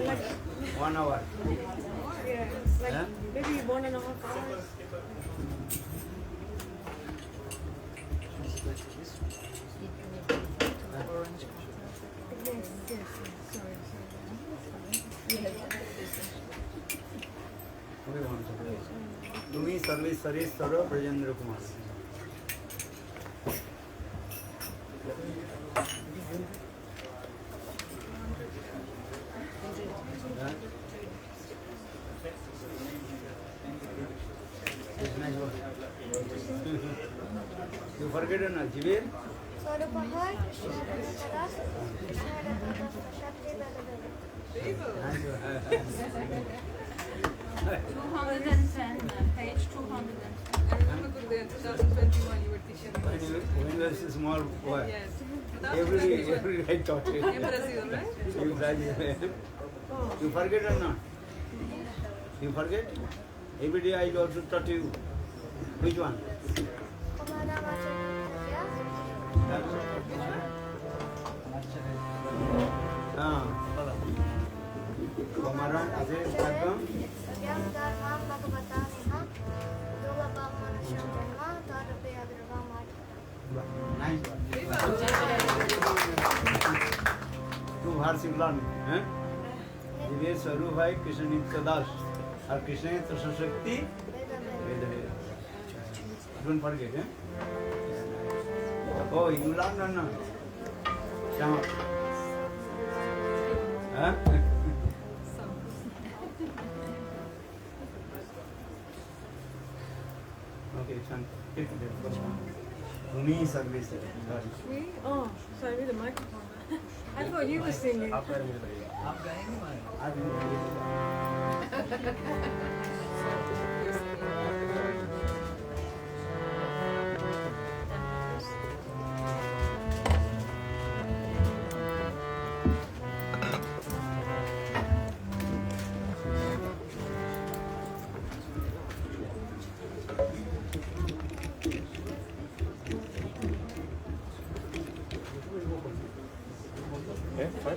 like 1 hour. yeah, like Huh? maybe 1.5 hours. Yes, yes, sorry. तुम्ही सर्वे सरेश सर्व Brajendra Kumar You forget or not, Jivir? Page 210. I remember Gurudev, 2021 you were teaching me. When he was a small boy, Yes. every day I taught him. Brazil, right? You forget or not? You forget? Every day I also taught you. Which one? Kamaran, Aziz, Sakam. Nice. Two verses you learn. Divya Swarup Bhai, Krishna Nitya Das. और कृष्ण तो सशक्ति Ved Ved don't forget oh you learn ना श्याम हाँ okay चल Bhumi service Me? Oh, sorry, with the microphone. I thought you were singing. आप गाएंगे आप Okay, fine.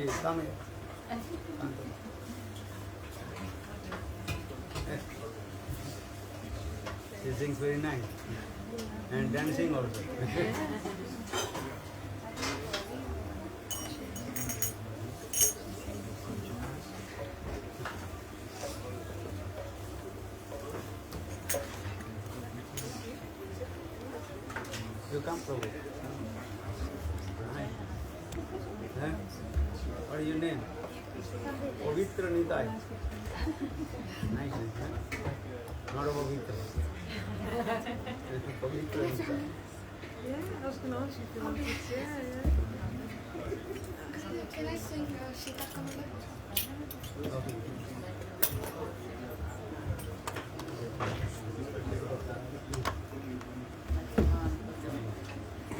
Didi, come here. She sings very nice. And dancing also. You come, Prabhu. Hi. Huh? What is your name? Pavitra Nitai. Nice name, huh? Not a Pavitra. Pavitra Nitai. Yeah, als ik een answer if you want it. Yeah, yeah. Can I sing Shiva coming Okay.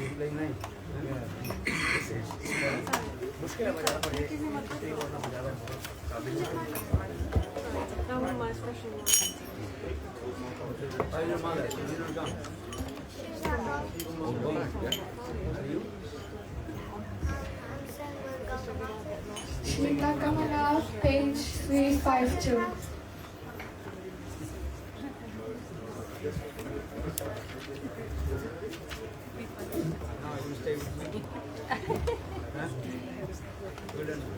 You play nice. That was my special one. Why your mother? She didn't come. Oh, are you? Shiva coming out, page 352. No, you stay with me. Huh? Good enough.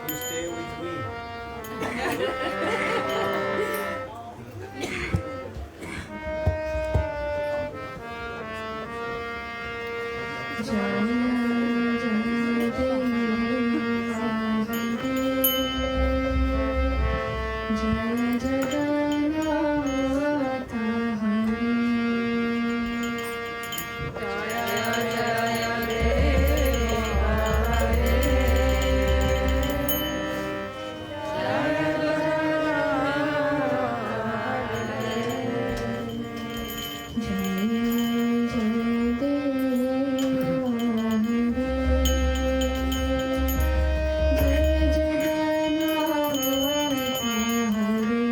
You stay with me. Hare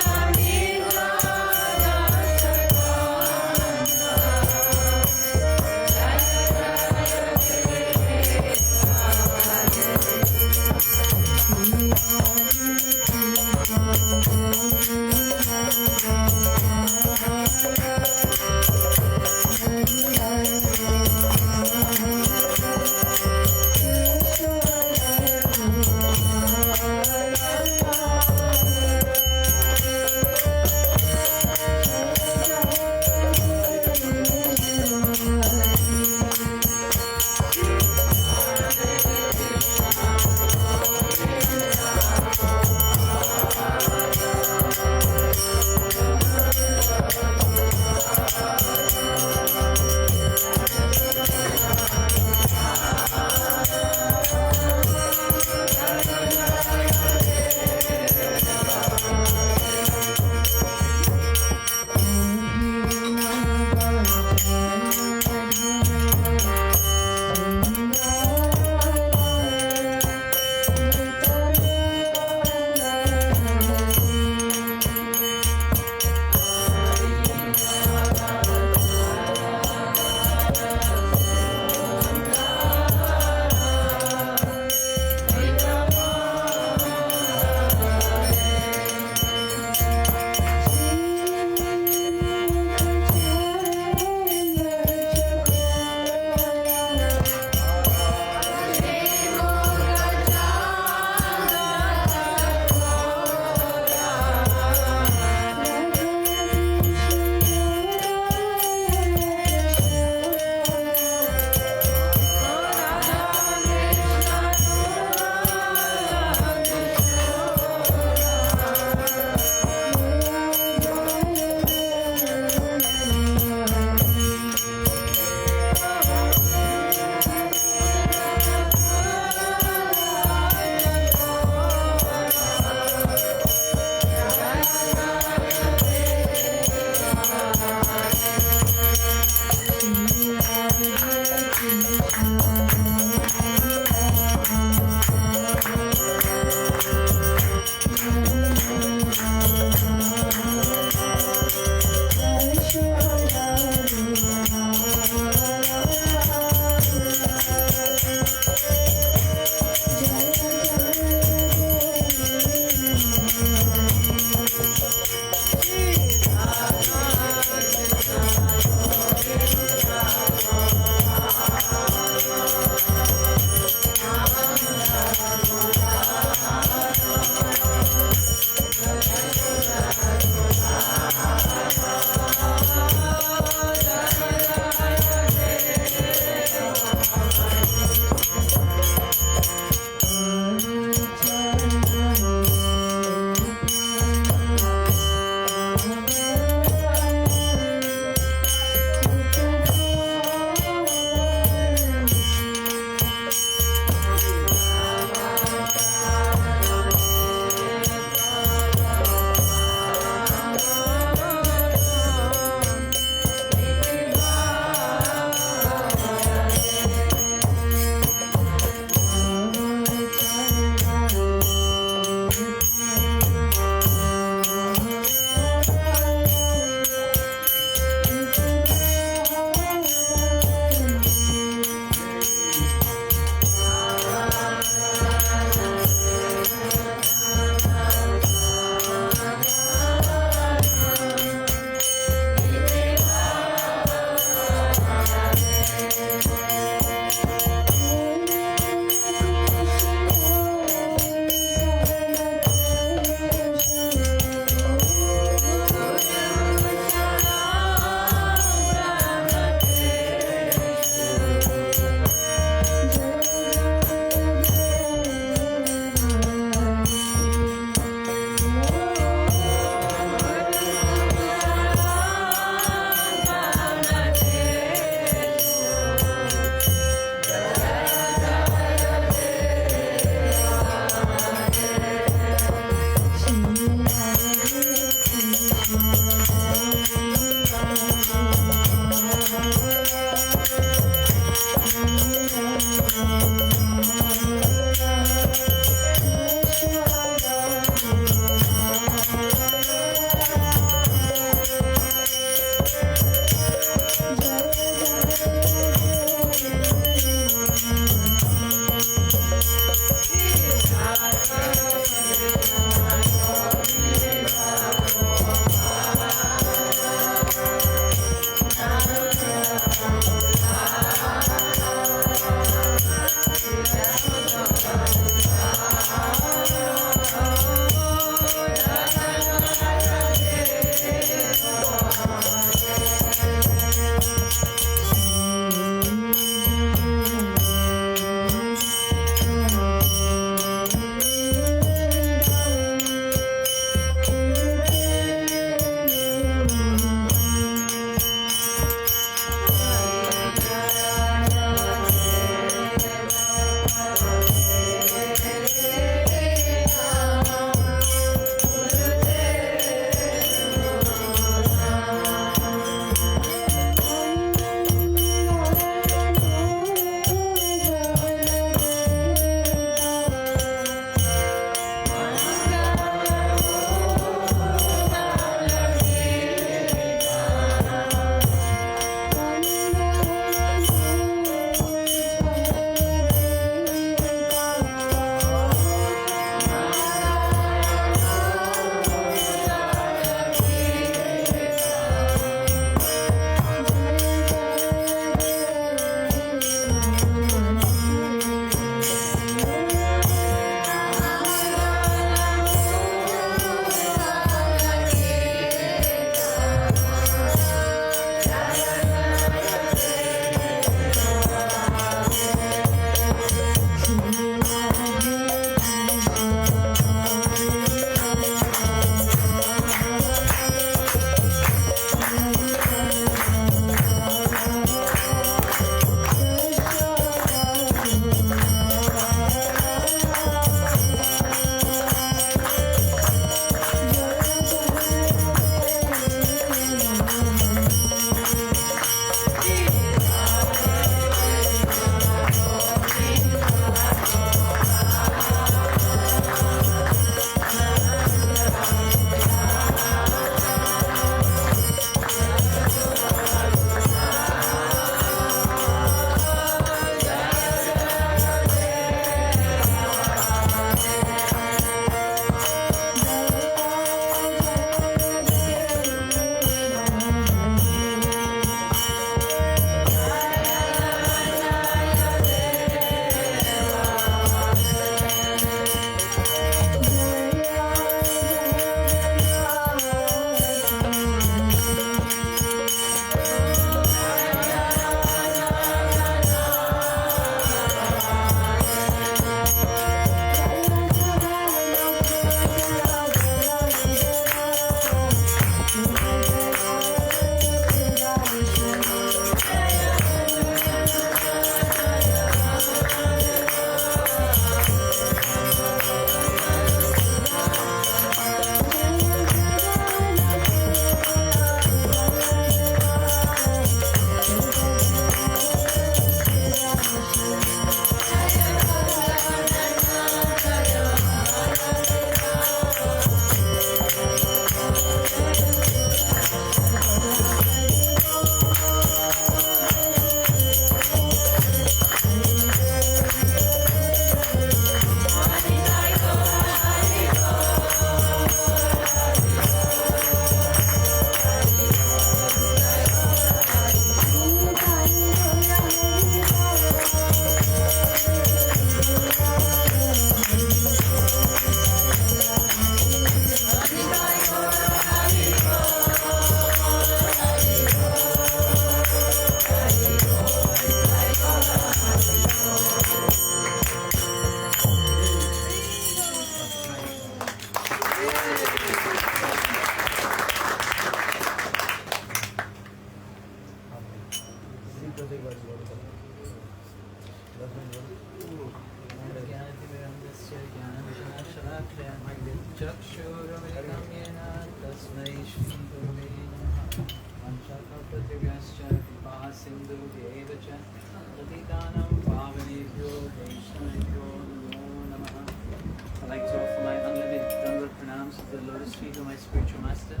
I'd like to offer my unlimited downward pranams to the lotus feet of my spiritual master,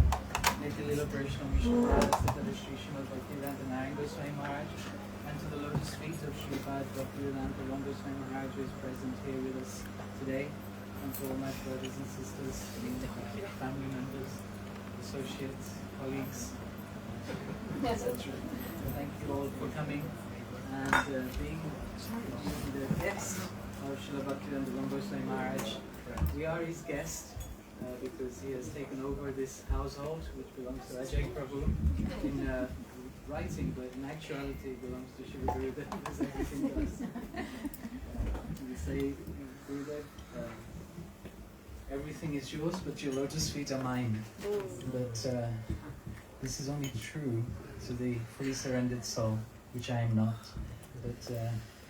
Nitya Lila Vaishnav Vishnu Sri Srimad Bhaktivedanta Narayan Goswami Maharaj, and to the lotus feet of Sripad Bhaktivedanta Ram Goswami Maharaj, who is present here with us today, and to all my brothers and sisters, family members, associates, colleagues, etc. Thank you all for coming and being the guest of Srila Bhaktivedanta Ram Goswami Maharaj. We are his guest because he has taken over this household, which belongs to Ajay Prabhu in writing, but in actuality it belongs to Shiva Gurudev, because everything does. We say, Gurudev, everything is yours, but your lotus feet are mine. But this is only true to the fully surrendered soul, which I am not. But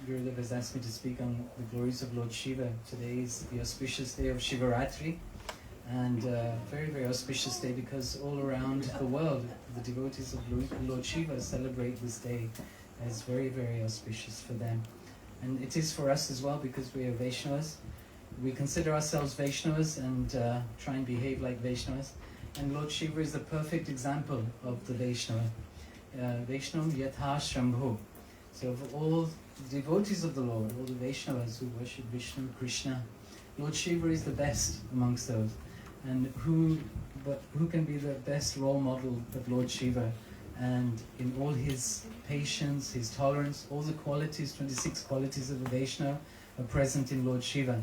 Gurudev has asked me to speak on the glories of Lord Shiva. Today is the auspicious day of Shiva Ratri, and very, very auspicious day because all around the world the devotees of Lord Shiva celebrate this day as very, very auspicious for them. And it is for us as well because we are Vaishnavas. We consider ourselves Vaishnavas and try and behave like Vaishnavas. And Lord Shiva is the perfect example of the Vaishnava. Vaishnavam yatha Shambhu. So of all the devotees of the Lord, all the Vaishnavas who worship Vishnu, Krishna, Lord Shiva is the best amongst those. And who can be the best role model of Lord Shiva? And in all his patience, his tolerance, all the qualities, 26 qualities of a Vaishnava are present in Lord Shiva.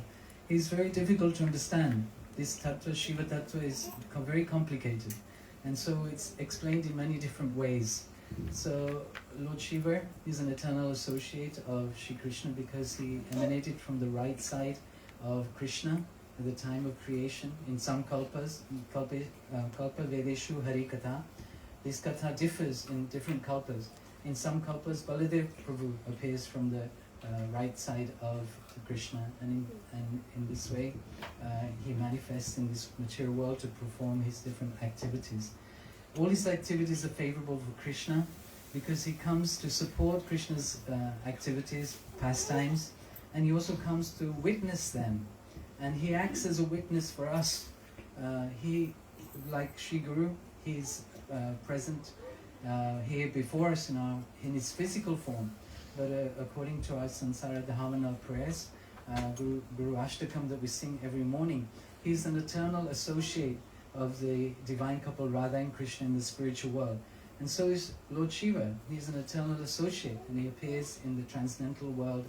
He's very difficult to understand. This tattva, Shiva tattva, is very complicated. And so it's explained in many different ways. So Lord Shiva is an eternal associate of Shri Krishna because he emanated from the right side of Krishna at the time of creation. In some kalpas, kalpa vedeshu hari katha, this katha differs in different kalpas. In some kalpas, Baladev Prabhu appears from the right side of Krishna, and in this way he manifests in this material world to perform his different activities. All his activities are favorable for Krishna because he comes to support Krishna's activities, pastimes, and he also comes to witness them. And he acts as a witness for us. He, like Sri Guru, he's present here before us in his physical form. But according to our Sansara Dhamana prayers, Guru Ashtakam that we sing every morning, he's an eternal associate of the divine couple Radha and Krishna in the spiritual world. And so is Lord Shiva. He's an eternal associate, and he appears in the transcendental world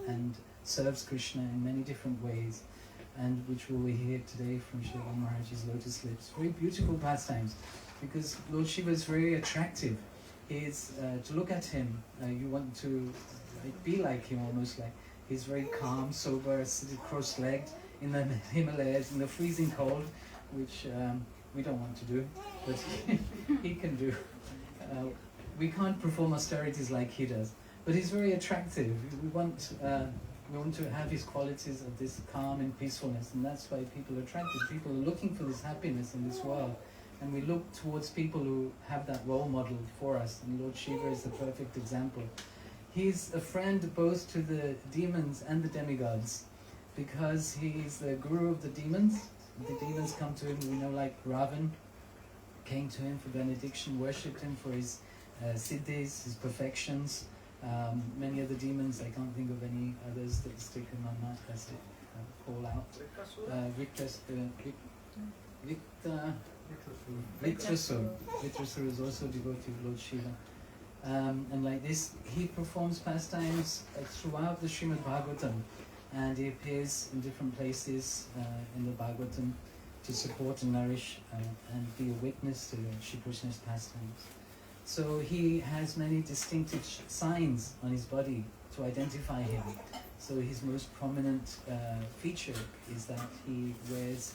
and serves Krishna in many different ways, and which we will hear today from Shiva Maharaj's lotus lips. Very beautiful pastimes, because Lord Shiva is very attractive. He is, to look at him, you want to be like him almost. Like he's very calm, sober, sitting cross-legged. in the Himalayas in the freezing cold, which we don't want to do, but he can do. We can't perform austerities like he does, but he's very attractive. We want to have his qualities of this calm and peacefulness, and that's why people are attracted. People are looking for this happiness in this world, and we look towards people who have that role model for us, and Lord Shiva is the perfect example. He's a friend both to the demons and the demigods, because he's the guru of the demons. The demons come to him, we know, like Ravan came to him for benediction, worshipped him for his siddhis, his perfections. Many other demons, I can't think of any others that stick in my mind, that stick, fall out. Vitrasur is also a devotee of Lord Shiva. And like this, he performs pastimes throughout the Srimad Bhagavatam, and he appears in different places in the Bhagavatam to support and nourish and be a witness to Shri Krishna's pastimes. So he has many distinctive signs on his body to identify him. So his most prominent feature is that he wears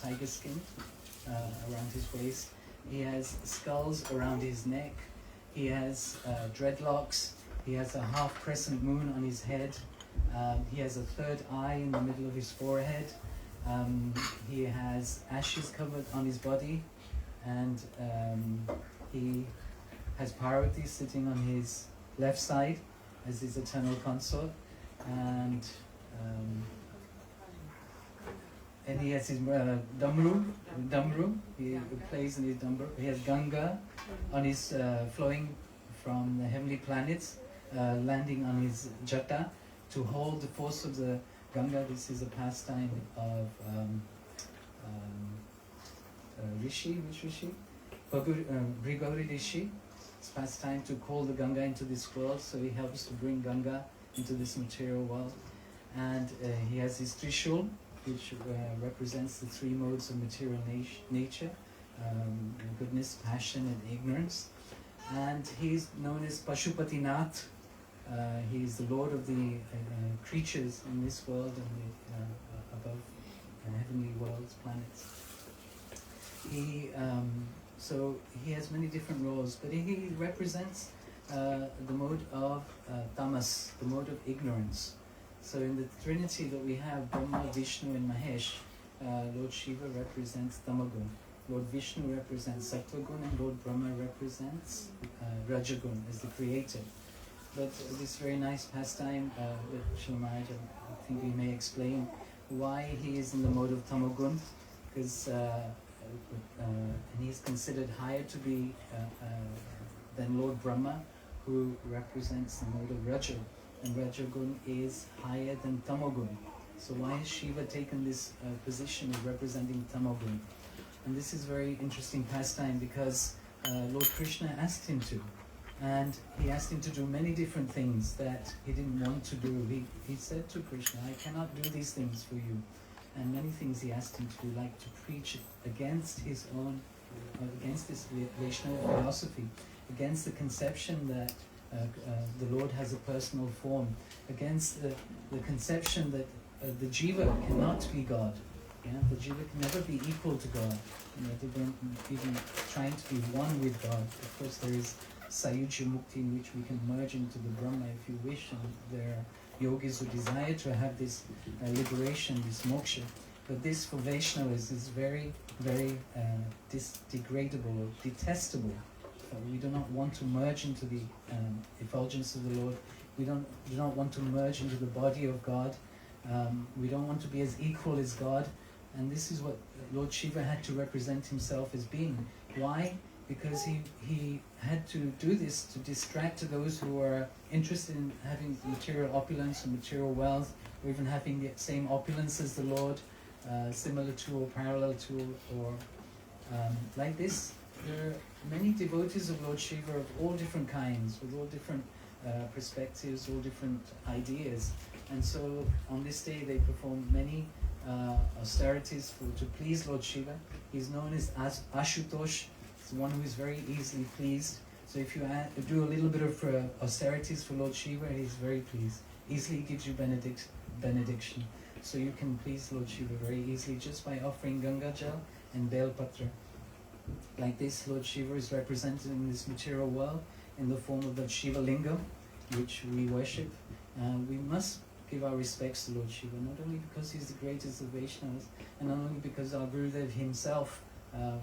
tiger skin around his waist. He has skulls around his neck. He has dreadlocks. He has a half crescent moon on his head. He has a third eye in the middle of his forehead. He has ashes covered on his body, and he has Parvati sitting on his left side as his eternal consort, and he has his damru. He plays in his damru. He has Ganga on his flowing from the heavenly planets, landing on his jata to hold the force of the Ganga. This is a pastime of Rishi. Which Rishi? Brigori Rishi. It's pastime to call the Ganga into this world, so he helps to bring Ganga into this material world. And he has his Trishul, which represents the three modes of material nature, goodness, passion, and ignorance. And he's known as Pashupatinath. He's the lord of the creatures in this world and the above heavenly worlds, planets. So he has many different roles, but he represents the mode of tamas, the mode of ignorance. So in the Trinity that we have, Brahma, Vishnu and Mahesh, Lord Shiva represents Tamagun, Lord Vishnu represents Sattvagun, and Lord Brahma represents Rajagun as the creator. But this very nice pastime with Srila Maharaj, I think we may explain why he is in the mode of Tamagun, because and he's considered higher to be than Lord Brahma, who represents the mode of Raja, and Rajagun is higher than Tamagun. So why has Shiva taken this position of representing Tamagun? And this is very interesting pastime because Lord Krishna asked him to. And he asked him to do many different things that he didn't want to do. He said to Krishna, I cannot do these things for you. And many things he asked him to do, like to preach against his own, against this Vaishnava philosophy, against the conception that the Lord has a personal form, against the conception that the Jiva cannot be God. Yeah? The Jiva can never be equal to God. They weren't even trying to be one with God. Of course, there is Sayuja Mukti, in which we can merge into the Brahma if you wish, and there are yogis who desire to have this liberation, this moksha. But this for Vaishnavas is very, very degradable or detestable. We do not want to merge into the effulgence of the Lord. We do not want to merge into the body of God. We don't want to be as equal as God. And this is what Lord Shiva had to represent himself as being. Why? Because he had to do this to distract those who are interested in having material opulence and material wealth, or even having the same opulence as the Lord, similar to or parallel to, or like this. There are many devotees of Lord Shiva of all different kinds, with all different perspectives, all different ideas. And so on this day they perform many austerities to please Lord Shiva. He's known as Ashutosh. He's one who is very easily pleased. So if you do a little bit of austerities for Lord Shiva, he's very pleased. Easily gives you benediction. So you can please Lord Shiva very easily just by offering Ganga Jal and Bel Patra. Like this, Lord Shiva is represented in this material world in the form of the Shiva Lingam, which we worship. We must give our respects to Lord Shiva, not only because he's the greatest of Vaishnavas, and not only because our Gurudev himself,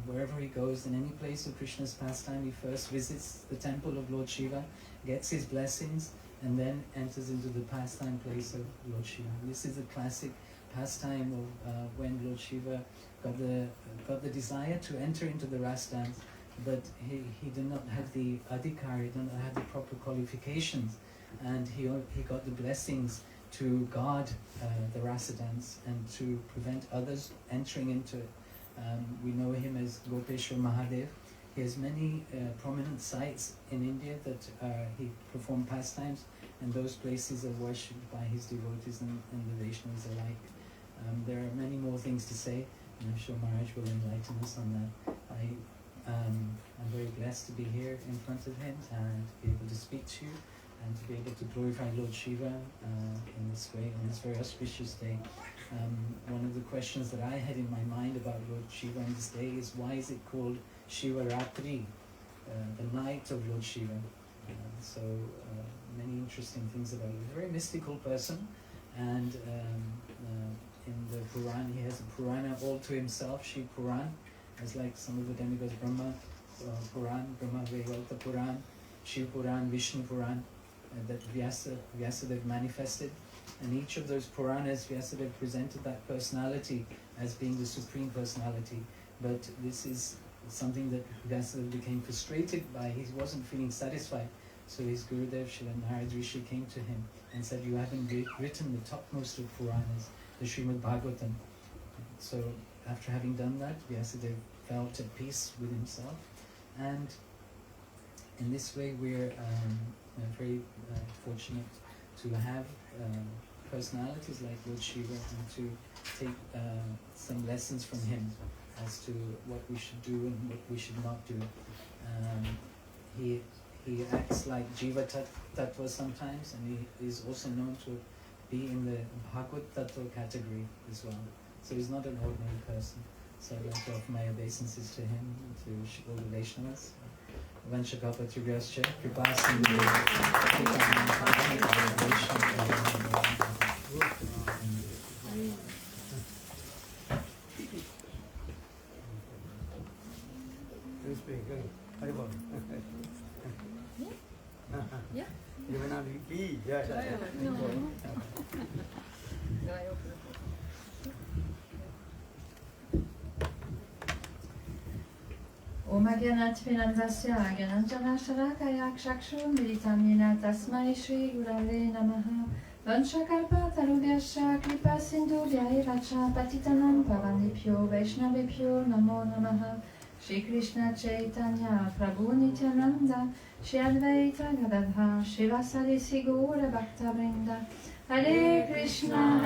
wherever he goes, in any place of Krishna's pastime, he first visits the temple of Lord Shiva, gets his blessings, and then enters into the pastime place of Lord Shiva. This is a classic pastime of when Lord Shiva got the desire to enter into the Ras dance, but he did not have the adhikar, he did not have the proper qualifications, and he got the blessings to guard the Rasa dance and to prevent others entering into it. We know him as Gopeshwar Mahadev. He has many prominent sites in India that he performed pastimes, and those places are worshipped by his devotees and the Vaishnavas alike. There are many more things to say, and I'm sure Maharaj will enlighten us on that. I'm very blessed to be here in front of him and be able to speak to you and to be able to glorify Lord Shiva in this way, on this very auspicious day. One of the questions that I had in my mind about Lord Shiva on this day is, why is it called Shiva Ratri, the night of Lord Shiva? Many interesting things about him. He's a very mystical person, and in the Puran, he has a Purana all to himself, Shiv Puran, as like some of the demigods, Brahma Puran, Brahma Vaivalta Puran, Shiv Puran, Vishnu Puran, that Vyasadeva manifested. And each of those Puranas, Vyasadeva presented that personality as being the Supreme Personality. But this is something that Vyasadeva became frustrated by. He wasn't feeling satisfied. So his Gurudev, Srila Narad Rishi, came to him and said, you haven't written the topmost of Puranas, the Srimad Bhagavatam. So after having done that, Vyasadeva felt at peace with himself. And in this way, we're very fortunate to have personalities like Lord Shiva and to take some lessons from him as to what we should do and what we should not do. He acts like Jiva Tattva sometimes, and he is also known to be in the Bhagavad Tattva category as well. So he's not an ordinary person. So I'd like to offer my obeisances to him and to all the Vaishnavas. Vanshakapatribhyascha Kripasindhu Yeah. You will not be. Yeah. Om Agyanatvinandasya Gyananjanasharakaya Kshakshu Militamina Tasmai Shri Gurave Namaha Vanchakalpa Tarubhyascha Kripa Sindhu Vyayiracha Patitanam Pavanipyo Vaishnavipyo Namo Namaha Shri Krishna Chaitanya Prabhu Nityananda Shri Advaita Gadadha Shivasari Sigura Bhakta Vrinda Hare Krishna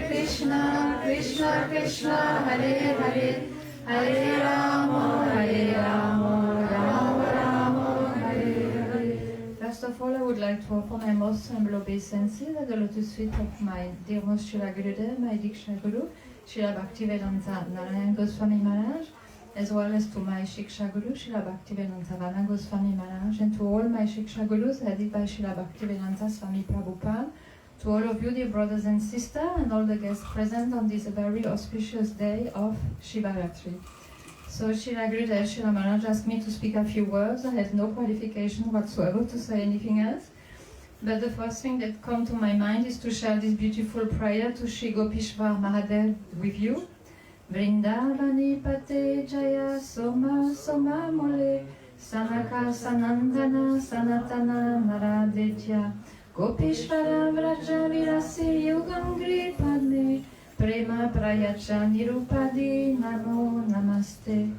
Krishna Krishna Hare Hare Hare Rama, Rama Rama, Hare Hare. First of all, I would like to offer my most humble obeisances at the lotus feet of my dear most Srila Gurudev, my Diksha Guru, Srila Bhaktivedanta Narayan Goswami Maharaj, as well as to my Shiksha Guru, Srila Bhaktivedanta Vana Goswami Maharaj, and to all my Shiksha Gurus headed by Srila Bhaktivedanta Swami Prabhupada, to all of you, dear brothers and sisters, and all the guests present on this very auspicious day of Shiva Ratri. So, Srila Gurudev, Srila Maharaj asked me to speak a few words. I have no qualification whatsoever to say anything else. But the first thing that comes to my mind is to share this beautiful prayer to Shri Gopeshwar Mahadev with you. Vrindavani Pate Jaya Soma Soma Mole Sanaka Sanandana Sanatana Naradetya Gopeshwara Vraja Virasi Yugangri Padme Prema Prayacha Nirupadi Namo Namaste.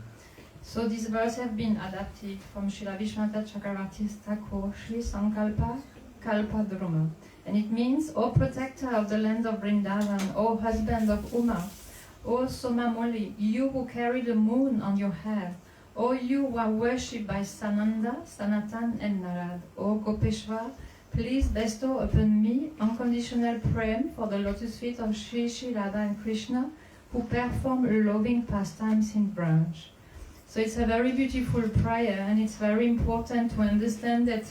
So these verses have been adapted from Srila Vishwanath Chakravarti Thakur Sri Sankalpa Kalpadruma. And it means, O protector of the land of Vrindavan, O husband of Uma, O Somamoli, you who carry the moon on your head, O you who are worshipped by Sananda, Sanatan and Narad, O Gopeshwar, please bestow upon me unconditional prayer for the lotus feet of Shri Shri Radha and Krishna, who perform loving pastimes in branch. So it's a very beautiful prayer, and it's very important to understand that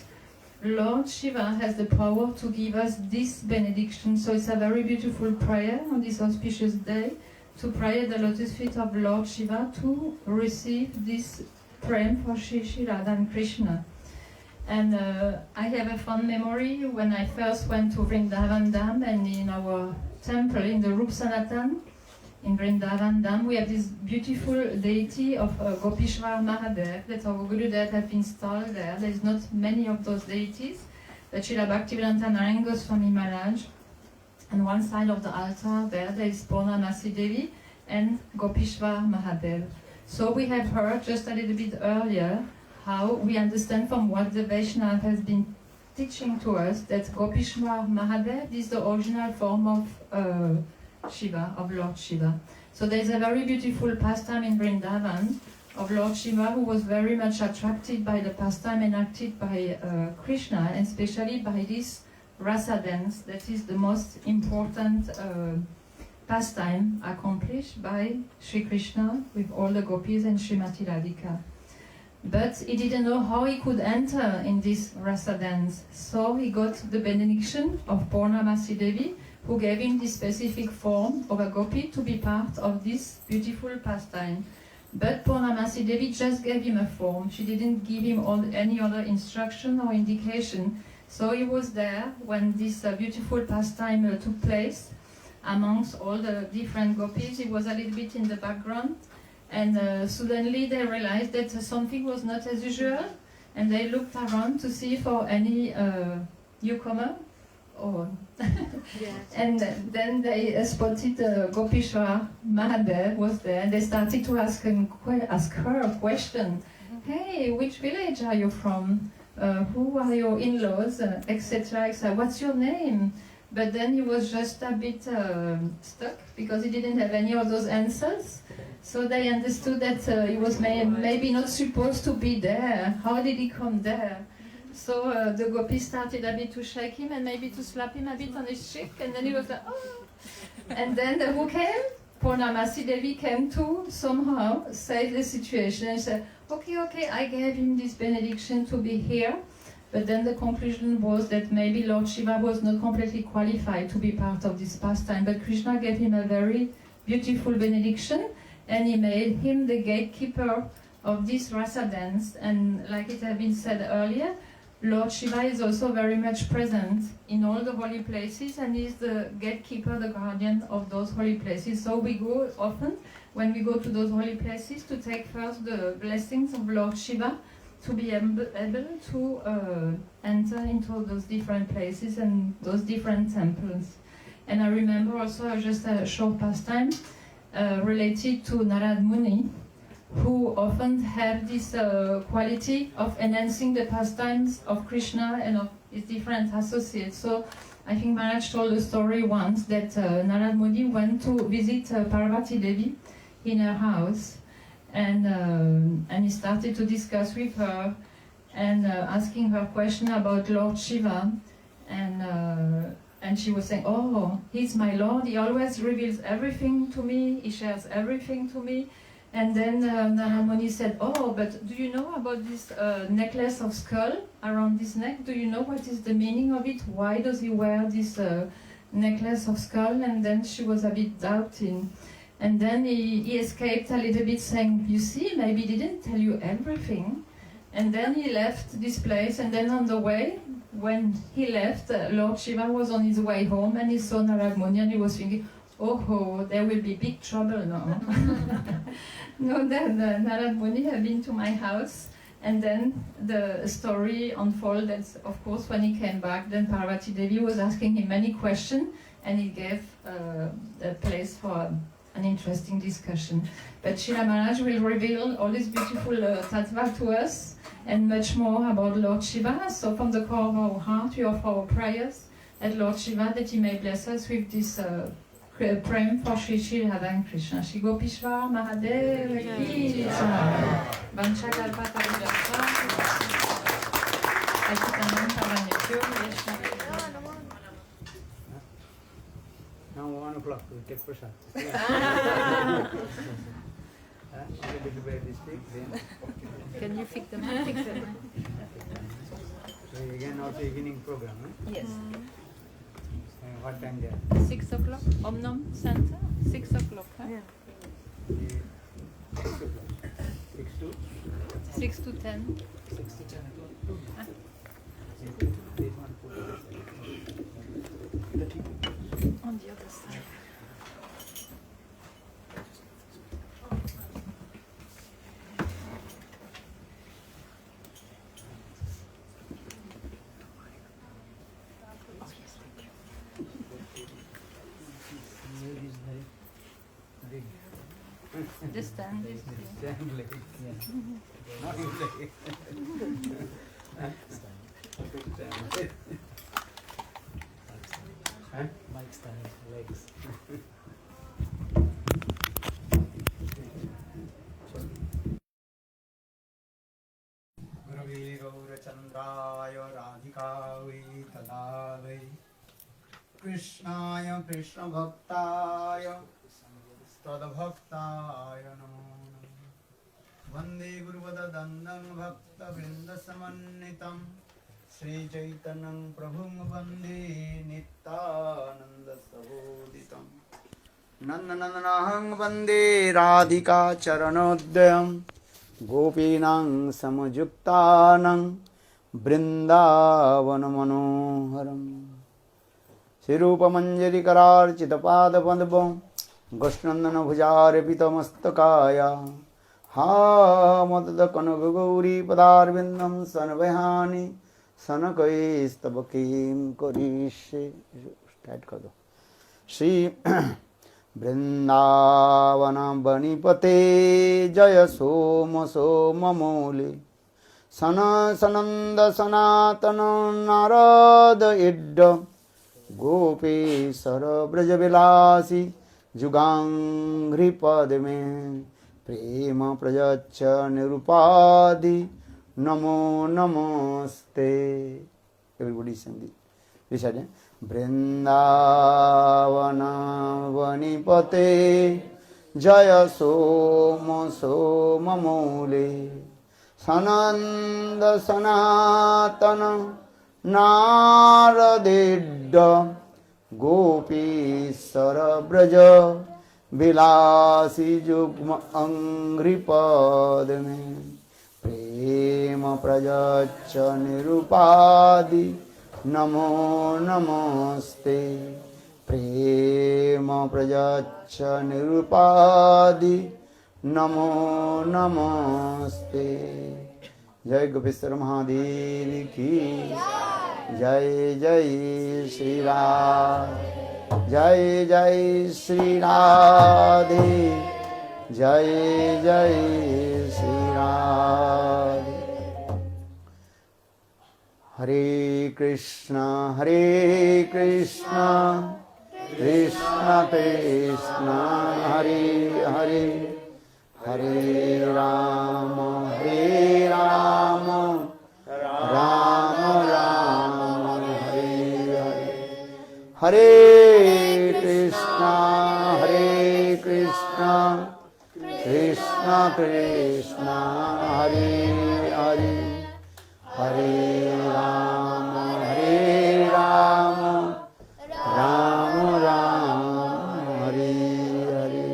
Lord Shiva has the power to give us this benediction. So it's a very beautiful prayer on this auspicious day to pray at the lotus feet of Lord Shiva to receive this prayer for Shri Shri Radha and Krishna. And I have a fond memory when I first went to Vrindavan Dham, and in our temple in the Rup Sanatan in Vrindavan Dham, we have this beautiful deity of Gopishwar Mahadev that our Gurudev have installed there. There's not many of those deities, but Srila Bhaktivedanta Narayana Goswami Maharaj. On one side of the altar there is Purnamasi Devi and Gopishwar Mahadev. So we have heard just a little bit earlier how we understand from what the Vaishnava has been teaching to us that Gopishwar Mahadev is the original form of Shiva, of Lord Shiva. So there's a very beautiful pastime in Vrindavan of Lord Shiva, who was very much attracted by the pastime enacted by Krishna, and especially by this rasa dance that is the most important pastime accomplished by Sri Krishna with all the gopis and Srimati Radhika. But he didn't know how he could enter in this rasa dance, so he got the benediction of Purnamasi Devi, who gave him this specific form of a gopi to be part of this beautiful pastime. But Purnamasi Devi just gave him a form. She didn't give him any other instruction or indication. So he was there when this beautiful pastime took place amongst all the different gopis. He was a little bit in the background. And suddenly they realized that something was not as usual, and they looked around to see for any newcomer. And then they spotted Gopishwar Mahadev was there, and they started to ask her a question. Hey, which village are you from? Who are your in-laws, etc., etc. What's your name? But then he was just a bit stuck because he didn't have any of those answers. So they understood that he was maybe not supposed to be there. How did he come there? So the gopi started a bit to shake him and maybe to slap him a bit on his cheek, and then he was like, oh. And then who came? Purnamasi Devi came to somehow save the situation and said, okay, I gave him this benediction to be here. But then the conclusion was that maybe Lord Shiva was not completely qualified to be part of this pastime, but Krishna gave him a very beautiful benediction, and he made him the gatekeeper of this rasa dance. And like it had been said earlier, Lord Shiva is also very much present in all the holy places, and is the gatekeeper, the guardian of those holy places. So we go often, when we go to those holy places, to take first the blessings of Lord Shiva, to be able to enter into those different places and those different temples. And I remember also just a short pastime related to Narad Muni, who often have this quality of enhancing the pastimes of Krishna and of his different associates. So I think Maharaj told a story once that Narad Muni went to visit Parvati Devi in her house, and he started to discuss with her and asking her question about Lord Shiva, and she was saying, oh, he's my Lord, he always reveals everything to me, he shares everything to me. And then Narad Muni said, oh, but do you know about this necklace of skull around his neck? Do you know what is the meaning of it? Why does he wear this necklace of skull? And then she was a bit doubting. And then he escaped a little bit saying, you see, maybe he didn't tell you everything. And then he left this place, and then on the way, when he left, Lord Shiva was on his way home, and he saw Narad Muni, and he was thinking, oh, there will be big trouble now. No, then Narad Muni had been to my house, and then the story unfolded. Of course, when he came back, then Parvati Devi was asking him many questions, and he gave a place for an interesting discussion. But Srila Maharaj will reveal all this beautiful tattva to us, and much more about Lord Shiva. So from the core of our heart, we offer our prayers at Lord Shiva that he may bless us with this praying for Shri Shri Radha and Krishna. Shri Gopishwar Mahadev Ki Jai. Vanchakalpatarubhyascha. Now 1 o'clock we take prasad. Only little bit stick, then. Can you fix them? Fix them. So again also evening program. Yes. What time there? 6 o'clock. Om Center. 6 o'clock. Huh? Yeah. 6 o'clock. 6 to 6 to 10. 6 to 10 o'clock. this one put On the other side. This stand is here. Not in leg. Mic stand, legs. गुरवे गौरचन्द्राय राधिकावै तदावै कृष्णाय कृष्णभक्ताय तद्भक्ताय नमो नमः वन्दे गुरुपददन्दं भक्तवृन्दसमन्वितं श्रीचैतन्यं प्रभुं वन्दे नित्यानन्दसहोदितं नन्दनन्दनाहं वन्दे राधिका चरणोदयं गोपीनां समयुक्तानां बृन्दावनमनोहरम् श्रीरूपमञ्जरिकरार्चितपादपद्मं गोष्ठनन्दनभुजार्पितमस्तकाय हामदकनकगौरीपदारविन्दं सनवहानि सनकैस्तव किं करिष्ये start कर दो श्री वृंदावन बनिपते जय सोम सोम मौले सनंद सनातन नारद इड्ड गोपेश्वर ब्रजविलासी जुगांघ्रिपद में प्रेम प्रयच्छ निरुपाधि नमो नमस्ते एवरीबॉडी सिंग दिस वृंदावन वनिपते जय सोम सोम मौले सनंद सनातन नारदेड्ड गोपीश्वर ब्रज विलासी जुग्म अंघ्रिपद में प्रेम प्रयच्छ निरुपाधि नमो नमस्ते प्रेम प्रयच्छ निरुपाधि नमो नमस्ते जय गोपेश्वर महादेव की जय जय श्री राधे जय जय श्री राधे जय जय श्री राधे हरे Krishna Krishna Krishna Hare Hare Hare Ram Ram Ram Hare Hare Hare Krishna Krishna Krishna Hare Hare Hare Ram Ram Ram Hare Hare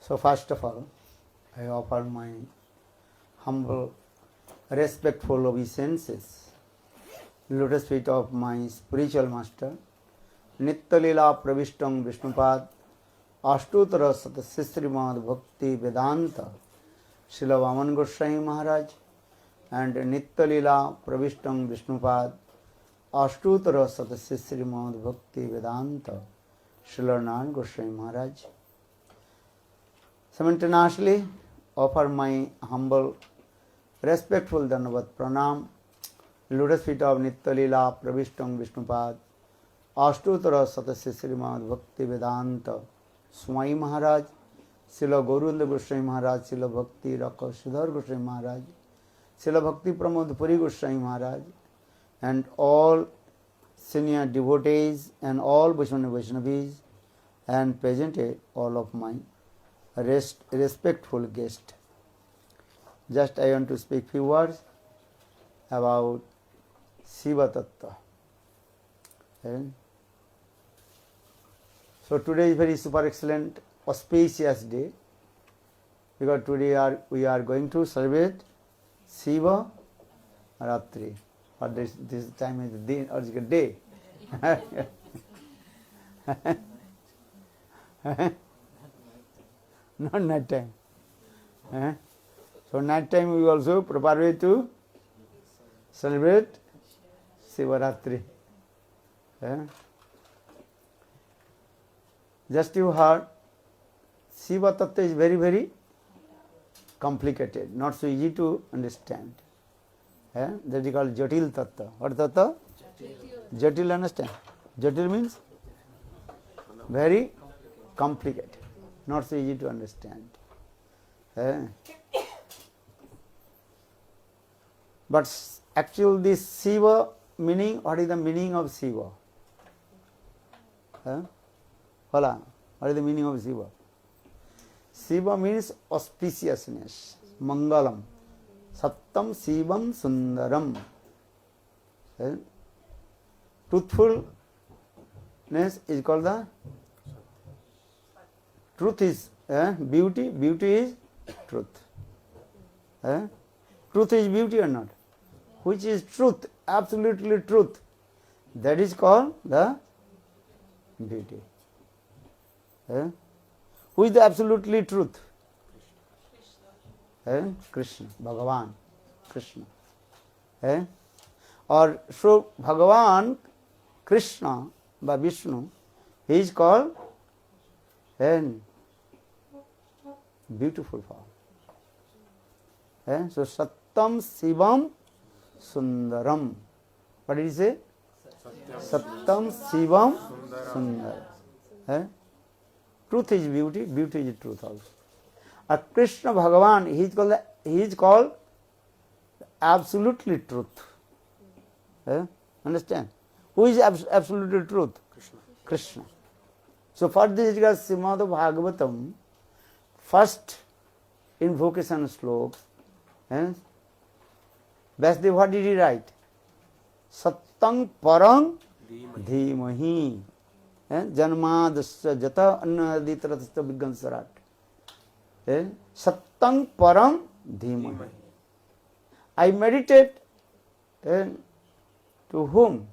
So first of all, I offer my humble, respectful obeisances, lotus feet of my spiritual master, Nitya-lila Pravishtam Vishnupad, Ashtutara Satasistrimad Bhakti Vedanta, Srila Vaman Goswami Maharaj, and Nitya-lila Pravishtam Vishnupad, Ashtutara Satasistrimad Bhakti Vedanta, Srila Naran Goswami Maharaj. Simultaneously offer my humble, respectful Dandavat Pranam lotus feet of Nitya Leela Pravishtam Vishnupad, Ashtotara Satasya Srimad Bhakti Vedanta Swami Maharaj, Srila Gauranga Goswami Maharaj, Srila Bhakti Raka Sudhar Goswami Maharaj, Srila Bhakti Pramod Puri Goswami Maharaj, and all senior devotees and all Vaishnavis, and present all of my respectful guests. Just I want to speak few words about Shiva Tattva. And so today is very super excellent, auspicious day, because today we are going to celebrate Shiva Ratri. Or this time is the or day. Not night time. So night time we also prepare to celebrate Shivaratri. Just you heard, Shiva Tattva is very, very complicated, not so easy to understand. That is called Jatil Tattva. What Tattva? Jatil, understand? Jatil means very complicated, not so easy to understand. But actually this Shiva meaning, what is the meaning of Shiva? What is the meaning of Shiva? Shiva means auspiciousness, Mangalam, Sattam Shivam Sundaram. Truthfulness is called the truth is beauty, beauty is truth. Truth is beauty or not? Which is truth, absolutely truth. That is called the beauty. Who is the absolutely truth? Krishna, Bhagavan, Krishna. Or so Bhagavan, Krishna, by Vishnu, he is called beautiful form. So Sattam Shivam Sundaram. What did he say? Sattam Shivam Sundaram. Truth is beauty, beauty is truth also. Krishna Bhagavan, he is called absolutely truth. Understand? Who is absolutely truth? Krishna. So for this regard, Srimad Bhagavatam, first invocation slok, Vasudev, what did he write? Sattang Parang Dhimahi. Janmadasya Jata Annaditaratasta Viggansarat. Sattang Param Dhimahi. I meditate to whom?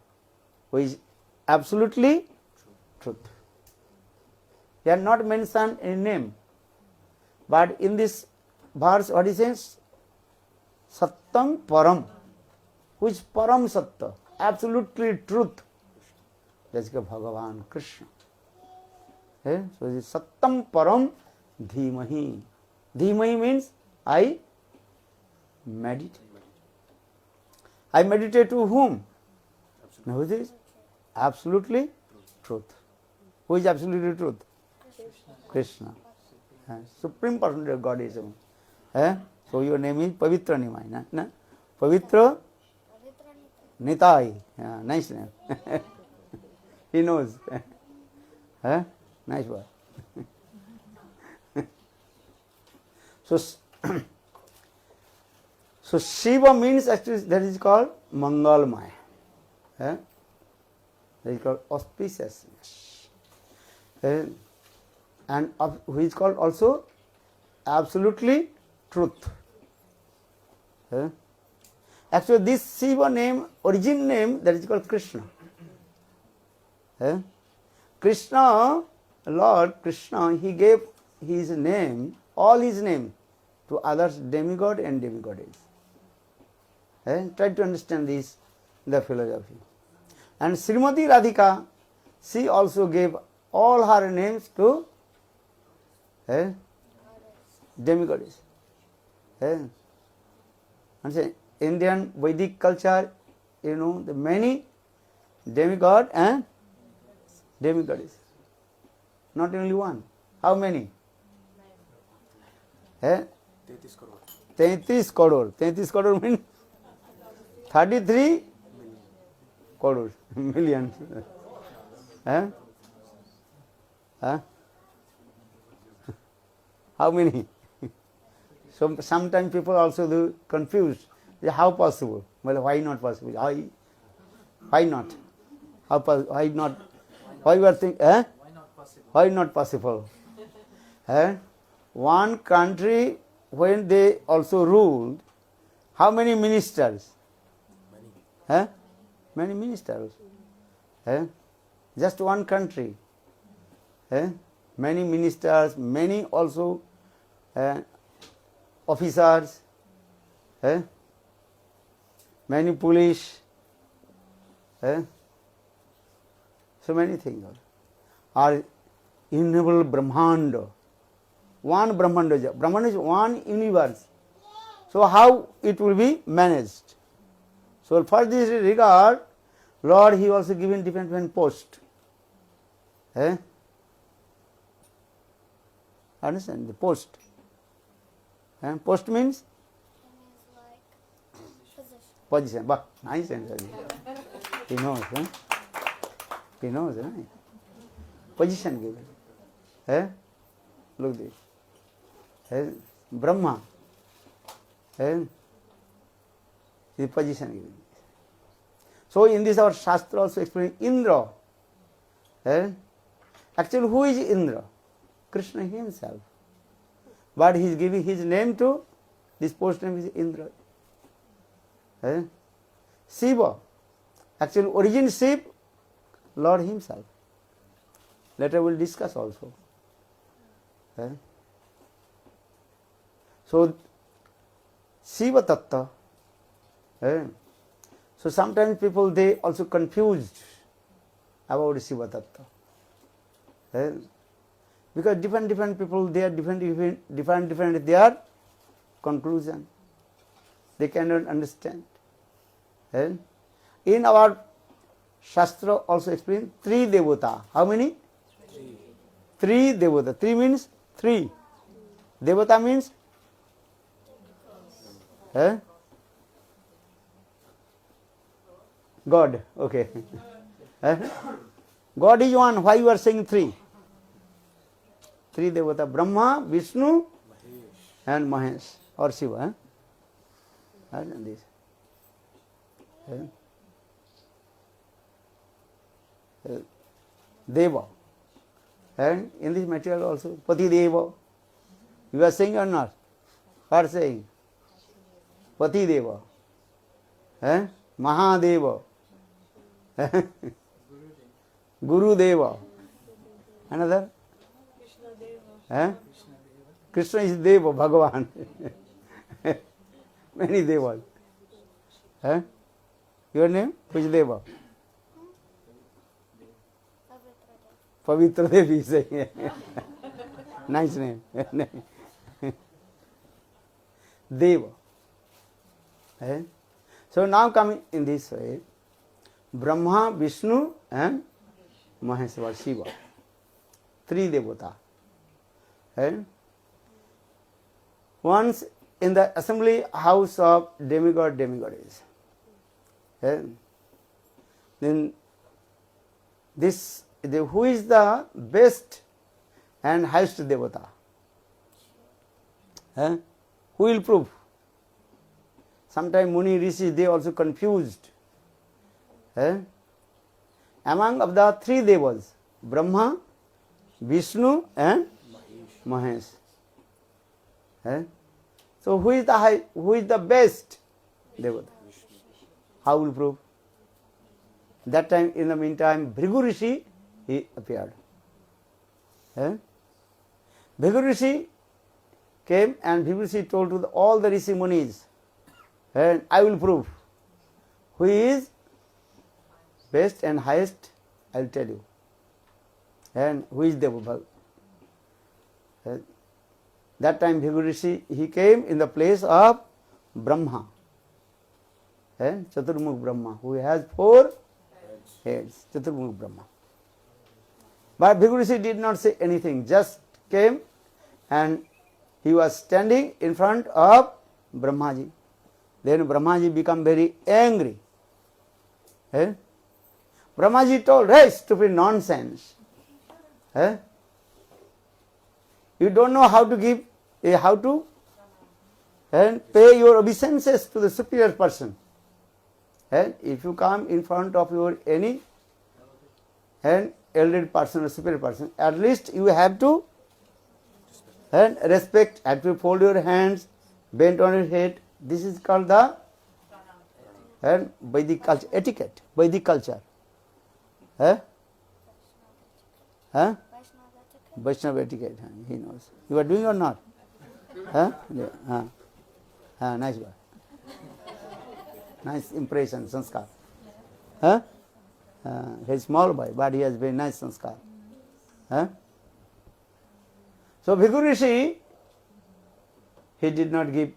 Who is absolutely truth. He had not mentioned any name. But in this verse, what he says? Sattang Param. Who is Param Satta? Absolutely truth. That's Bhagavan Krishna. So it is Sattam Param Dhimahi. Dhimahi means I meditate. I meditate to whom? Now who is this? Absolutely truth. Who is absolutely truth? Krishna. Supreme Personality of God is. So your name is Pavitra Nimai. Na? Pavitra Nitai. Nice name. He knows. Nice word. So Shiva means actually that is called Mangalmaya. That is called auspiciousness. And who is called also absolutely truth. Actually this Shiva name, origin name, that is called Krishna. Krishna, Lord Krishna, he gave his name, all his name, to others, demigod and demigoddess. Try to understand this, the philosophy. And Srimati Radhika, she also gave all her names to demigoddess. Indian Vedic culture, you know, the many demigod and demigoddess. Not only one. How many? 33 crore. 33 crore means 33 crores, millions. Eh? Huh? How many? So sometimes people also do confused. How possible? Well, why not possible? Why not? Why not? Why you are thinking? Eh? Why not possible? Eh? One country, when they also ruled, how many ministers? Eh? Many ministers. Eh? Just one country. Eh? Many ministers, many also officers, many police, so many things are innumerable Brahmanda. One Brahmanda. Brahmanda is one universe. So how it will be managed? So for this regard, Lord, He also given different post. Understand the post? Post means position. But nice answer. He knows. He knows. Position given. Look this. Brahma. The position given. So in this our Shastra also explains Indra. Actually, who is Indra? Krishna himself. But he is giving his name to, this post name is Indra. Shiva. Actually, origin Shiva, Lord himself. Later we will discuss also. So, Shiva Tattva. So sometimes people, they also confused about Shiva Tattva. Because different people, they are different their conclusion. They cannot understand. In our Shastra also explain three devata. How many? Three devata. Three means three. Devata means God. Okay. God is one. Why you are saying three? Three devata: Brahma, Vishnu, and Mahesh or Shiva. This. Deva. And in this material also, Pati Deva. You are saying or not? What are saying? Pati Deva. Mahadeva. Guru Deva. Another? Krishna is Deva, Bhagavan. Many Devas. Your name? Which Deva? Pavitra Devi is saying. Nice name. Deva. So now coming in this way, Brahma, Vishnu and Maheshwar, Shiva. Three devata. Once in the assembly house of demigod, demigoddess. Then this, who is the best and highest devata? Who will prove? Sometimes Muni Rishi, they also confused. Among of the three devas, Brahma, Vishnu and Mahesh. So who is the best devata? How will prove? That time, in the meantime, Bhrigu Rishi, he appeared. Bhrigu Rishi came and Bhrigu Rishi told to all the Rishi Munis, and I will prove who is best and highest, I will tell you. And who is Deva? That time Bhrigu Rishi, he came in the place of Brahma. Chaturmukh Brahma, who has 4 heads, Chaturmukh Brahma. But Bhrigu Rishi did not say anything, just came and he was standing in front of Brahmaji. Then Brahmaji became very angry. Brahmaji told, hey, stupid nonsense. You don't know how to give, how to pay your obeisances to the superior person. If you come in front of your any elderly person or superior person, at least you have to respect, have to fold your hands, bend on your head. This is called the Vedic culture, etiquette, Vedic culture. Vaishnava etiquette, he knows. You are doing or not? Nice one. Nice impression, sanskar. He's small boy, but he has very nice sanskar. So Bhrigu Rishi, he did not give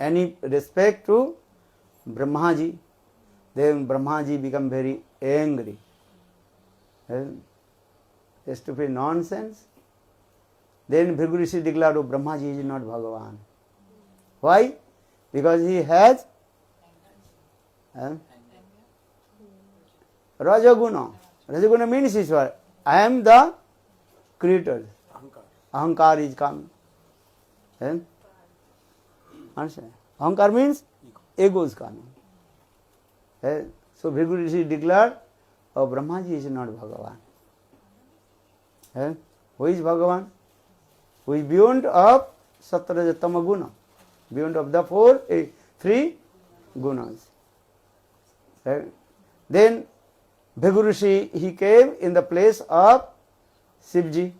any respect to Brahmaji. Then Brahmaji became very angry. Stupid nonsense. Then Bhrigu Rishi declared, oh, Brahmaji is not Bhagavan. Why? Because he has Rajaguna. Rajaguna means Ishwar. I am the creator. Ahankar is coming. Understand? Ahankar means ego is coming. So Bhrigu Rishi declared, oh, Brahmaji is not Bhagavan. Who is Bhagavan? Who is beyond of Sattva-Rajatama Guna, beyond of the 3 gunas. Then Bhrigu Rishi, he came in the place of Shivji.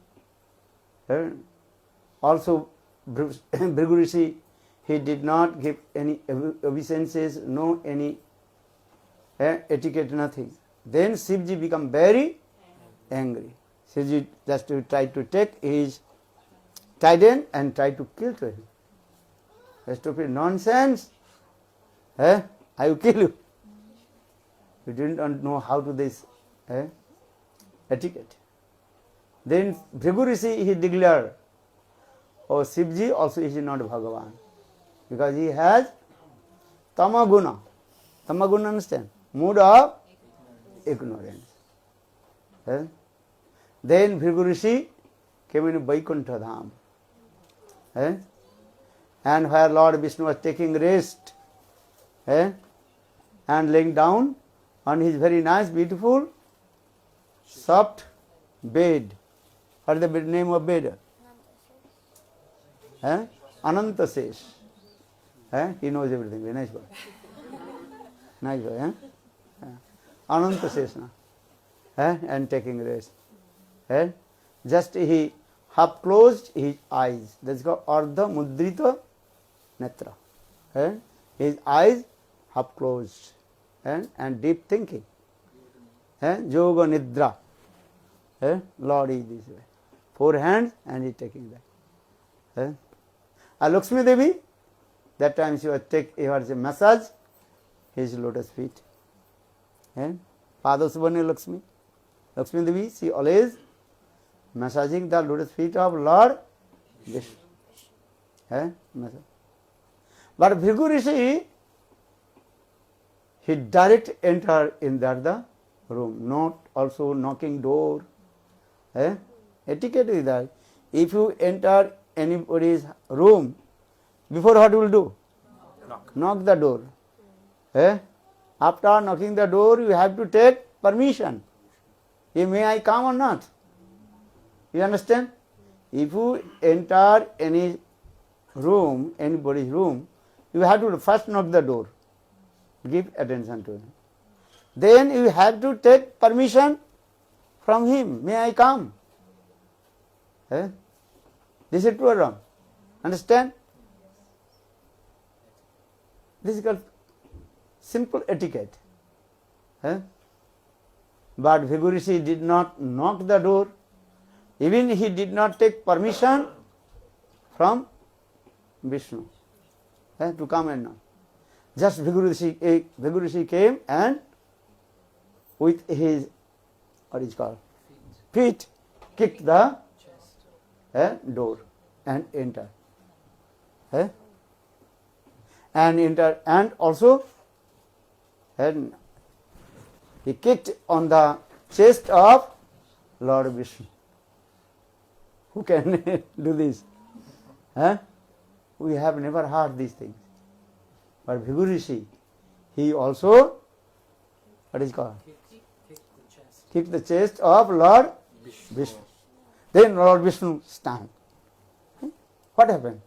Also Bhrigu Rishi, he did not give any obeisances, no any etiquette, nothing. Then Shivji became very angry. Shivji just tried to take his trident and tried to kill to him. Stupid nonsense. I will kill you. You didn't know how to this etiquette. Then Bhrigu Rishi, he declared, oh, Shivji also is not Bhagavan, because he has Tamaguna. Tamaguna, understand? Mood of ignorance. Then Bhrigu Rishi came in Vaikuntha Dham. And where Lord Vishnu was taking rest and laying down on his very nice, beautiful, soft bed. What is the name of bed? Ananta Sesh. He knows everything. Very nice boy. Nice boy. Ananta Sesh. And taking rest. Just he half closed his eyes. That's called Ardha Mudrita Netra. His eyes half closed and deep thinking. Yoga Nidra. Lord is this way. 4 hands and he taking that. Lakshmi Devi, that time she was a massage his lotus feet. Padasubhane Lakshmi. Lakshmi Devi, she always massaging the lotus feet of Lord Vishnu. But Bhrigu Rishi, he direct enter in the room, not also knocking door. Etiquette is that if you enter anybody's room, before what you will do? Knock the door. After knocking the door, you have to take permission. May I come or not? You understand? If you enter any room, anybody's room, you have to first knock the door. Give attention to him. Then you have to take permission from him. May I come? This is true or wrong? Understand? This is called simple etiquette. But Bhrigu Rishi did not knock the door. Even he did not take permission from Vishnu to come and knock. just Bhikkhu Rishi came and with his, what is called, feet, kicked the door and entered. And entered, and also and he kicked on the chest of Lord Vishnu. Who can do this? We have never heard these things. But Bhikkhu Rishi, he also, what is called? Kicked the chest of Lord Vishnu. Then Lord Vishnu stand. What happened?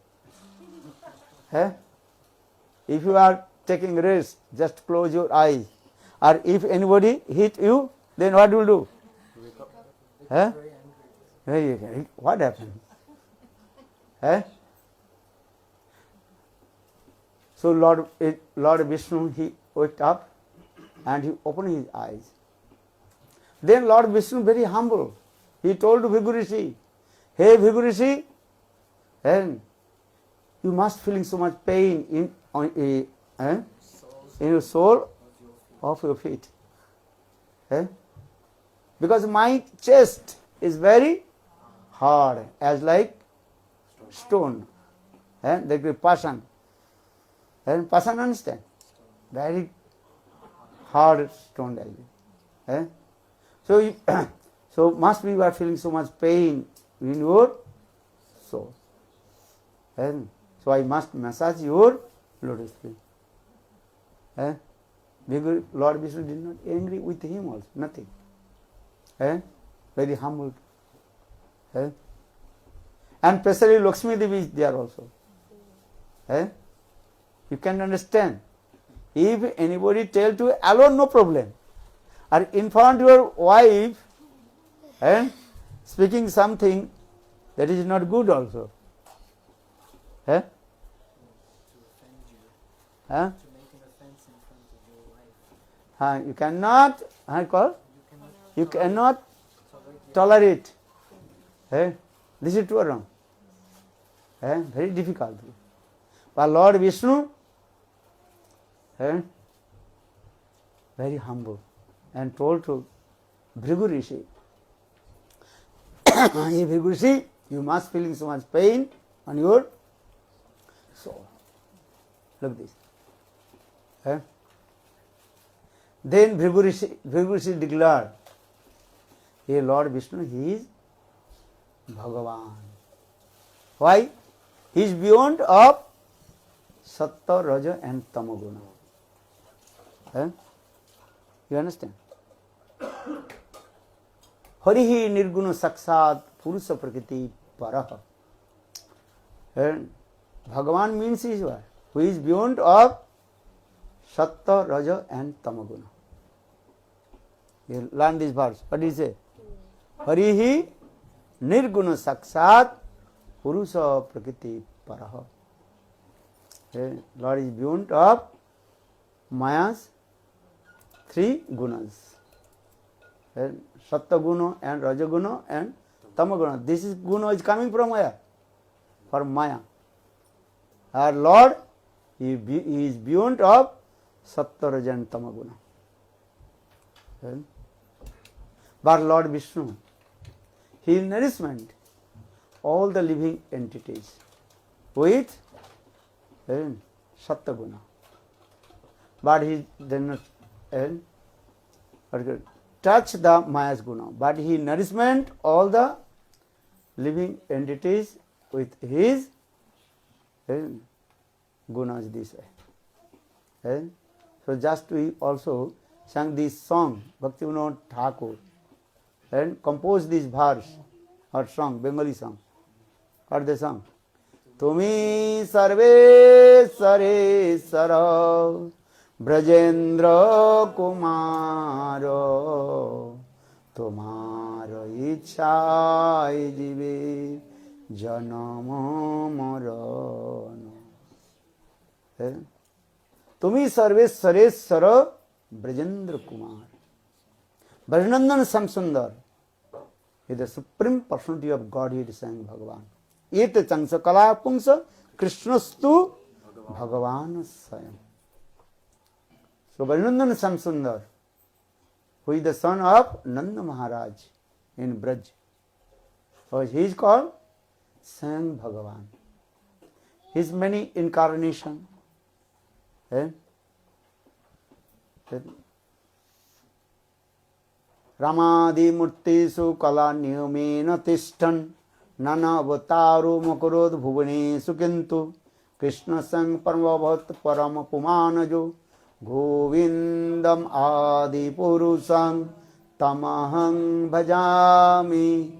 If you are taking rest, just close your eyes. Or if anybody hit you, then what will do? What happened? So Lord Vishnu, he waked up and he opened his eyes. Then Lord Vishnu, very humble, he told to Bhikkhu Rishi, hey Bhikkhu Rishi, you must feeling so much pain in your sole of your feet. Because my chest is very hard, as like stone. They give passion. And passion, understand? Very hard stone like this. So must be you are feeling so much pain in your soul. And so I must massage your lotus feet. Lord Vishnu did not angry with him also, nothing. Very humble. And especially Lakshmi Devi is there also. You can understand. If anybody tell to alone, no problem. Or in front of your wife, speaking something that is not good also. To make an offense in front of your wife. You cannot, you cannot tolerate. This is true or wrong? Very difficult. But Lord Vishnu, very humble, and told to Bhikkhu Rishi, Bhikkhu Rishi, you must feeling so much pain on your soul. Look this. Then Bhikkhu Rishi declared, hey Lord Vishnu, he is Bhagavan. Why? He is beyond of Sattva, Raja and Tamaguna. You understand? Harihi nirguna sakshat purusha prakriti paraha. Bhagavan means is what? Who is beyond of Sattva, Raja and Tamaguna. You learn this verse. What do you say? Harihi nirguna sakshat purusha prakriti paraha. Lord is beyond of Maya's three gunas. Sattva guna and Raja guna and Tama guna. This is guna is coming from where? From Maya. Our Lord, he is beyond of Sattva, Raja and Tama guna. But Lord Vishnu, he is nourishment all the living entities with Sattva guna. But he did not touch the Maya's guna. But he nourishment all the living entities with his gunas this way. So just we also sang this song, Bhaktivinoda Thakur, and composed this verse or song, Bengali song. What the song? Tumi sarvesvaresvara Brajendra Kumaro Tomara ichhai jive janama marana. Tumi sarvesvaresvara Brajendra Kumar. Brajanandan Samsundar is the supreme personality of Godhead, saying Bhagavan. Ete changsa kala pungsa Krishnastu Bhagavan Sayam. So Varinandan Samsundar, who is the son of Nanda Maharaj in Braj. So he is called Swayam Bhagavan. His many incarnation. Ramadi Murtisu Kala Niyamena Tishtan Nana Avataro Makarod Bhuvane Sukintu Krishna Sang Paramavat Parama Pumanajo Govindam Adi Purusam Tamahang Bhajami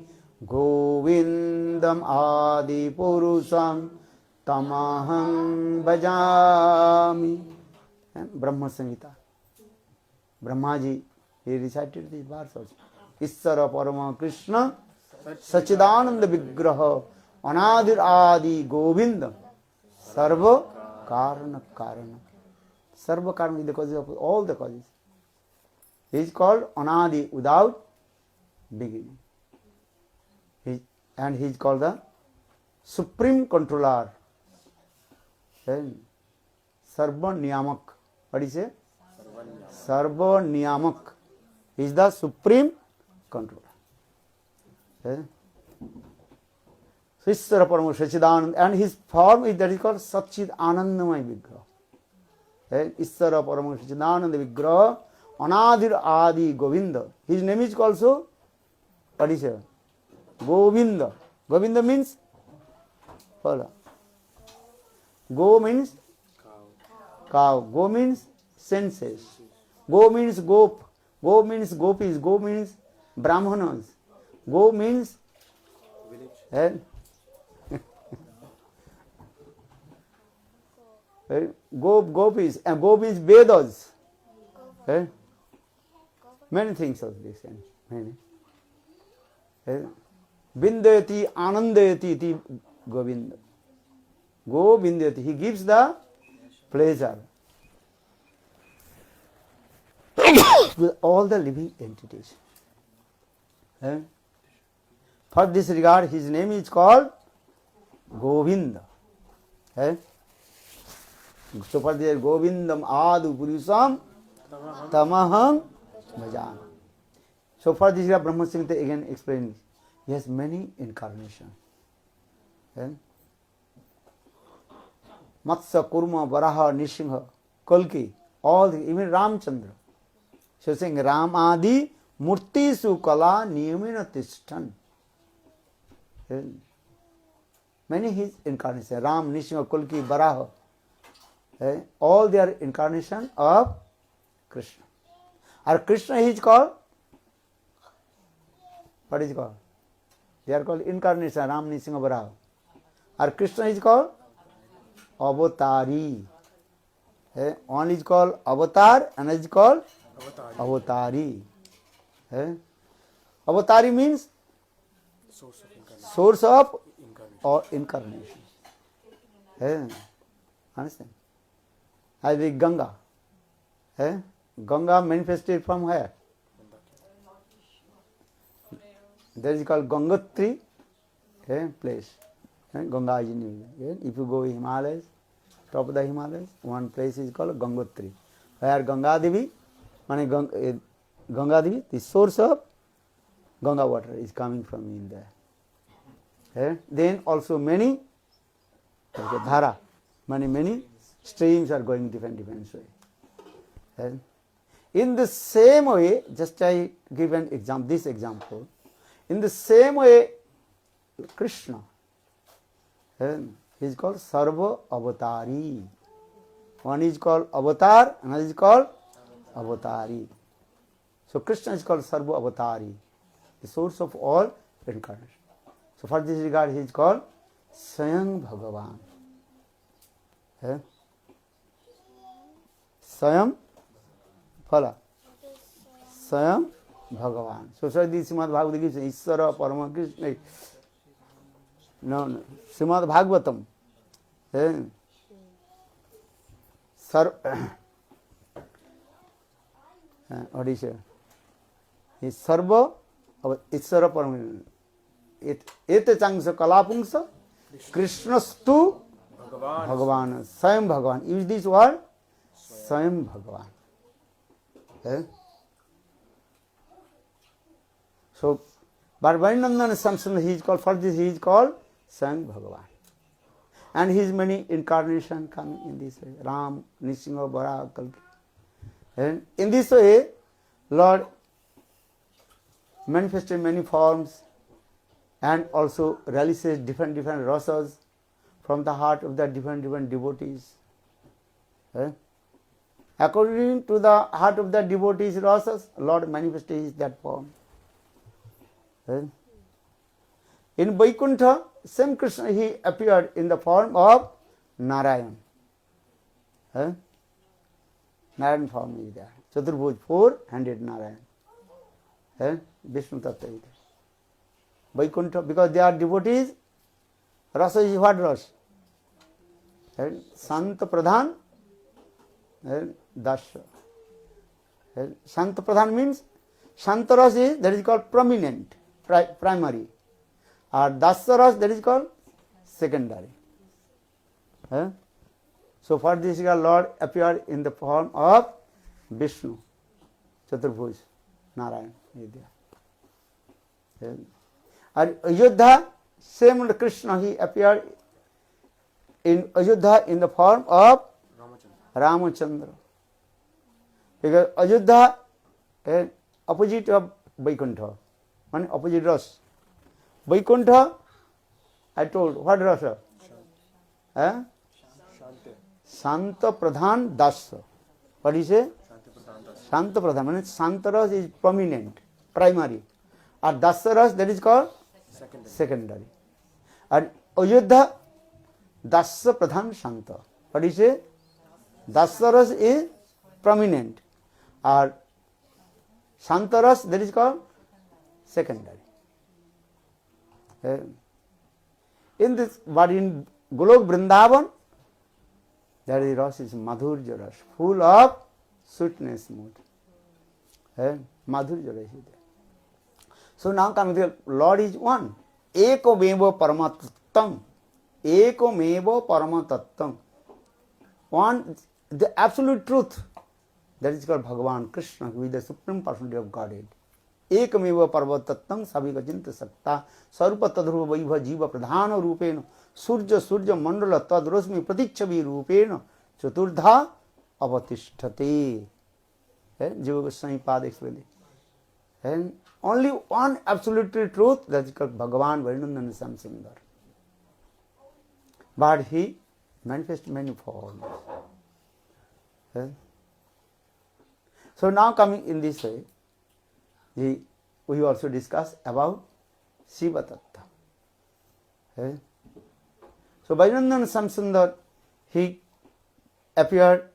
Govindam Adi Purusam Tamahang Bhajami. Brahma Samhita. Brahmaji, he recited these verse also. Issara Parama Krishna Sachidananda Vigraha Anadir Adi Govinda Sarva Karana Karana. Sarva Karana is the cause of all the causes. He is called Anadi, without beginning. And he is called the Supreme Controller. Sarva Niyamak. What is it? Sarva Niyamak. He is the Supreme Controller. Sisara Parama Sachidanand, and his form is that is called Satchid Anandamay Vigraha. Issara Parama Sachidananda Vigraha Anadir Adi Govinda. His name is also, what is it? Govinda. Govinda means Go means cow. Go means senses. Go means gop. Go means gopis. Go means brahmanas. Go means gopis, and go means Vedas. Many things of this. Many. Vindayati Anandayati iti Govinda. Go Vindayati. He gives the pleasure with all the living entities. For this regard, his name is called Govinda. So for this, Govindam Adu Purusam Tamaham Bhajan. So for this, Brahma Samhita again explains, he has many incarnations. Matsya, Kurma, Varaha, Nishingha, Kalki, all the, even Ramchandra. So saying Ram Adi Murti Sukala Niyamena Tishtan. Many his incarnations, Ram, Nishingha, Kalki, Varaha, all they are incarnation of Krishna. Or Krishna is called, what is it called? They are called incarnation, Ram, Nishingha, Varaha. Or Krishna is called Avatari. One is called Avatar, another is called Avatari. Avatari means source of or incarnation. Understand? As the Ganga. Ganga manifested from where? That is called Gangatri place. Ganga is in if you go Himalayas, top of the Himalayas, one place is called Gangotri, where Ganga Devi, the source of Ganga water is coming from in there. Then also many dhara, many streams are going different way. In the same way, just I give an example, this example. In the same way, Krishna, he is called Sarva Avatari. One is called Avatar, another is called Avatari. So Krishna is called Sarva Avatari, the source of all incarnation. So for this regard, he is called Swayam Bhagavan. Swayam Phala. Swayam Bhagavan. So this Srimad Bhagavad Gita gives Isvara Parama Krishna. No. Srimad Bhagavatam. What is it? Is Sarva Isvara Parama. Ete Changsa Kalapungsa Krishnastu Bhagavan. Swayam Bhagavan. Use this word Swayam Bhagavan. Eh? So, but Varinandan Samsung, he is called, for this he is called Swayam Bhagavan. And his many incarnation coming in this way. Ram, Nisingha, Varaha, Kalki. And in this way, Lord manifested many forms and also releases different rasas from the heart of the different devotees. According to the heart of the devotees rasas, Lord manifested that form. In Vaikuntha, same Krishna, he appeared in the form of Narayan. Narayan form is there. Chaturbhuj, four-handed Narayan. Vishnu Tattva is there. Vaikuntha, because they are devotees, rasa is what rasa? Santa Pradhan, Dasya. Santa Pradhan means, Santa rasa is, that is called prominent, primary. Or Dasya rasa, that is called secondary. So for this Lord appeared in the form of Vishnu, Chaturbhuj, Narayan is there. And Ayodhya, same Krishna, he appeared in Ayodhya in the form of Ramachandra. Because Ayodhya is opposite of Vaikuntha, one opposite rasa. Vaikuntha, I told, what rasa? Santa Pradhan Dasya. What is it? Santa Pradhan, means Santa rasa is prominent, primary. Or Dasya rasa, that is called secondary. And Ayodhya, Dasya Pradhan Santa. What is it? Dasya rasa is prominent. Or Santa rasa, that is called secondary. In this, but in Golok Vrindavan, there is rasa is Madhurya rasa, full of sweetness mood. Madhurya rasa is there. So now coming to the Lord is one. Ekameva Paramatattam. Ekameva Paramatattam. One, the absolute truth. That is called Bhagavan Krishna, who is the supreme personality of Godhead. Ekameva Paramatattam Savika Jinta Sakta Sarupa Tadruva Vaiva Jiva Pradhana Rupena Surja Mandala Tadrosmi Pratichavi Rupena Chaturdha Avatishthate. Jiva Goswami Pada explained. And only one absolute truth, that is called Bhagavan Varinandan Samsundar. But he manifests many forms. So now coming in this way, we also discuss about Shiva Tattva. So Varinandan Samsundar, he appeared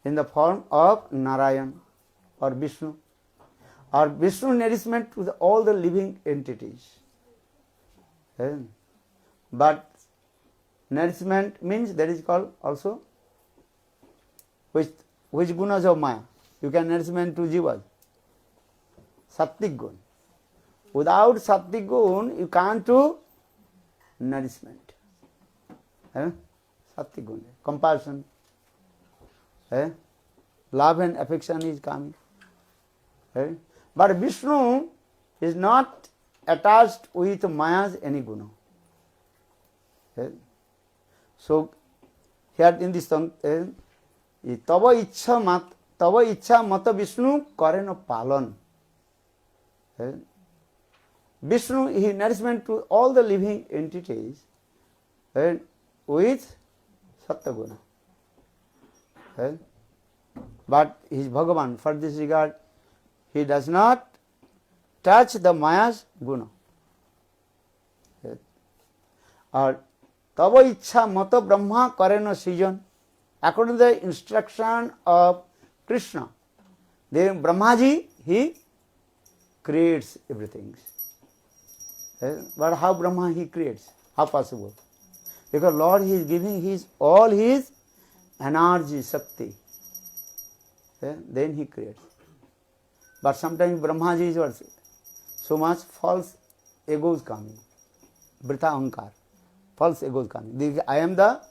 in the form of Narayan or Vishnu, or Vishnu nourishment to all the living entities. But nourishment means, that is called also which gunas of Maya. You can nourishment to jivas. Sattik gun. Without Sattik gun, you can't do nourishment. Sattik gun. Compassion. Love and affection is coming. But Vishnu is not attached with Maya's any guna. So here in this song, Tava ichha mata Vishnu karena palan. Vishnu, he nourishment to all the living entities with Sattva guna. But he is Bhagavan. For this regard, he does not touch the Maya's guna. Or Tava ichha mata Brahma karena srijan. According to the instruction of Krishna, then Brahmaji, he creates everything. But how Brahma he creates? How possible? Because Lord, he is giving all his energy, Shakti. Then he creates. But sometimes Brahmaji is so much false egos coming. Brita Ahankar. False egos coming. I am the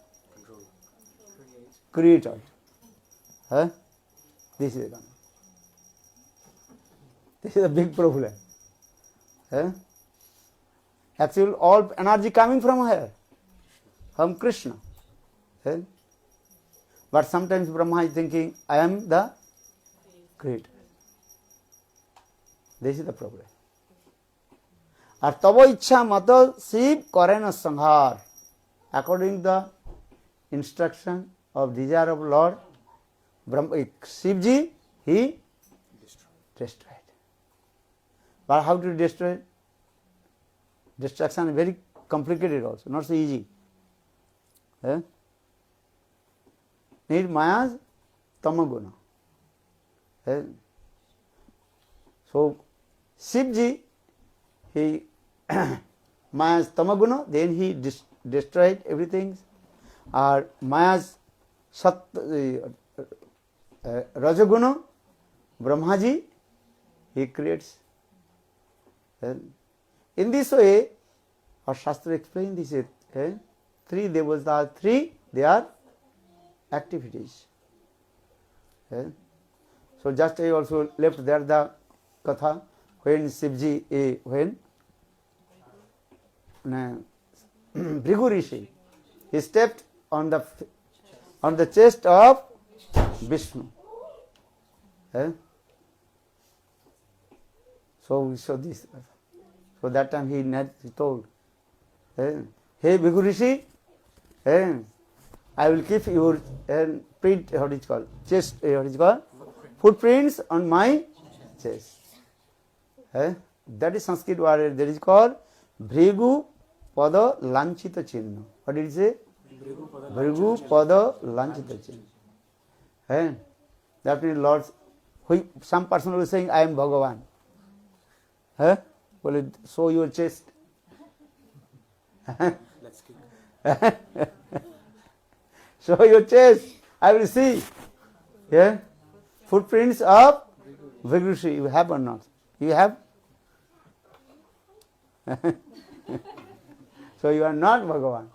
creator. This is coming. This is a big problem. Eh? Actually, all energy coming from here, from Krishna. Eh? But sometimes Brahma is thinking, I am the creator. This is the problem. और तब इच्छा मत शिव करे न संहार. According to the instruction of desire of Lord, Shivji, he destroyed. But how to destroy? Destruction is very complicated also, not so easy. Eh? Need Maya's tamaguna. Eh? So, Shivji, he Maya's tamaguna, then he destroyed everything. Or Maya's rajaguna, Brahmaji, he creates. In this way, our Shastra explains this. Three devas, three their activities. So just I also left there the katha when Shivji, when Bhrigu Rishi, he stepped on the chest of Vishnu. So we saw this. So that time he told, hey Bhrigu Rishi, I will keep your print, what is called, chest, what is called, footprints on my chest. That is Sanskrit word, that is called Bhrigu Pada Lanchita Chinna. What did he say? Bhrigu Pada Lanchita Chinna. That means Lord, some person will be saying, I am Bhagavan. Will it show your chest? Let's kick. Show your chest. I will see. Yeah? Footprints of Bhrigu. You have or not? You have? So you are not Bhagavan.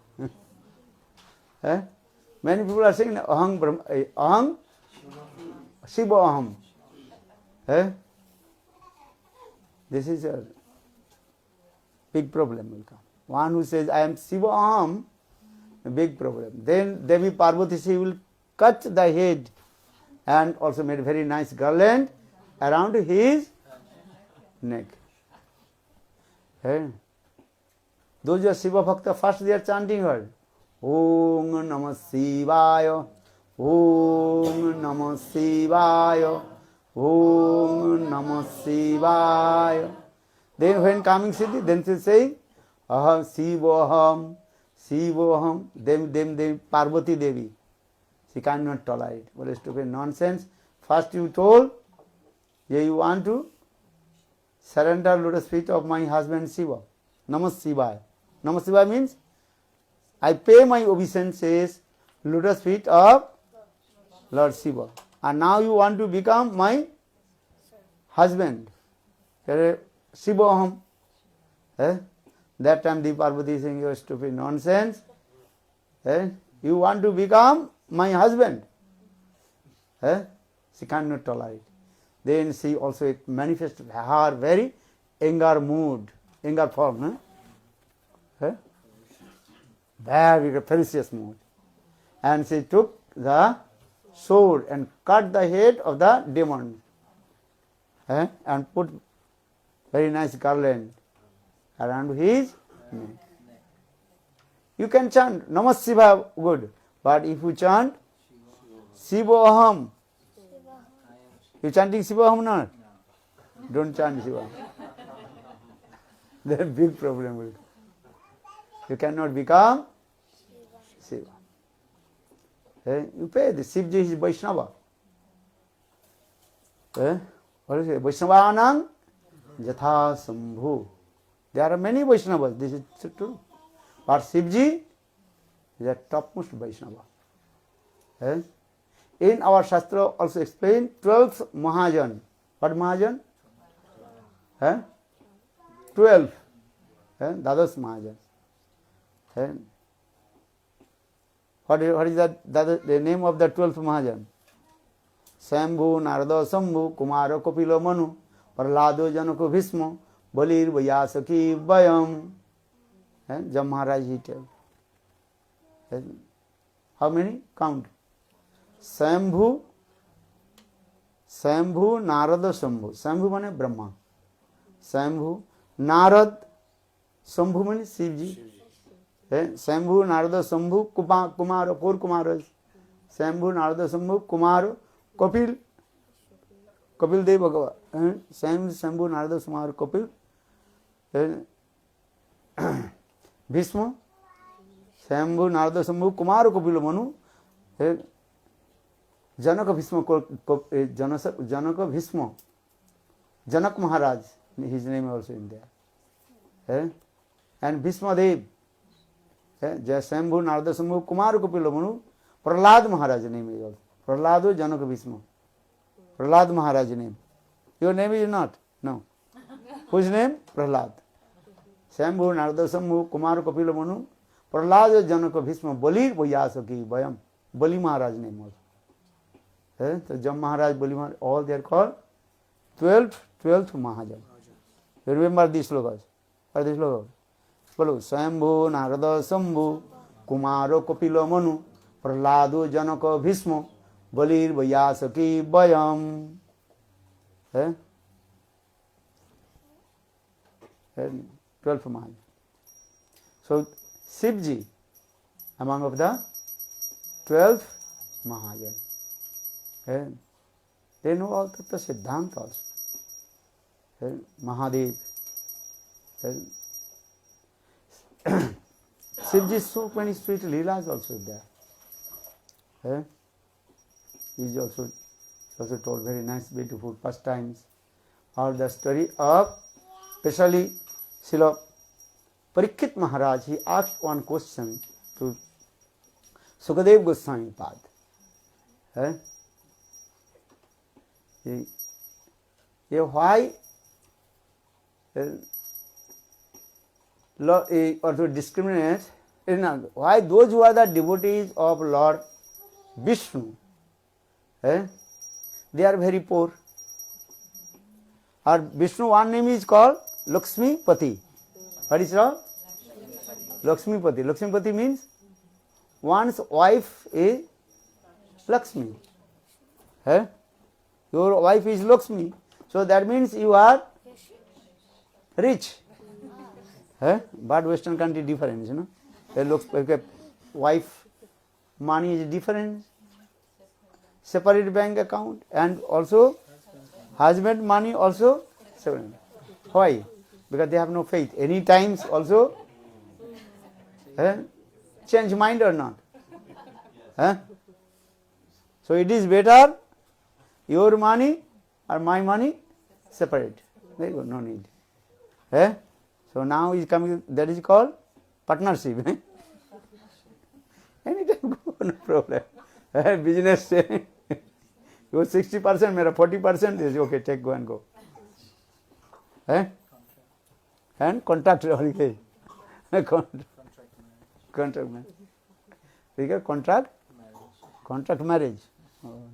Many people are saying Aham Shiva Aham. This is a big problem will come. One who says I am Shiva Aham, a big problem. Then Devi Parvati, she will cut the head and also made a very nice garland around his neck. Those who are Shiva Bhakta, first they are chanting her. Om Namah Shivaya, Om Namah Shivaya, Om Namah Shivaya. Then when coming Siddhi, then she saying, Aham Shivoham, Shivoham, them Parvati Devi. She cannot tolerate. What is stupid nonsense. First you told, yeah, you want to surrender lotus feet of my husband Shiva. Namah Shivaya. Namah Shivaya means I pay my obeisances, lotus feet of Lord Shiva. And now you want to become my husband. Shivoham. That time the Parvati is saying, you are stupid nonsense. You want to become my husband. She cannot tolerate. Then she also manifests her very anger mood, anger form. Very ferocious mood. And she took the sword and cut the head of the demon. And put very nice garland around his neck. You can chant Namah Shiva, good. But if you chant Shivoham, you chanting Shivoham not? Don't chant Shiva. Then big problem will come. You cannot become Shiva. You pay the Shivji is Vaishnava. What is it? Vaishnavanam Jatha Sambhu. There are many Vaishnavas, this is true. But Shivji is a topmost Vaishnava. In our Shastra also explained 12th Mahajan. What Mahajan? 12. Dadas Mahajan. What is the name of the 12th Mahajan? Shambhu, Narada, Shambhu, Kumara, Kapila, Manu, Prahlado, Janaka, Bhishma, Balir, Vyasaki, Bayam. Jam Maharaj he tell. How many? Count. Shambhu, Narada, Shambhu. Shambhu means Brahma. Shambhu, Narad, Shambhu means Shivji. Shambhu, Narada, Shambhu, Kumara, four Kumaras. Shambhu, Narada, Shambhu, Kumara, Kapil, Kapil Dev Bhagava. Shambhu, Narada, Kumara, Kapil, Bhishma, Shambhu, Narada, Shambhu, Kumara, Kapil, Manu, Janaka Bhishma, Janaka Bhishma, Janak Maharaj, his name also in there. And Bhishma Dev, Shambhu, Narada, Shambhu, Kumara, Kapil, Manu, Prahlad Maharaj name is also. Prahlado, Janaka Bhishma. Prahlad Maharaj name. Your name is not? No. Whose name? Prahlad. Shambhu, Narada, Shambhu, Kumara, Kapila, Manu, Prahlad, Janaka, Bhishma, Balir, Vyasaki, Bayam. Bali Maharaj name also. So Jam Maharaj, Bali Maharaj, all they are called 12th Mahajam. You remember these slokas? What are these slokas? Follow. Shambhu, Narada, Shambhu, Kumara, Kapila, Manu, Prahlado, Janaka, Bhishma, Balir, Vyasaki, Bayam. 12th Mahajam. So Shivji, among of the 12th Mahajam. They know all the Siddhanta also. Mahadev. Shivji, so many sweet leelas also there. He is also told very nice, beautiful pastimes. Or the story of, especially Srila Parikshit Maharaj, he asked one question to Sukadev Goswami Pad. Why or to discriminate, why those who are the devotees of Lord Vishnu, they are very poor. Or Vishnu, one name is called Lakshmi Pati. What is called? Lakshmi Pati. Lakshmi Pati means one's wife is Lakshmi. Your wife is Lakshmi. So that means you are rich. But Western country different, you know. A wife money is different. Separate bank account, and also husband money also separate. Why? Because they have no faith. Any times also change mind or not. So it is better your money or my money separate. There you go, no need. So now is coming, that is called partnership. Anytime go, no problem. Business say, your 60%, mera 40% is okay, take, go and go. And contract holiday. Contract marriage. Contract marriage.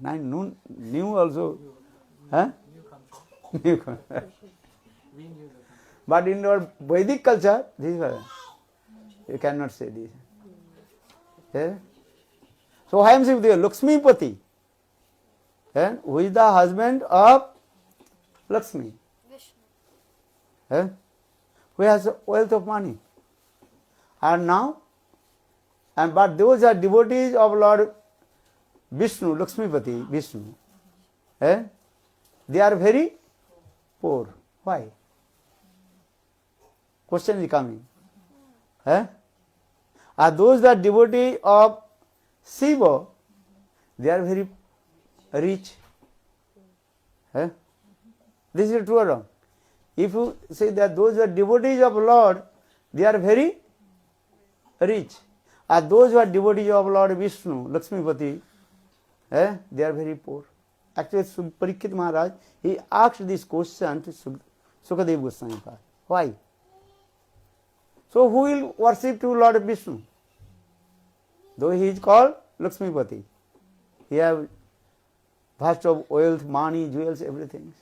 New also. New contract. But in our Vedic culture, this is you cannot say this. So I am saying the Lakshmi Pati, who is the husband of Lakshmi, who has a wealth of money. And now, but those are devotees of Lord Vishnu, Lakshmi Pati, Vishnu. They are very poor. Why? Question is coming. Are those that devotees of Shiva, they are very rich. This is true or wrong? If you say that those who are devotees of Lord, they are very rich. Are those who are devotees of Lord Vishnu, Lakshmipati, they are very poor. Actually, Parikshit Maharaj, he asked this question to Sukadev Goswami. Why? So who will worship to Lord Vishnu? Though he is called Lakshmipati, he have vast of wealth, money, jewels, everything.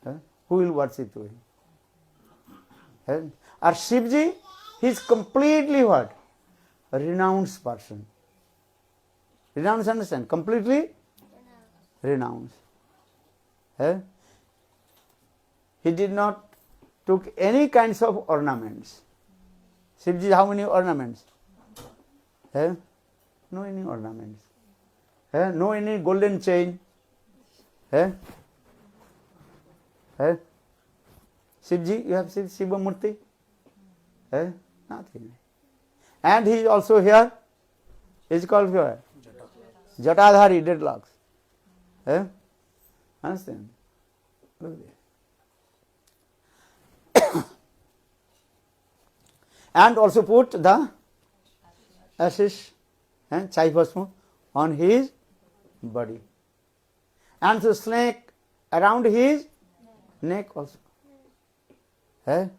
Who will worship to him? Or Shivji, he is completely what? A renounced person. Renounced, understand? Completely renounced. He did not took any kinds of ornaments. Shivji, how many ornaments? No any ornaments. No any golden chain. Shivji, you have seen Shiva Murti? Nothing. And he is also here. He is called here. Jatadhari, dreadlocks. Understand? Look there. And also put the ashish and chaibhasma on his body. And the snake around his neck also. And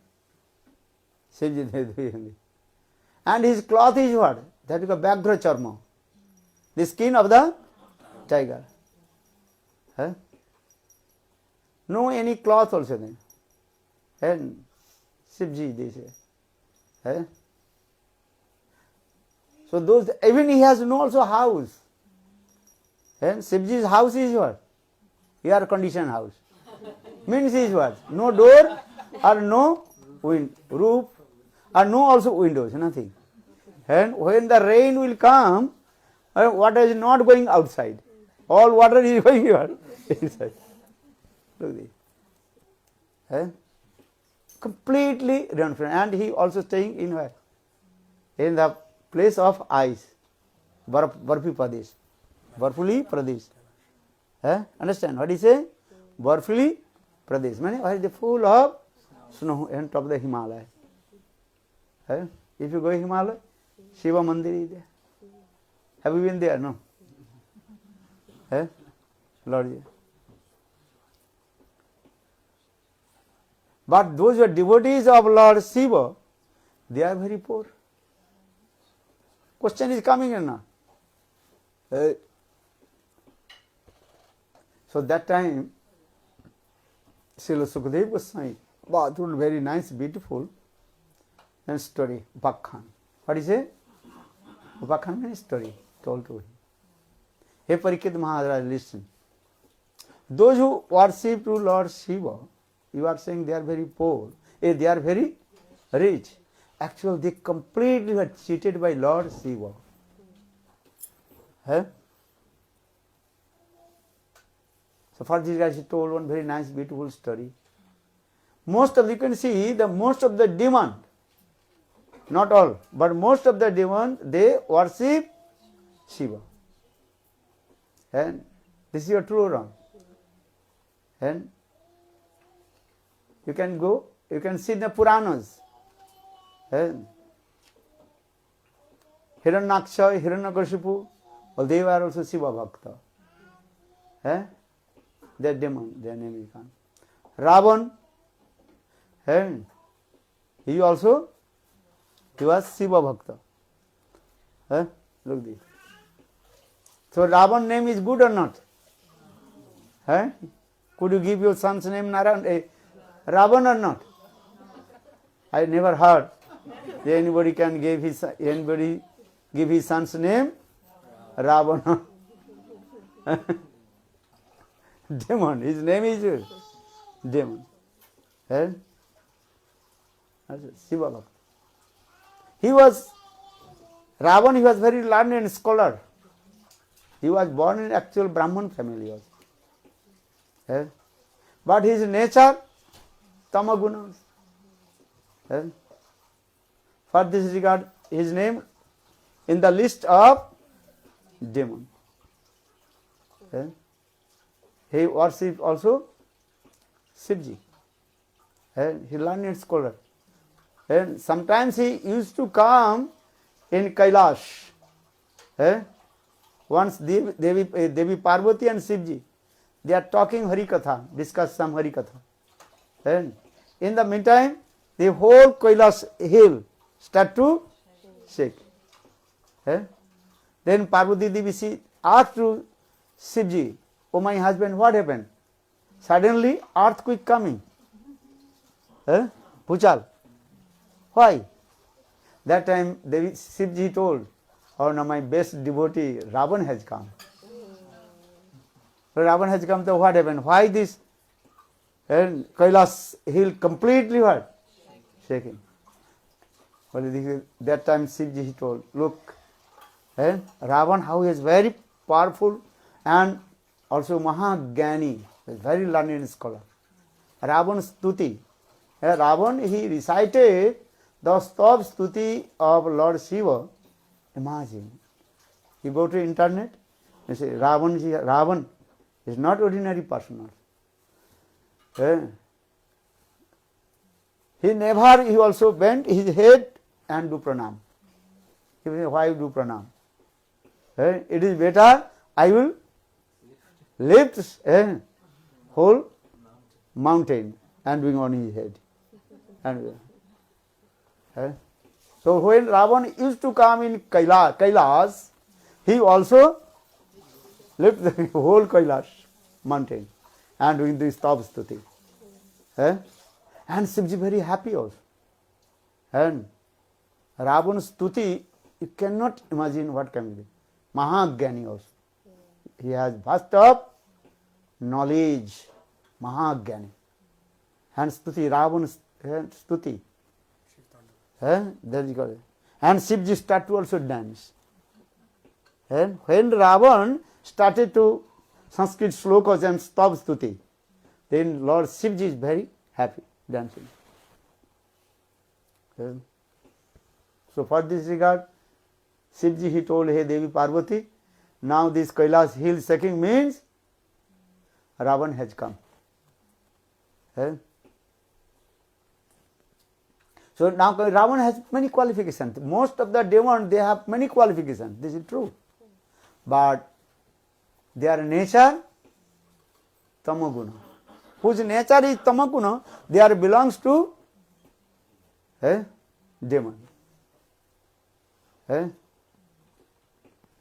his cloth is what? That is a Vyaghra charma, the skin of the tiger. No any cloth also then. And Shivji, they say. So those, even he has no also house. And Shivji's house is what? Air conditioned house. Means is what? No door or no roof or no also windows, nothing. And when the rain will come, water is not going outside. All water is going here inside. Look this. Completely renounced. And he also staying in where? In the place of ice. Barfi Pradesh. Barfuli Pradesh. Understand what he say? Barfuli Pradesh. Meaning where is the full of snow on top of the Himalaya. If you go to Himalaya, Shiva Mandir is there. Have you been there? No. Lord. But those who are devotees of Lord Shiva, they are very poor. Question is coming or not? So that time, Srila Sukadeva Goswami told very nice, beautiful and story, Upakhan. What is it? Upakhan means story told to him. Hey Parikshit Maharaj, listen. Those who worship to Lord Shiva, you are saying they are very poor. They are very rich. Actually, they completely were cheated by Lord Shiva. So for this guy, she told one very nice, beautiful story. Most of, you can see, most of the demon, not all, but most of the demon, they worship Shiva. And this is your true or wrong. And you can go, you can see the Puranas. Hiranyaksha, Hiranyakashipu, well, they were also Shiva Bhakta. Their demon, their name is Khan. Ravan, he was Shiva Bhakta. Look this. So Ravan name is good or not? Could you give your son's name Ravan or not? I never heard that anybody can give his son's name Ravana. Demon. His name is demon. Shiva Bhakta. Ravan, he was very learned scholar. He was born in actual Brahman family also. But his nature, tamagunas. For this regard, his name in the list of demon. He worshipped also Shivji. He learned scholar. And sometimes he used to come in Kailash. Once Devi Parvati and Shivji, they are talking Harikatha, discuss some Harikatha. And in the meantime, the whole Kailash hill start to shake. Then Parvati Devi asked to Shivji, oh my husband, what happened? Suddenly earthquake coming. Puchal. Why? That time Devi Shivji told, oh no, my best devotee Ravan has come. Ravan has come, so what happened? Why this Kailash hill completely what? Shaking. Well, that time Shivji he told, look, Ravan how he is very powerful and also Mahagani, very learned scholar. Ravan Stuti. Ravan he recited the stop Stuti of Lord Shiva. Imagine. You go to internet, you say Ravan is not ordinary person. He also bent his head and do pranam. He will say, why do pranam? It is better I will lift a whole mountain and doing on his head. So when Ravan used to come in Kailash, he also lift the whole Kailash mountain and doing this stop stuti. And Shivji very happy also. And Ravan's stuti, you cannot imagine what can be. Mahagani also. He has vast of knowledge. Mahagani. And stuti, Ravan's stuti. That is called. And Shivji started to also dance. And when Ravan started to Sanskrit slokas and stop stuti, then Lord Shivji is very happy dancing. So for this regard, Shivji he told, hey Devi Parvati, now this Kailash hill shaking means Ravan has come. So now Ravan has many qualifications. Most of the demons, they have many qualifications. This is true. But their nature, tamaguna. Whose nature is tamaguna, they are belongs to demon.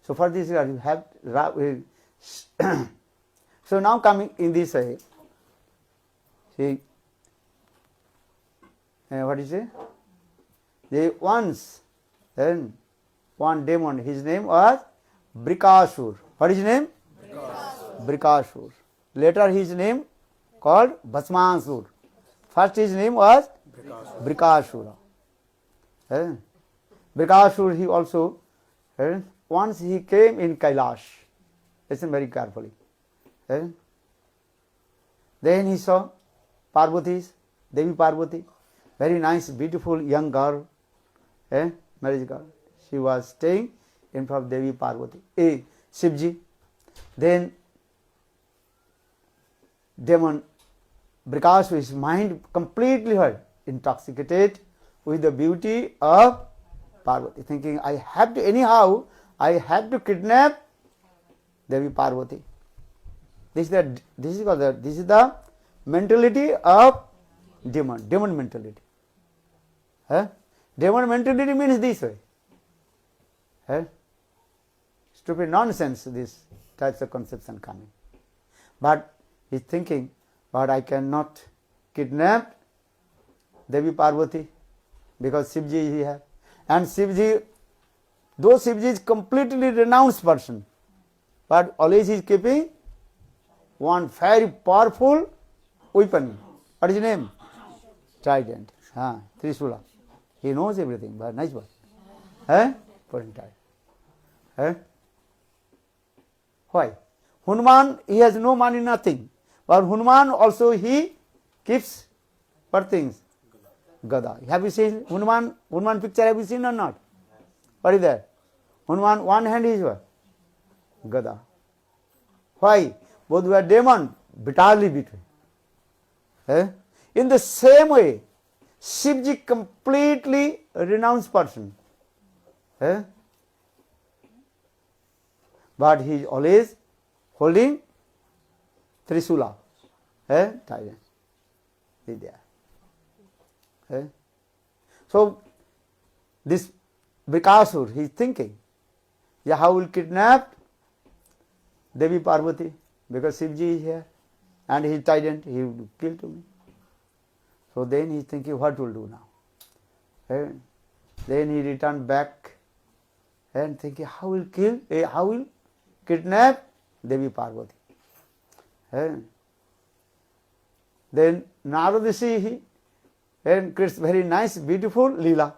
So for this you have so now coming in this way, see, what is it? They once, then one demon, his name was Brikasur. What is his name? Brikasur. Later his name called Bhasmansur. First his name was Brikasura. Brikasur he also, once he came in Kailash, listen very carefully. Then he saw Parvati's, Devi Parvati, very nice, beautiful young girl, marriage girl. She was staying in front of Devi Parvati, Shivji. Then demon Brikasur, his mind completely intoxicated with the beauty of Parvati, thinking I have to kidnap Devi Parvati. This is the mentality of demon mentality. Demon mentality means this way. Stupid nonsense, this types of conception coming. But he is thinking, but I cannot kidnap Devi Parvati because Shivji is here. And Shivji, though Shivji is completely renounced person, but always he is keeping one very powerful weapon. What is his name? Trident. Trisula. He knows everything, but nice one. Putting trident. Why? Hanuman, he has no money, nothing. But Hanuman also he keeps what things? Gada. Have you seen Hanuman picture? Have you seen or not? What is that? Hanuman, one hand is what? Gada. Why? Both were demon, bitterly between. In the same way, Shivji completely renounced person. But he is always holding Trisula. Trident. Is there. So this Brikasur, he is thinking, how will kidnap Devi Parvati, because Shivji is here and he is tyrant, he will kill to me. So then he is thinking, what will do now? And then he returned back and thinking, how will kidnap Devi Parvati. And then Narada Rishi and creates very nice, beautiful Leela.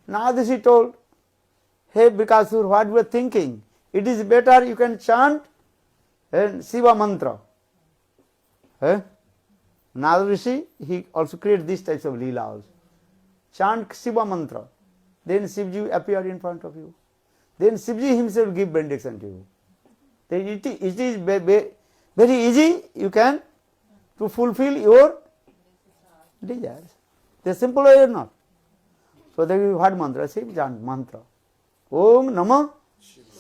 Narada Rishi told, hey Bikasur, what you are thinking? It is better you can chant and Shiva mantra. Narada Rishi, he also creates these types of Leela also. Chant Shiva mantra. Then Shivji appear in front of you. Then Shivji himself give benediction to you. Then it is very easy, you can to fulfill your desires. They simple or not. So there is what mantra? Shiv chant mantra. Om Namah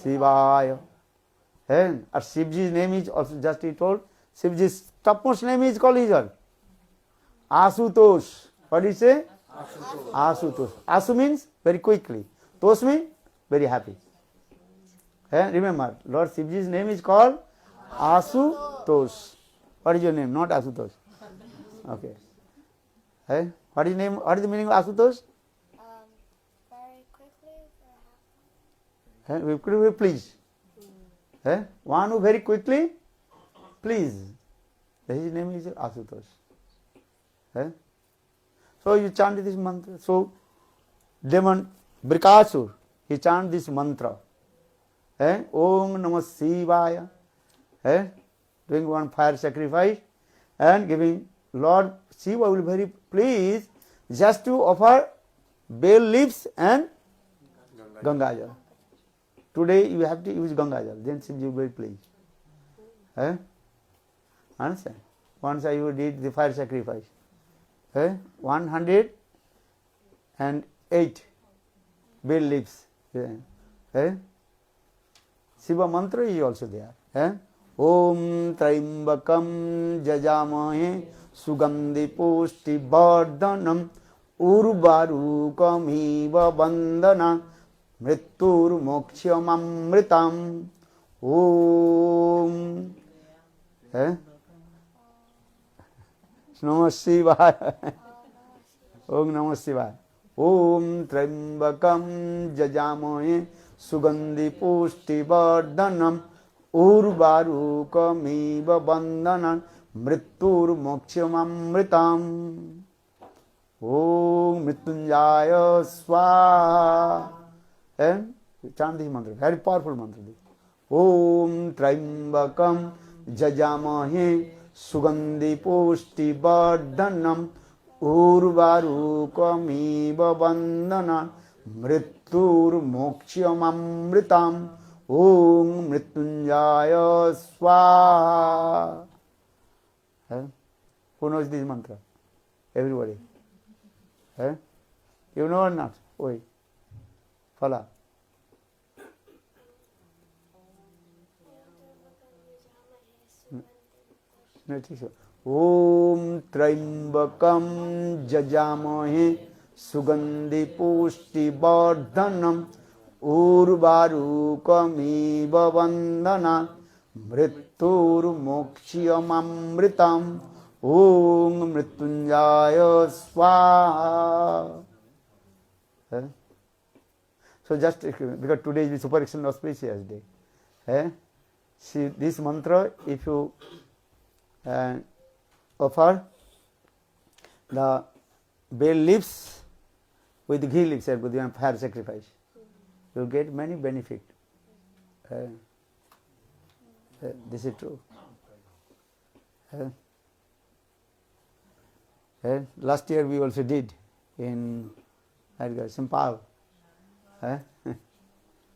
Shivaya. And Shivji's name is also just he told. Shivji's topmost name is called his what? Asutosh. What do you say? Asutosh. Asu means very quickly. Tosh means very happy. And remember, Lord Shivji's name is called Asutosh. What is your name? Not Asutosh. Okay. What is name? What is the meaning of Asutosh? Very quickly Very quickly please. One who very quickly please. His name is Asutosh. So you chant this mantra. So demon Brikasur, he chant this mantra. Om Namah Shivaya. Doing one fire sacrifice and giving Lord Shiva will be very pleased just to offer bell leaves and Ganga Jal. Today you have to use Ganga Jal, then Shiva will be very pleased. Understand? Once I did the fire sacrifice. 108 bell leaves. Shiva mantra is also there. Om Traimbakam Jajamahe Sugandhi Pushti Vardhanam Urvarukamiva Bandana Mrittur Moksham Om Namah Shivaya. Om Namah Shivaya. Om Traimbakam Jajamahe Sugandhi Pushti Vardhanam Urvarukamiva Bandhanam Mrittur Moksham Om Mrityunjaya Swaha. And chant this mantra, very powerful mantra. Om Traimbakam Jajamahe Sugandhi Pushti Vardhanam Urvarukamiva Bandhanam Mrittur Moksham Om Mrityunjaya Swaha. Who knows this mantra? Everybody. You know or not? Oi. Fala. Om Traimbakam Jajamahe Sugandhi Pushti Vardhanam Urvarukamiva Bandhanam Mrittur Moksham Om Mrityunjaya Swaha. So just because today is the super excellent auspicious day. See this mantra, if you offer the bell leaves with ghee leaves and with fire sacrifice, you get many benefit. This is true. Last year we also did in Simpal.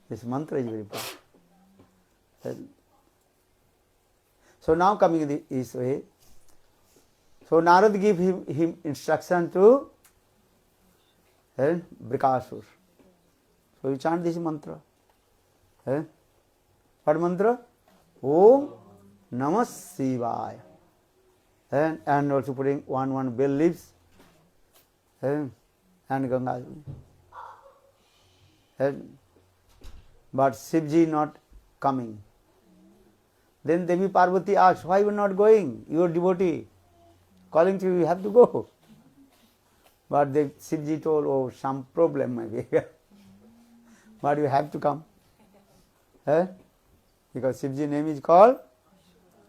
This mantra is very powerful. So now coming this way. So Narad give him instruction to Brikasur. So you chant this mantra. What mantra? Om Namah Shivaya. And also putting one bell leaves and Ganga. But Shivji not coming. Then Devi Parvati asked, why you are not going? Your devotee calling to you, you have to go. But the Shivji told, oh, some problem maybe. But you have to come. Because Shivji's name is called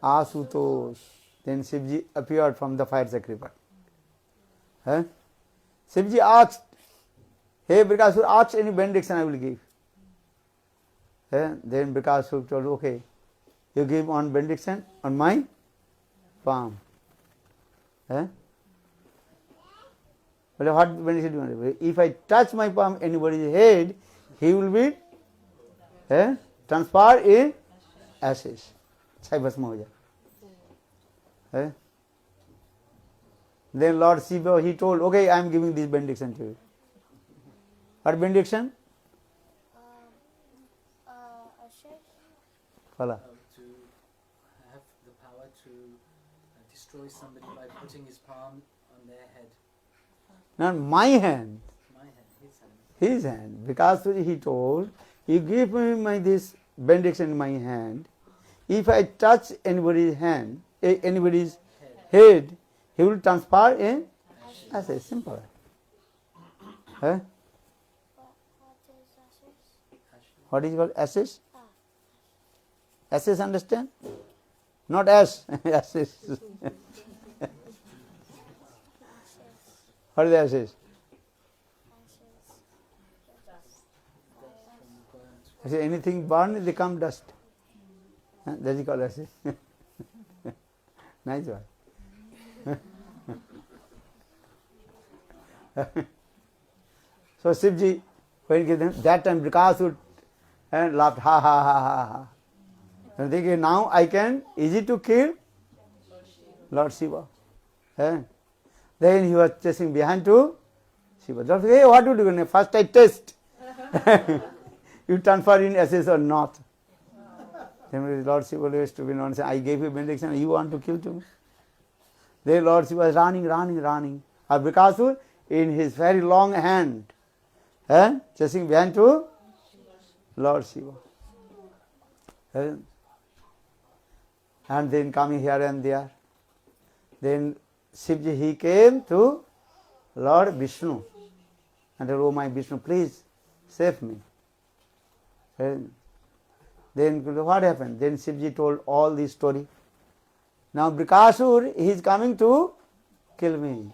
Asutosh. Then Shivji appeared from the fire sacrifice. Shivji asked, hey Brikasur, ask any benediction I will give. Then Brikasur told, okay, you give one benediction on my palm. Well, what benediction do you want? If I touch my palm, anybody's head, he will be transferred in ashes. Then Lord Shiva, he told, okay, I am giving this benediction to you. What benediction? Ashes. Fala. To have the power to destroy somebody by putting his palm on their head. Not my hand. My hand, his hand. His hand. Because he told, you give me this benediction in my hand. If I touch anybody's hand, anybody's head, he will transfer in ashes. Simple. What is ashes? What is called ashes? Ashes, understand? Not ash. Ashes. What is ashes? Ashes. Say anything burned, they become dust. That is called ashes. Nice one. So Shivji, when he gave them, that time Brikasur laughed, ha ha ha ha ha. And thinking, now I can easy to kill Lord Shiva. Then he was chasing behind to Shiva. Just, hey, what do you do? First I test. You transfer in ashes or not. Then Lord Shiva used to be known, say, I gave you benediction, you want to kill to me? Then Lord Shiva was running. And Brikasur in his very long hand, chasing behind to Lord Shiva. And then coming here and there. Then Shivji, he came to Lord Vishnu and said, oh my Vishnu, please save me. Then what happened? Then Shivji told all this story. Now Brikasur, he is coming to kill me.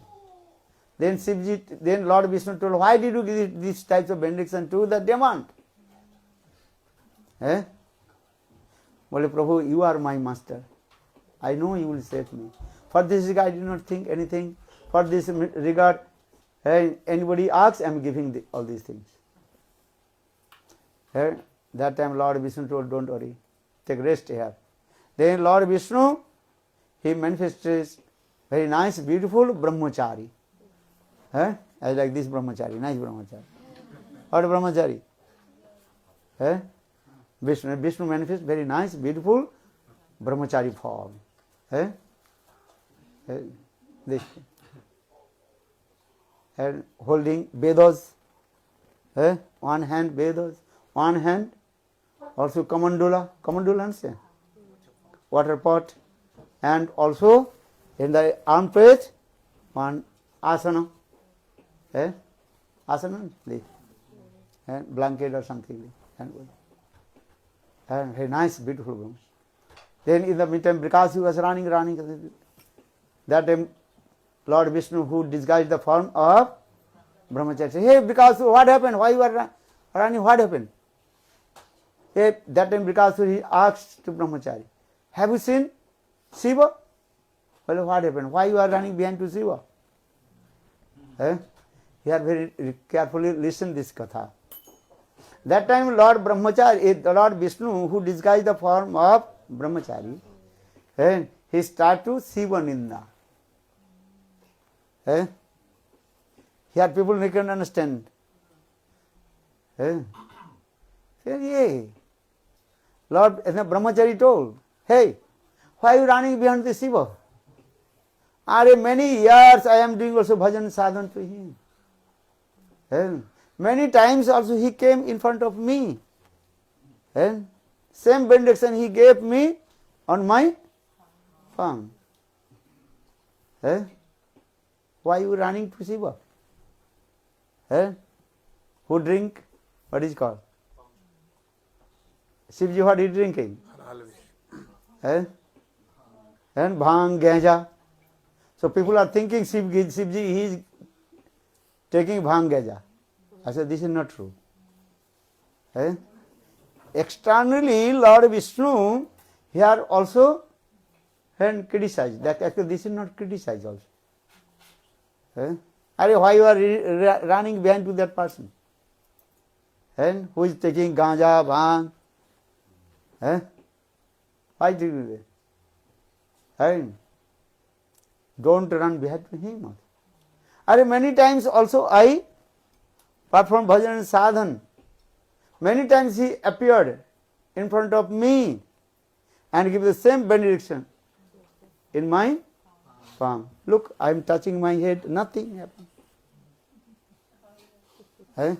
Then Lord Vishnu told, why did you give these types of benediction to the demon? Bole Prabhu, you are my master. I know you will save me. For this regard, I do not think anything. For this regard, anybody asks, I am giving all these things. That time Lord Vishnu told, don't worry, take rest here. Then Lord Vishnu, he manifested very nice, beautiful brahmachari. I like this brahmachari, nice brahmachari. What brahmachari? Vishnu manifests very nice, beautiful brahmachari form. This. And holding Vedas. One hand Vedas, one hand also Kamandula. Kamandula, understand? Water pot. And also in the armpit, one asana. Asana, this. Blanket or something. And very nice, beautiful rooms. Then in the meantime, Brikasur was running. That time, Lord Vishnu, who disguised the form of Brahmachari, said, hey Brikasur, what happened? Why you are running? What happened? That time Brikasur, he asked to Brahmachari, have you seen Shiva? Well, what happened? Why you are running behind to Shiva? Here very carefully listen this katha. That time Lord Brahmachari, the Lord Vishnu, who disguised the form of Brahmachari, he started to Shiva Ninda. Here people they can understand. Say, hey, Lord Brahmachari told, hey, why are you running behind the Shiva? Many years I am doing also bhajan sadhan to him. Many times also he came in front of me. Same benediction he gave me on my palm. Eh? Why you running to Shiva? Eh? Who drink? What is called? Shivji, what is drinking? Eh? And bhang, gaja. So people are thinking Shivji he is taking bhang, gaja. I said this is not true. Eh? Externally, Lord Vishnu here also and criticized. That actually this is not criticized also. Eh? Why you are running behind to that person? And who is taking ganja, bhang? Eh? Why do you do that? And don't run behind him. Many times also I perform bhajan and sadhan. Many times he appeared in front of me and give the same benediction in my palm. Look, I am touching my head, nothing happened. Eh?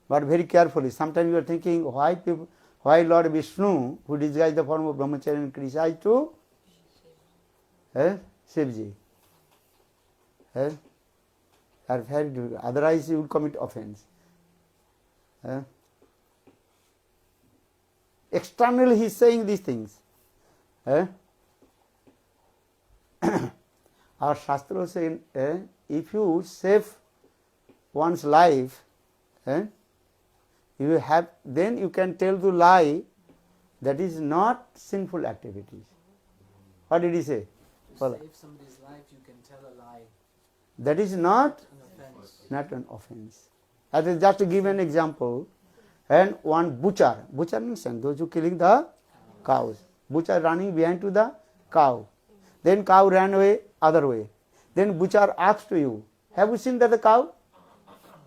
But very carefully, sometimes you are thinking, why Lord Vishnu, who disguised the form of Brahmacharya and criticized to Shivji? Are very difficult. Otherwise you will commit offense. Externally he is saying these things. Our Shastra saying, if you save one's life, you have, then you can tell the lie that is not sinful activities. What did he say? To save somebody's life, you can tell a lie. That is not An offense. not an offense. I will just to give an example. And one butcher means those who killing the cows. Butcher running behind to the cow. Then cow ran away other way. Then butcher asks to you, have you seen that the cow?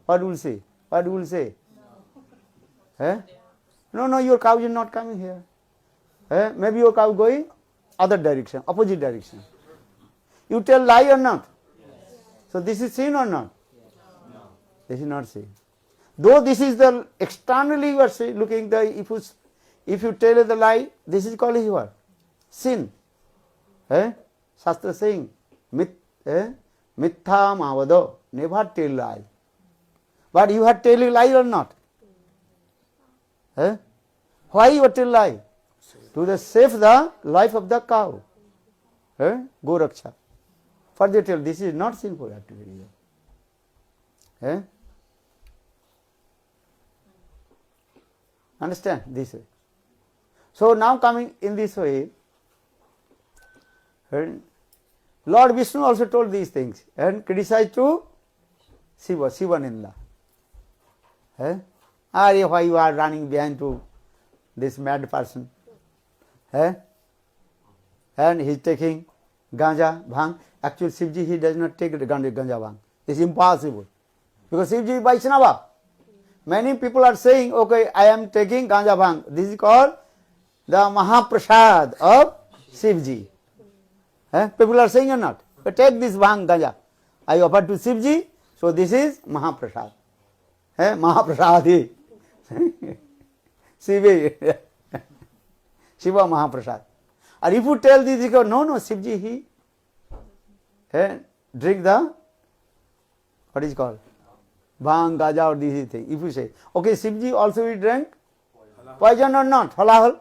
What will say? What will say? No, your cow is not coming here. Maybe your cow going other direction, opposite direction. You tell lie or not? Yes. So this is sin or not? Yes. No. This is not sin. Though this is the externally you are looking the if you tell the lie, this is called what? Sin. Shastra saying mitha mavado, never tell lie. But you have tell a lie or not? Why you tell lie? To save the life of the cow. Go raksha. Further tell this is not sinful activity. Understand this way. So now coming in this way, Lord Vishnu also told these things and criticized to Shiva Ninda. Why you are running behind to this mad person? And he is taking ganja, bhang. Actually Shivji he does not take ganja, bhang. It is impossible. Because Shivji is Vaishnava. Many people are saying, okay, I am taking ganja bhang. This is called the Mahaprasad of Shivji. People are saying or not? But take this bhang ganja. I offer to Shivji, so this is Mahaprasad. Mahaprasadi. Shiva Mahaprasad. Or if you tell this, you go, no, Shivji he drink the, what is called? Bhang, gaja or these things. If you say, okay, Shivji also will drink poison or not? Halahal.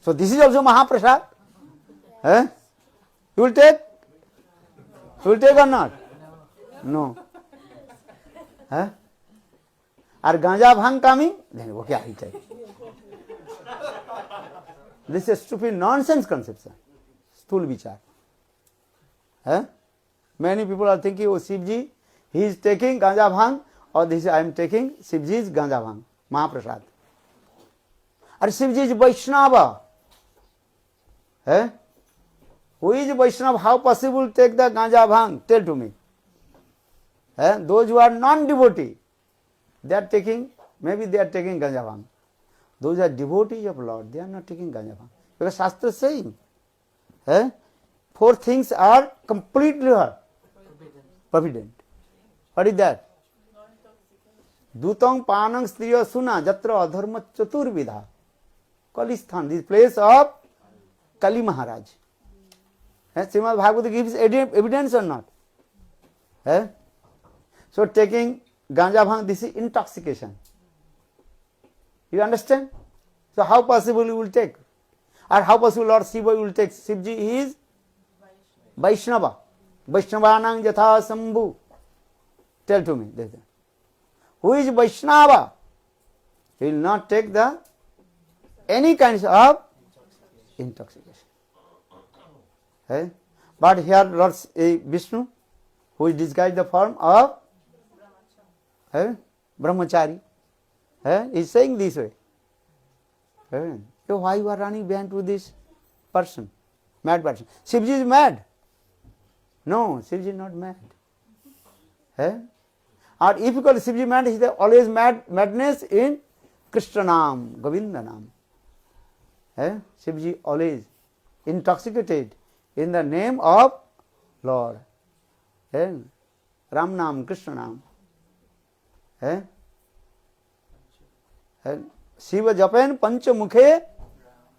So this is also Mahaprasad. You will take? You will take or not? No. Are ganja bhang coming? Then okay, I take. This is a stupid nonsense conception. Sthul vichar. Many people are thinking, oh Shivji, he is taking ganja bhang, or this I am taking Shivji's ganja bhang, Mahaprasad. Or Shivji is Vaishnava. Who is Vaishnava? How possible to take the ganja bhang? Tell to me. Those who are non-devotee, they are taking, maybe they are taking ganja bhang. Those are devotees of Lord, they are not taking ganja bhang. Because Shastra is saying, four things are completely forbidden. What is that? Dutang panang striya suna jatra adharma chatur vidha. Kalisthan, this place of Kali Maharaj. Srimad Bhagavata gives evidence or not? So taking ganja bhang, this is intoxication. You understand? So how possible you will take? Or how possible Lord Shiva will take? Shivji is Vaishnava. Vaishnavanang Yatha Sambhu. Tell to me. Who is Vaishnava? He will not take any kinds of intoxication. But here Lord Vishnu, who is disguised the form of Brahmachari, is saying this way. So why you are running behind to this person, mad person? Shivji is mad. No, Shivji is not mad. Or if you call Shivji mad, he is always madness in Krishna Nam, Govinda Nam. Shivji always intoxicated in the name of Lord. Ram Nam, Krishna Nam. Shiva japan pancha mukhe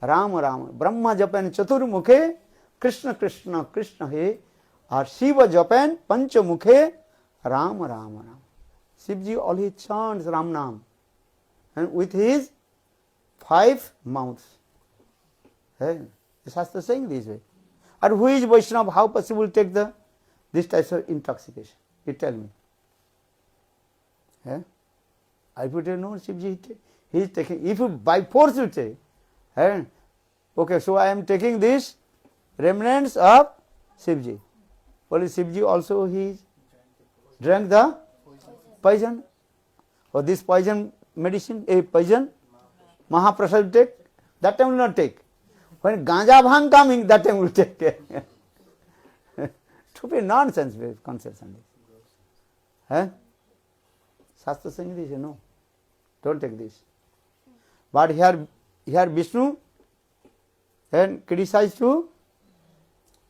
Ram Ram. Brahma japan chatur mukhe Krishna Krishna Krishna he. Or Shiva japan pancha mukhe Ram Ram Ram. Shivji always chants Ram Nam, and with his 5 mouths. The Shastra saying this way. And who is Vaishnava? How possible to take this type of intoxication? You tell me. I put a no, Shivji, he is taking. If you by force you take, okay, so I am taking this remnants of Shivji. Only Shivji also he drank the poison. Or this poison medicine, a poison, Mahaprasad take, that time will not take. When ganja bhang coming, that time will take. Stupid nonsense concepts on this. Shastra saying this, no, don't take this. But here Vishnu and criticized to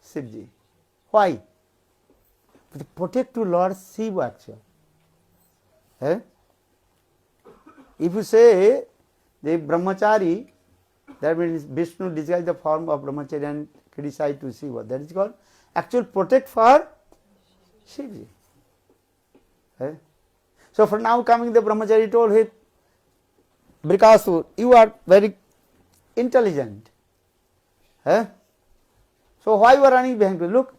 Shivji. Why? To protect to Lord Shiva actually. If you say the Brahmachari, that means Vishnu disguised the form of Brahmachari and criticized to Shiva. That is called actual protect for Shivji. So for now coming the Brahmachari told him, Brikasur, you are very intelligent. So why you are running behind me? Look,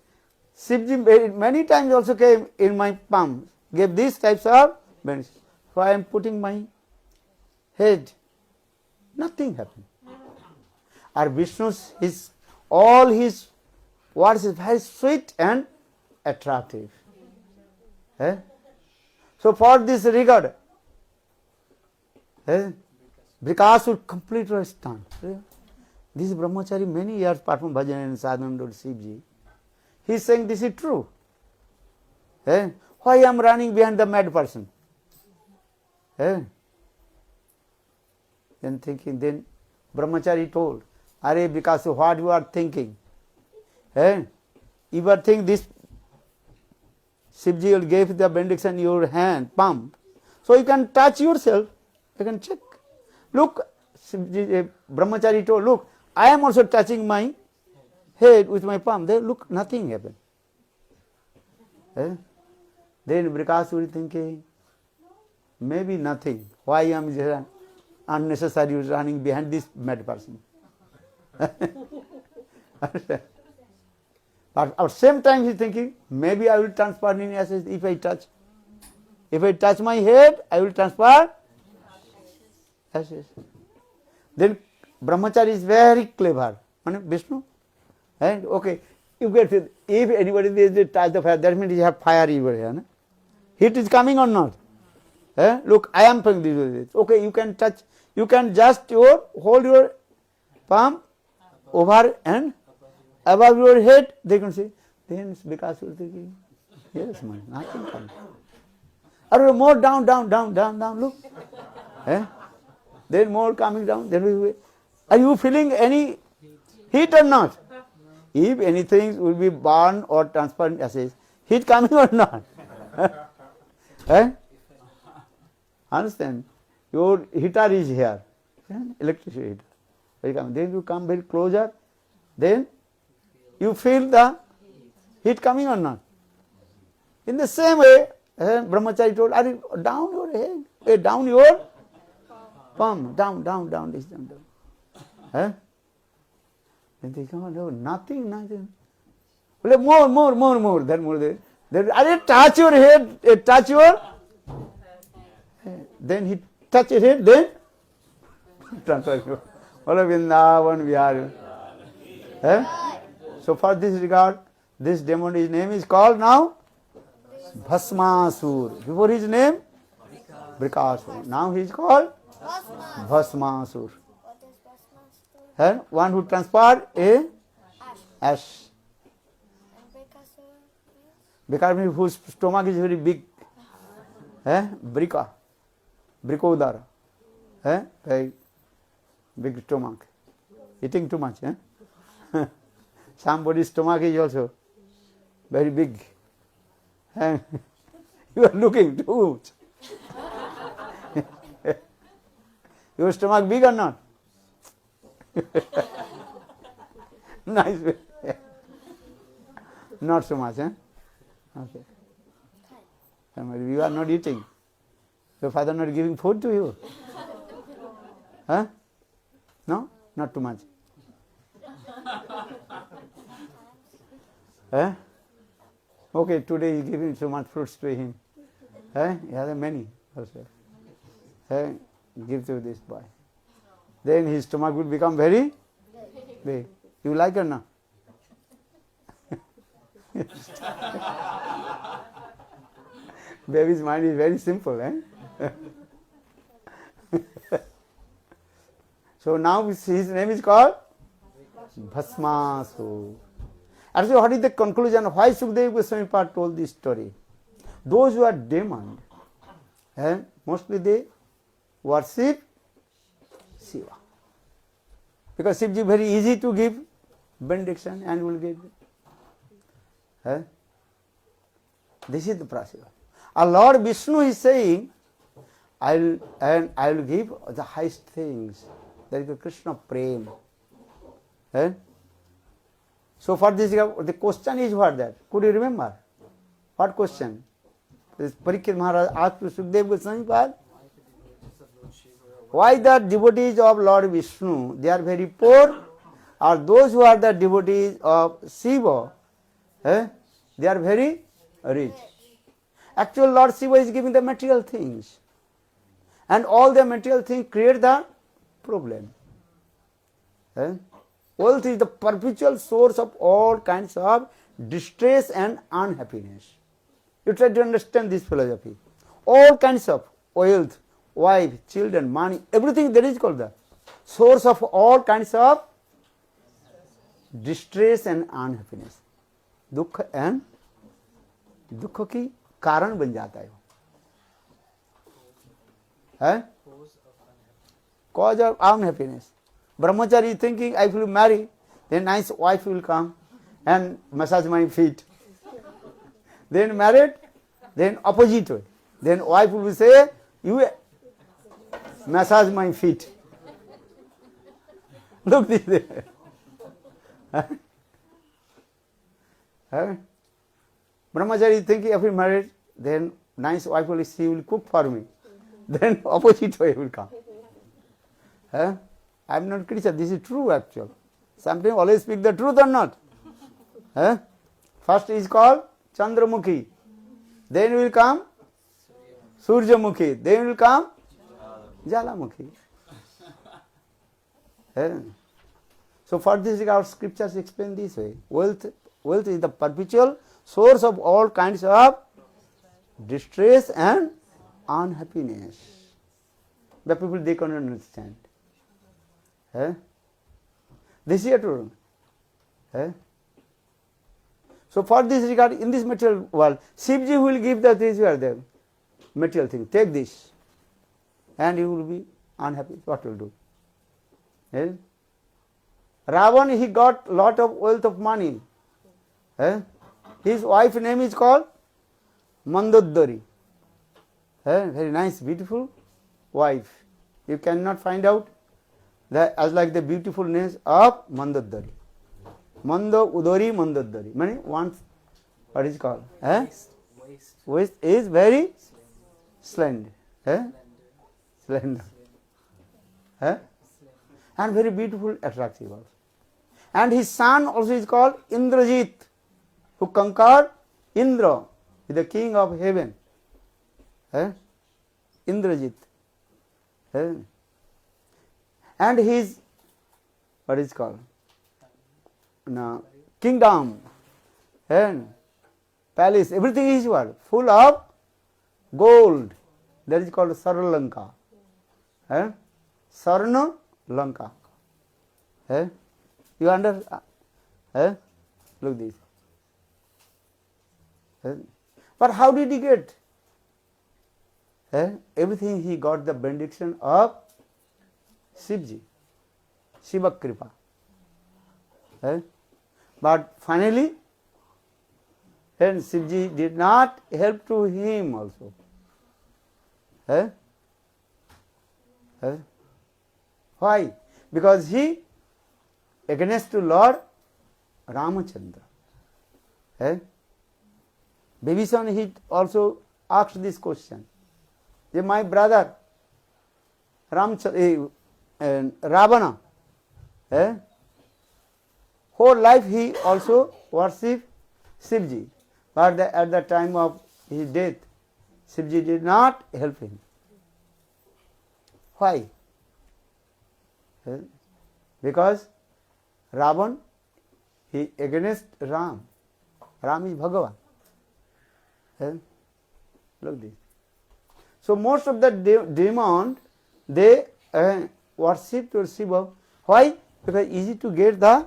Shivji many times also came in my palm, gave these types of benefits. So I am putting my head. Nothing happened. Or Vishnu's, all his words is very sweet and attractive. So for this regard, Brikasur completely stunned. This Brahmachari many years performed bhajan and sadhana to Shivji. He is saying this is true. Why I am running behind the mad person? Then thinking, then Brahmachari told, Are Brikasur, what you are thinking? You are thinking this Shivji will give the benediction in your hand, palm. So you can touch yourself, you can check. Look, Shivji, Brahmachari told, look, I am also touching my head with my palm. There, look, nothing happened. Then Brikasur is thinking, maybe nothing. Why I am unnecessarily running behind this mad person? But at the same time he is thinking, maybe I will transfer in ashes if I touch. If I touch my head, I will transfer ashes. Then Brahmachari is very clever. Vishnu. And okay, you get it. If anybody is touch the fire, that means you have fire over here. Heat is coming or not? Look, I am doing this. Okay, you can touch, you can just hold your palm over and above your head, they can say, then because you are thinking, yes, man, nothing comes. Or more down, look. Then more coming down, then are you feeling any heat or not? If anything will be burned or transparent ashes, heat coming or not? Understand? Your heater is here, electricity heater. Then you come very closer, then you feel the heat coming or not. In the same way, Brahmachari told, are you down your head, down your palm, down, this, down. Then they come, no, nothing. Well, more, then more. Then, are you touch your head, touch your head. Then he touch his head, then transfer you. All of Vrindavan Vihar. So for this regard, this demon, his name is called now Bhasmasur. Before his name, Brikasur. Now he is called Bhasmasur. What is Bhasmasur? And one who transpired a ash. And Bekasur means? Because whose stomach is very big. Brikodara. Very big stomach. Eating too much. Somebody's stomach is also very big. And you are looking too much. Your stomach big or not? Nice. Not so much. Okay. You are not eating. Your father not giving food to you? No? Not too much. Okay, today he giving so much fruits to him. He has many also. Give to this boy. Then his stomach will become very big. You like or not? Baby's mind is very simple. So now his name is called Bhasmasur. Actually, what is the conclusion? Why Sukadeva Goswami Pad told this story? Those who are demons, mostly they worship Shiva. Because Shiva is very easy to give benediction and will give it. This is the procedure. Our Lord Vishnu is saying, I will give the highest things. That is the Krishna Prem. So for this, the question is what that? Could you remember? What question? This Parikshit Maharaj asked to Sukadeva Goswami Pad. Why the devotees of Lord Vishnu, they are very poor, or those who are the devotees of Shiva, they are very rich. Actually, Lord Shiva is giving the material things. And all the material things create the problem. Wealth is the perpetual source of all kinds of distress and unhappiness. You try to understand this philosophy. All kinds of wealth, wife, children, money, everything that is called the source of all kinds of distress and unhappiness. दुख and दुख की कारण बन जाता है cause of unhappiness. Brahmachari thinking, I will marry, then nice wife will come and massage my feet. Then married, then opposite way. Then wife will say, you massage my feet. Look this way. Brahmachari thinking, if I married, then nice wife will, she will cook for me. Then opposite way will come. I am not critical. This is true actually. Sometimes always speak the truth or not. First is called Chandramukhi. Then will come Surjamukhi. Then will come Jalamukhi. So for this regard, scriptures explain this way. Wealth is the perpetual source of all kinds of distress and unhappiness. The people, they cannot understand. This is true. So for this regard, in this material world, Shivji will give these are the material thing. Take this, and you will be unhappy. What will do? Ravan, he got lot of wealth of money. His wife name is called Mandodari. Very nice, beautiful wife. You cannot find out as like the beautifulness of Mandodari. Mando Udori Mandodari. Meaning once, what is called? Waist is very slender. Slender. And very beautiful, attractive also. And his son also is called Indrajit, who conquered Indra, the king of heaven. Indrajit. And his, what is called? No, kingdom and palace, everything is what? Full of gold. That is called Sarna Lanka. Sarna Lanka. You understand? Look this. But how did he get? Everything he got the benediction of Shivji, Shiva Kripa. But finally, and Shivji did not help to him also. Why? Because he against to Lord Ramachandra. Bibhishan, he also asked this question. My brother Ravana, whole life he also worshipped Shivji, but at the time of his death, Shivji did not help him. Why? Because Ravan, he against Ram. Ram is Bhagavan. Look this. So most of the demons, they worship Shiva. Why? Because easy to get the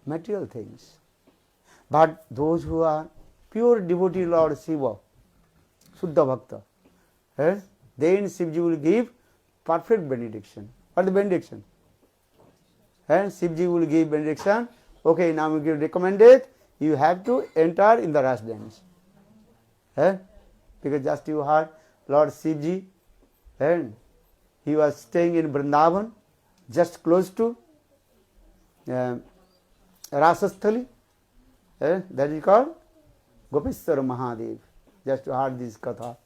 material things. But those who are pure devotee Lord Shiva, Suddha Bhakta, then Shivji will give perfect benediction. What is the benediction? Shivji will give benediction. Okay, now we give recommended, you have to enter in the Ras dance. Because just you heard Lord Shivji, and he was staying in Vrindavan, just close to Rasasthali, that is called Gopeshwar Mahadev. Just you heard this katha.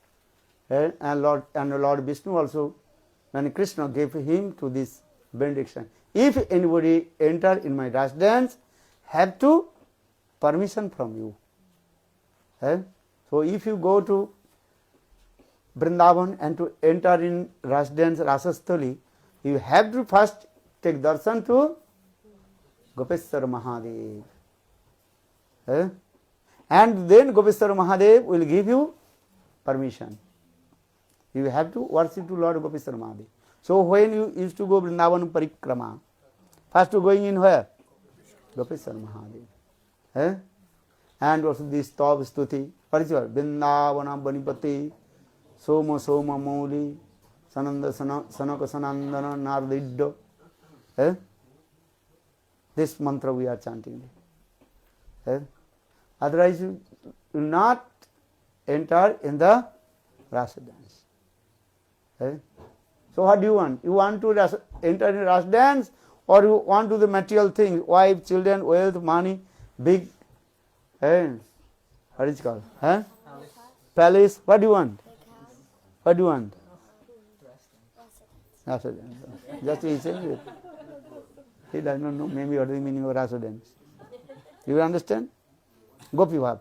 And Lord Vishnu also, when Krishna gave him to this benediction. If anybody enter in my Ras dance, have to permission from you. So if you go to Vrindavan and to enter in Ras dance, Rasasthali, you have to first take darshan to Gopeshwar Mahadev. And then Gopeshwar Mahadev will give you permission. You have to worship to Lord Gopeshwar Mahadev. So when you used to go Vrindavan Parikrama, first to going in where? Gopeshwar Mahadev. And also this Tav Stuti. What is your? Vrindavana Banipati, Soma Soma Mauli, Sananda Sanaka Sanandana Nardiddo. This mantra we are chanting. Otherwise you will not enter in the Rasa dance. So what do you want? You want to enter in Rasa dance, or you want to do the material things, wife, children, wealth, money, big, what is it called? Palace. What do you want? What do you want? Rasa dance. Just he said it. He does not know maybe what is the meaning of Rasa dance. You understand? Gopi Bhav.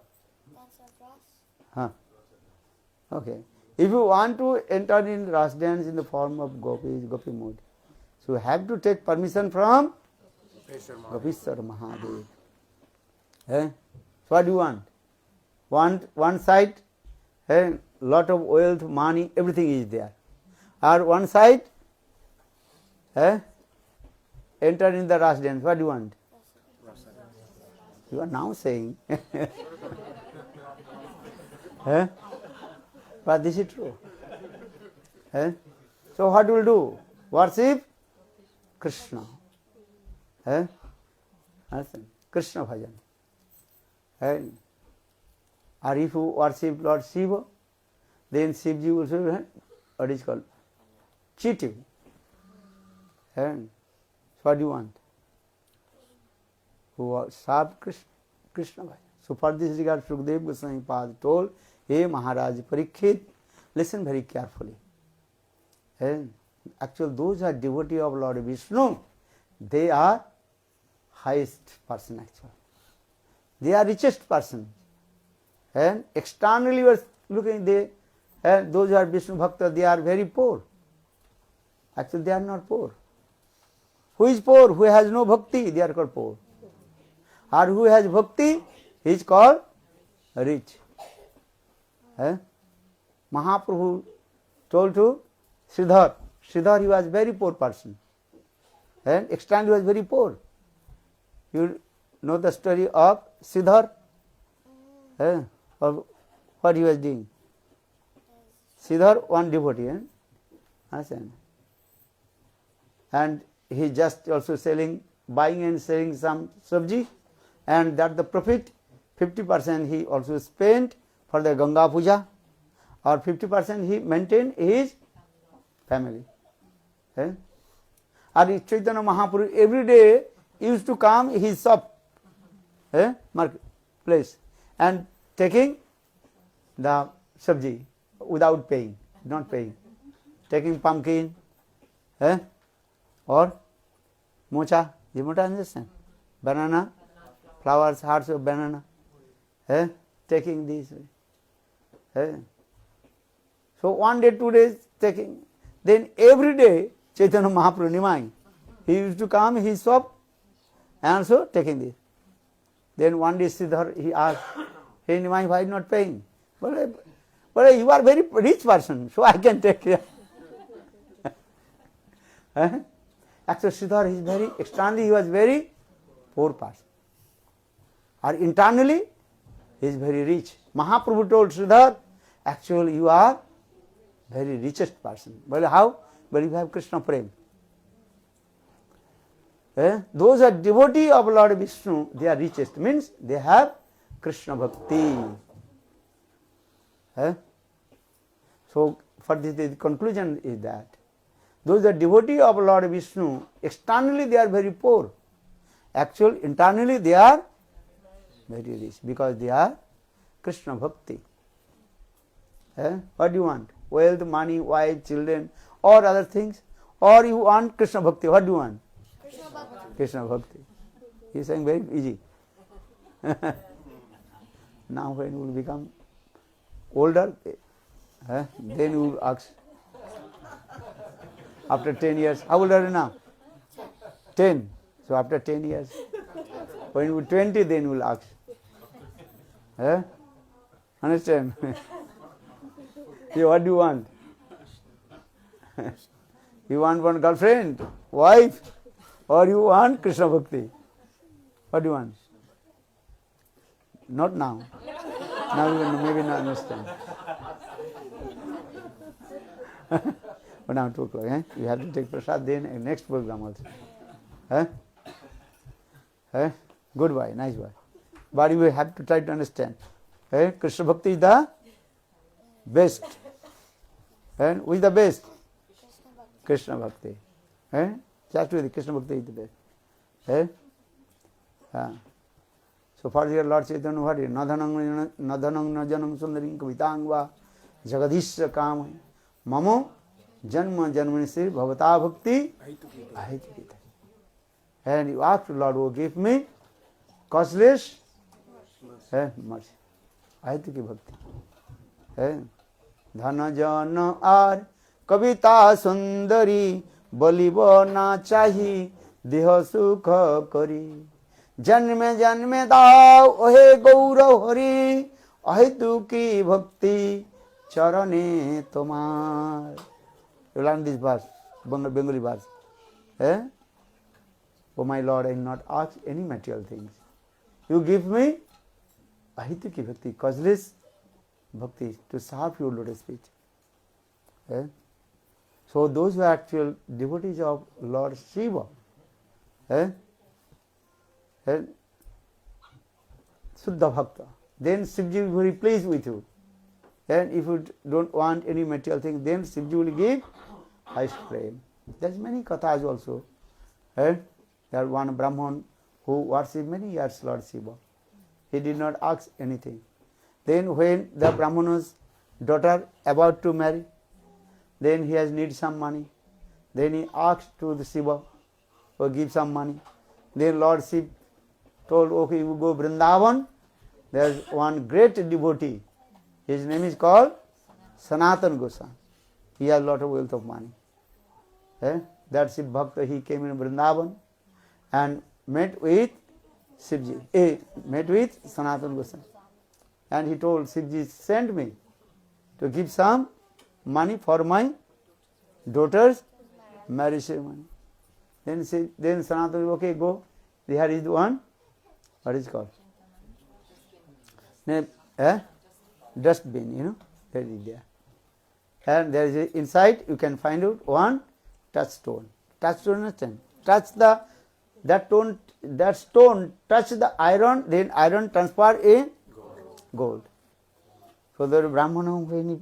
Okay. If you want to enter in Ras dance in the form of Gopis, Gopi Modi, so you have to take permission from Gopeshwar Mahadev. So what do you want? Want one side, lot of wealth, money, everything is there. Or one side, enter in the Ras dance. What do you want? You are now saying. But this is true. So what will do? Worship Krishna. Krishna bhajan. Or if you worship Lord Shiva, then Shivji will say, what is called? Cheat you. And what do you want? Who serve Krishna? Krishna Bhai. So for this regard, Shukdev Goswami Pad told, Hey Maharaj Parikshit, listen very carefully. And actually those who are devotee of Lord Vishnu, they are highest person actually. They are richest person. And externally you are looking, and those who are Vishnu Bhakta, they are very poor. Actually they are not poor. Who is poor? Who has no bhakti, they are called poor. Or who has bhakti, he is called rich. Mahaprabhu told to Sridhar, he was very poor person. And externally he was very poor. You know the story of Sridhar? Or what he was doing? Sridhar, one devotee. And he just also buying and selling some sabji, and that the profit, 50% he also spent for the Ganga Puja, or 50% he maintained his family. And Chaitanya Mahaprabhu every day used to come his shop, marketplace, and taking the sabji without paying, not paying, taking pumpkin, or mocha, you might understand, banana, flowers, hearts of banana, taking these. So 1 day, 2 days taking. Then every day Chaitanya Mahaprabhu Nimai, he used to come his shop and also taking this. Then one day Sridhar, he asked, Hey Nimai, why not paying? But you are very rich person, so I can take care. Actually Sridhar is very, externally he was very poor person. Or internally he is very rich. Mahaprabhu told Sridhar, actually you are very richest person. Well, how? Well, you have Krishna Prem. Those are devotee of Lord Vishnu, they are richest, means they have Krishna Bhakti. So, for this, the conclusion is that those are devotee of Lord Vishnu, externally they are very poor. Actually, internally they are very rich, because they are Krishna Bhakti. What do you want? Wealth, money, wife, children, or other things? Or you want Krishna Bhakti? What do you want? Krishna Bhakti. Krishna Bhakti. He is saying very easy. Now when you will become older, then you will ask. After 10 years, how old are you now? 10. So after 10 years, when you are 20, then you will ask. Understand? Yeah, what do you want? You want one girlfriend, wife, or you want Krishna Bhakti? What do you want? Not now. Now you will maybe not understand. But now 2 o'clock, you have to take prasad, then next program also. Good boy, nice boy. But you have to try to understand. Krishna Bhakti is the best. And who is the best? Krishna Bhakti. Just with Krishna Bhakti is the best. So for your Lord Chaitanya, what is Nadhanang Najanam Sundaring Kavitangva Jagadisha Kama Mamo Janma Janmanisri Bhavata Bhakti Ahitikita. And you ask the Lord, oh, give me causeless mercy. Ahitiki Bhakti. Dhana jana ar kavita sundari bolibo na chahi deha sukha kari janme janme dao ohe gaura hari ahituki bhakti charane tomar. You learn this verse, Bengali verse. Oh my Lord, I will not ask any material things. You give me ahituki bhakti, causeless bhakti, to serve your lotus feet. So those who are actual devotees of Lord Shiva, Suddha Bhakta, then Shivji will be very pleased with you. And if you don't want any material thing, then Shivji will give highest frame. There's many kathas also. Eh? There one Brahman who worshipped many years Lord Shiva. He did not ask anything. Then when the Brahmana's daughter about to marry, then he has need some money. Then he asked to the Shiva to give some money. Then Lord Shiva told, okay, you go Vrindavan. There's one great devotee. His name is called Sanatana Goswami. He has a lot of wealth of money. That Shiv Bhakta, he came in Vrindavan and met with Shivji, met with Sanatana Goswami. And he told, Shivji sent me to give some money for my daughter's marriage ceremony. Then Sanatana, okay, go. Here is the one, what is it called? Dustbin, that is there. And there is inside, you can find out one touchstone. Touchstone, understand? That stone touch the iron, then iron transfer in gold. So the Brahmana, when he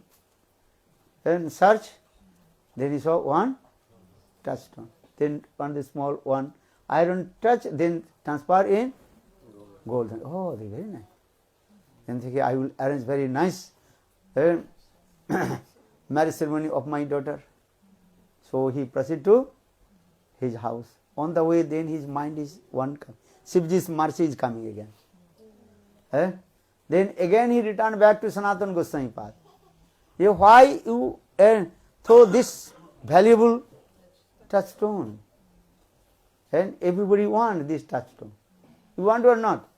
then search, then he saw one touchstone. Then one small one iron touch, then transfer in gold. Oh, they very nice. And thinking, I will arrange very nice marriage ceremony of my daughter. So he proceeded to his house. On the way, then his mind is one. Shivji's mercy is coming again. Then again he returned back to Sanatana Goswami path. Why you throw this valuable touchstone? And everybody wants this touchstone. You want or not?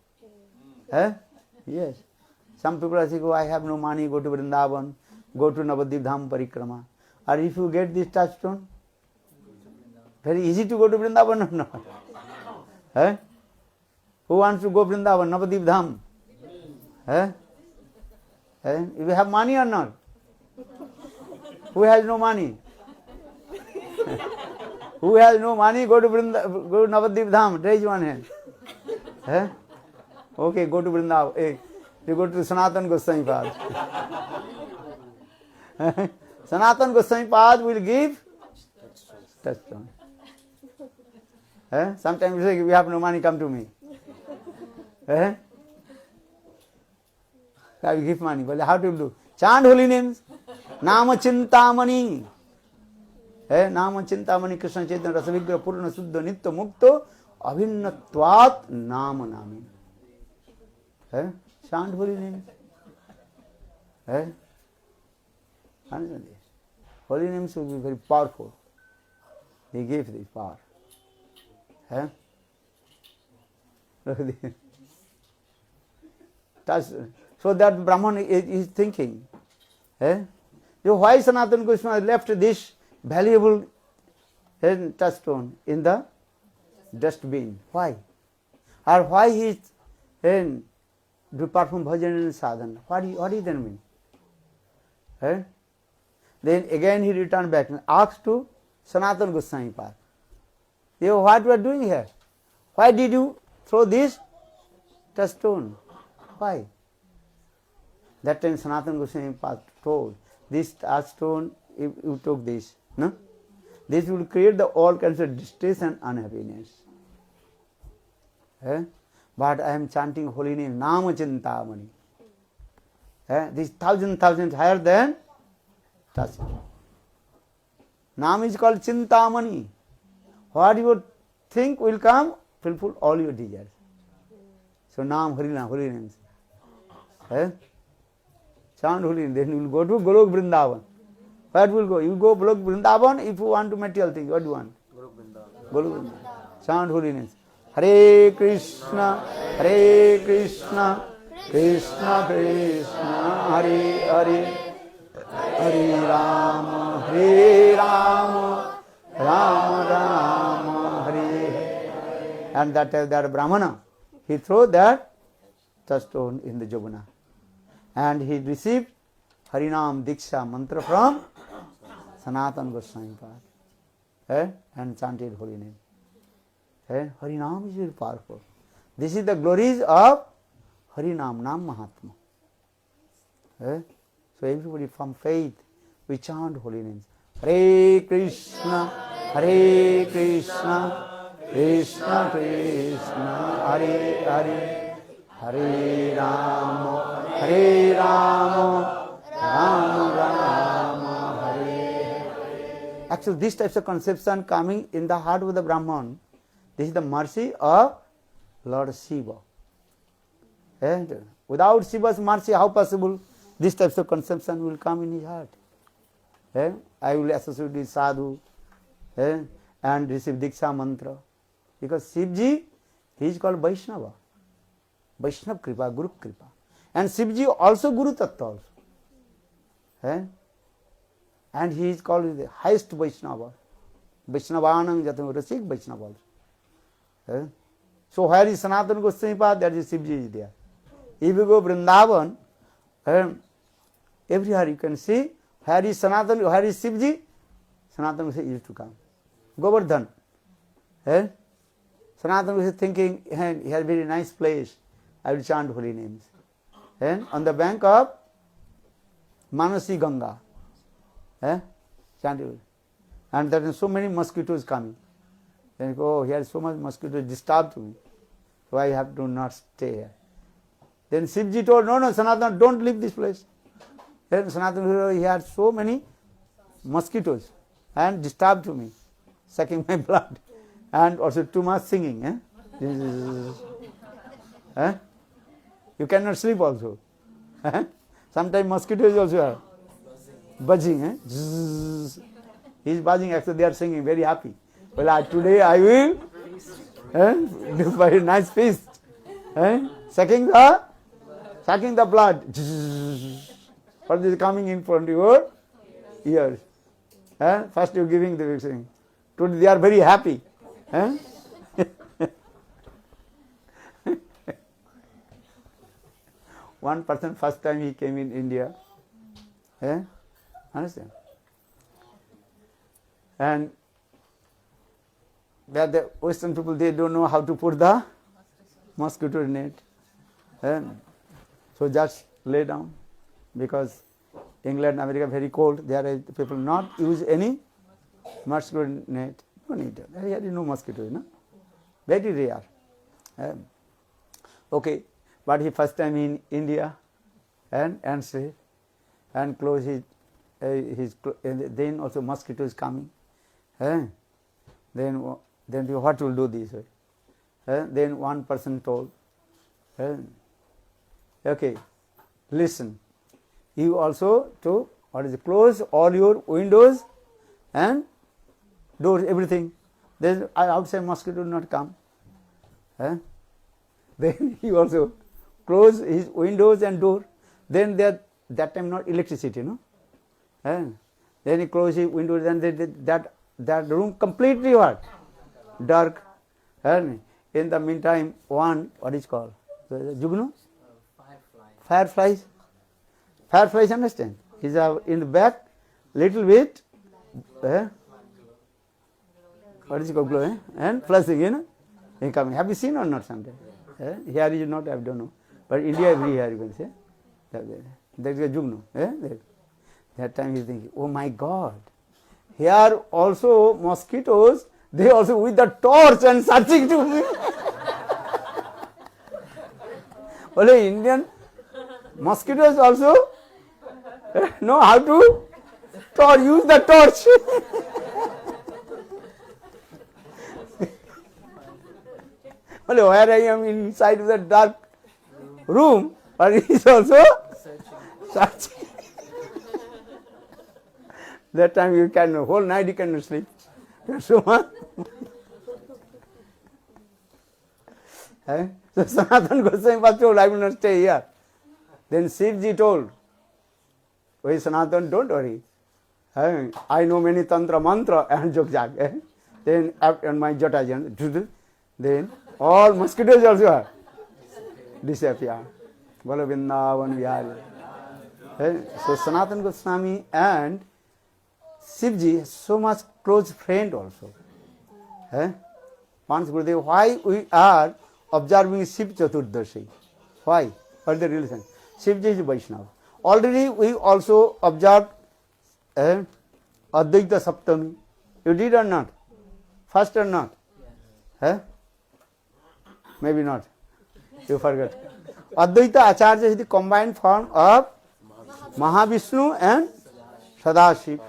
Yes. Some people are saying, I have no money, go to Vrindavan, go to Navadvip Dham Parikrama. Or if you get this touchstone, very easy to go to Vrindavan or not? Who wants to go Vrindavan, Navadvip Dham? If you have money or not? Who has no money? Who has no money, go to Navadvip Dham, raise one hand. Okay, go to Vrindavan. You go to Sanatana Goswami path. Sanatana Goswami path will give touchstone. Sometimes you say, if you have no money, come to me. I will give money. But how to do? Chant holy names. Nama Chintamani. Nama Chintamani Krishna Chaitanya Rasavigra Purna Suddha Nitya Mukto Abhinnatvat Nama Nami. Chant holy names. Understand this? Holy names will be very powerful. He gave this power. So that Brahman is thinking, why Sanatana Goswami left this valuable touchstone in the dustbin? Why? Or why he do perform bhajan and sadhana? What does that mean? Then again he returned back and asked to Sanatana Goswami path. What you are doing here? Why did you throw this touchstone? Why? That time Sanatana Goswami path told, this touchstone, if you took this, no? This will create all kinds of distress and unhappiness. But I am chanting holy name, Nama Chintamani. This thousand higher than touchstone. Nam is called Chintamani. What you think will come, fulfill all your desires. So Nam, holy names. Chant holy name. Then you will go to Golok Vrindavan. Where will go? You go Golok Vrindavan if you want to material things. What do you want? Golok Vrindavan. Chant holy names. Hare Krishna, Krishna Krishna, Hare Hare, Hare Rama, Rama Rama, Hare Hare. And that Brahmana, he threw that touchstone in the Jabuna. And he received Harinam Diksha mantra from Sanatana Goswami path. And chanted holy name. Harinam is very powerful. This is the glories of Harinam, Nam Mahatma. So everybody from faith, we chant holy names. Hare Krishna, Hare Krishna, Krishna Krishna, Hare Hare, Hare Rama, Hare Rama, Rama Rama, Hare Hare. Actually, these types of conception coming in the heart of the Brahman, this is the mercy of Lord Shiva. And without Shiva's mercy, how possible these types of conception will come in his heart? I will associate with sadhu and receive Diksha mantra. Because Shivji, he is called Vaishnava. Vaishnav Kripa, Guru Kripa. And Shivji also Guru Tattva also. And he is called the highest Vaishnava. Vaishnavanam Jatam Rasik Vaishnava also. So where is Sanatana Goswami Pad, that is Shivji is there. If you go Vrindavan, everywhere you can see, where is Sanatana, where is Shivji? Sanatana Goswami used to come. Govardhan. Sanatana Goswami is thinking, he has a very nice place, I will chant holy names. On the bank of Manasi Ganga. Chant. And there are so many mosquitoes coming. Then you go, oh, here is so much mosquitoes disturbed me. So I have to not stay here. Then Shivji told, no, Sanatana, don't leave this place. Then Sanatana, he had so many mosquitoes and disturbed me, sucking my blood, and also too much singing. You cannot sleep also. Sometimes mosquitoes also are buzzing. He is buzzing, actually they are singing, very happy. Well, today I will do very nice feast. Sucking the blood. What is coming in front of your ears? First you are giving the vaccine. Today they are very happy. One person first time he came in India. Understand? And where the Western people, they don't know how to put the mosquito net. So just lay down, because England, America very cold. There are people not use any mosquito net. No need. Here is no mosquito, no? Very rare. Okay, but he first time in India and sleep and close his then also mosquito is coming. Then what will do this way? Then one person told, okay, listen, you also to close all your windows and doors, everything. Then outside mosquito will not come. Then he also close his windows and door. Then that time not electricity, no. Then he close his windows, and that room completely what? Dark. And in the meantime, one, what is called? Jugno? Fireflies. Fireflies, understand? He's in the back, little bit, what is it called, glow, and flashing, coming. Have you seen or not sometime? Here is not, I don't know. But India, everywhere you can say. That is a Jugno. That time he is thinking, oh my God, here also mosquitoes, they also with the torch and searching to me. Only Indian mosquitoes also know how to use the torch. Only where I am inside the dark room, but he is also searching. That time you can, whole night you cannot sleep. So much. So Sanatana Goswami was told, I will not stay here. Then Shivji told, wait, Sanatana, don't worry. I know many tantra mantra and jog. Then after my jata, then all mosquitoes also are disappear. Bolo Vrindavan Vihari. So Sanatana Goswami and Shivji, so much close friend also. Once Gurudev, why we are observing Shiv Chaturdashi? Why? What is the reason? Shivji is Vaishnava. Already we also observed Advaita Saptami. You did or not? First or not? Yes. Maybe not. You forgot. Advaita Acharya is the combined form of Mahavishnu and Sadashiv.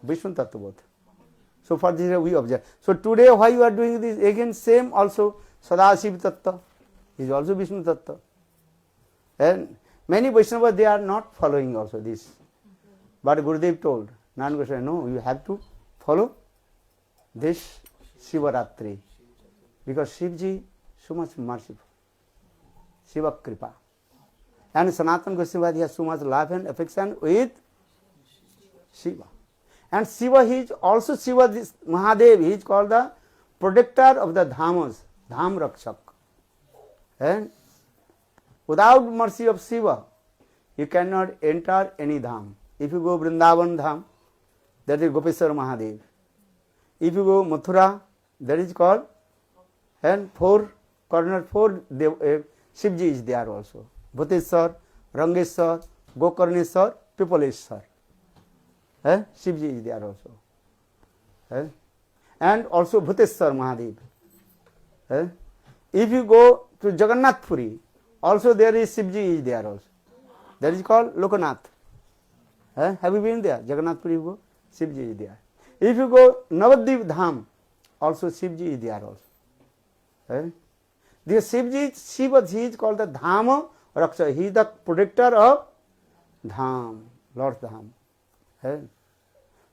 Vishnu Tattva both. So for this we observe. So today why you are doing this? Again same also Sadashiv Tattva is also Vishnu Tattva. And many Vaishnavas they are not following also this. But Gurudev told, Narayan Goswami, no, you have to follow this Shiva ratri. Because Shivji so much merciful. Shiva Kripa. And Sanatana Goswami has so much love and affection with Shiva. And Shiva, he is also Shiva, this Mahadev, he is called the protector of the dhamas, dham rakshak. And without mercy of Shiva, you cannot enter any dham. If you go Vrindavan dham, that is Gopeshwar Mahadev. If you go Mathura, that is called, and four Shivji is there also. Bhuteshwar, Rangeshwar, Gokarneshwar, Pipaleshwar. Shivji is there also. And also Bhuteshwar Mahadev. If you go to Jagannath Puri, also there is Shivji is there also. That is called Lokanath. Have you been there? Jagannath Puri you go, Shivji is there. If you go Navadvip Dham, also Shivji is there also. The Shivji, Shiva, he is called the Dhama Raksha. He is the protector of Dham, Lord's Dham.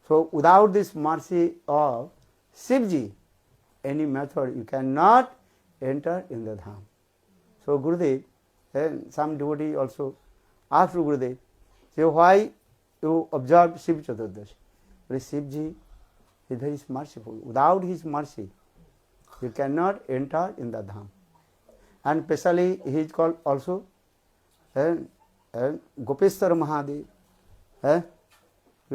So without this mercy of Shivji, any method you cannot enter in the Dham. So Gurudev, and some devotee also asked Gurudev, say why you observe Shiv Chaturdashi? But Shivji is very merciful. Without his mercy, you cannot enter in the Dham. And especially he is called also Gopeshwar Mahadev. So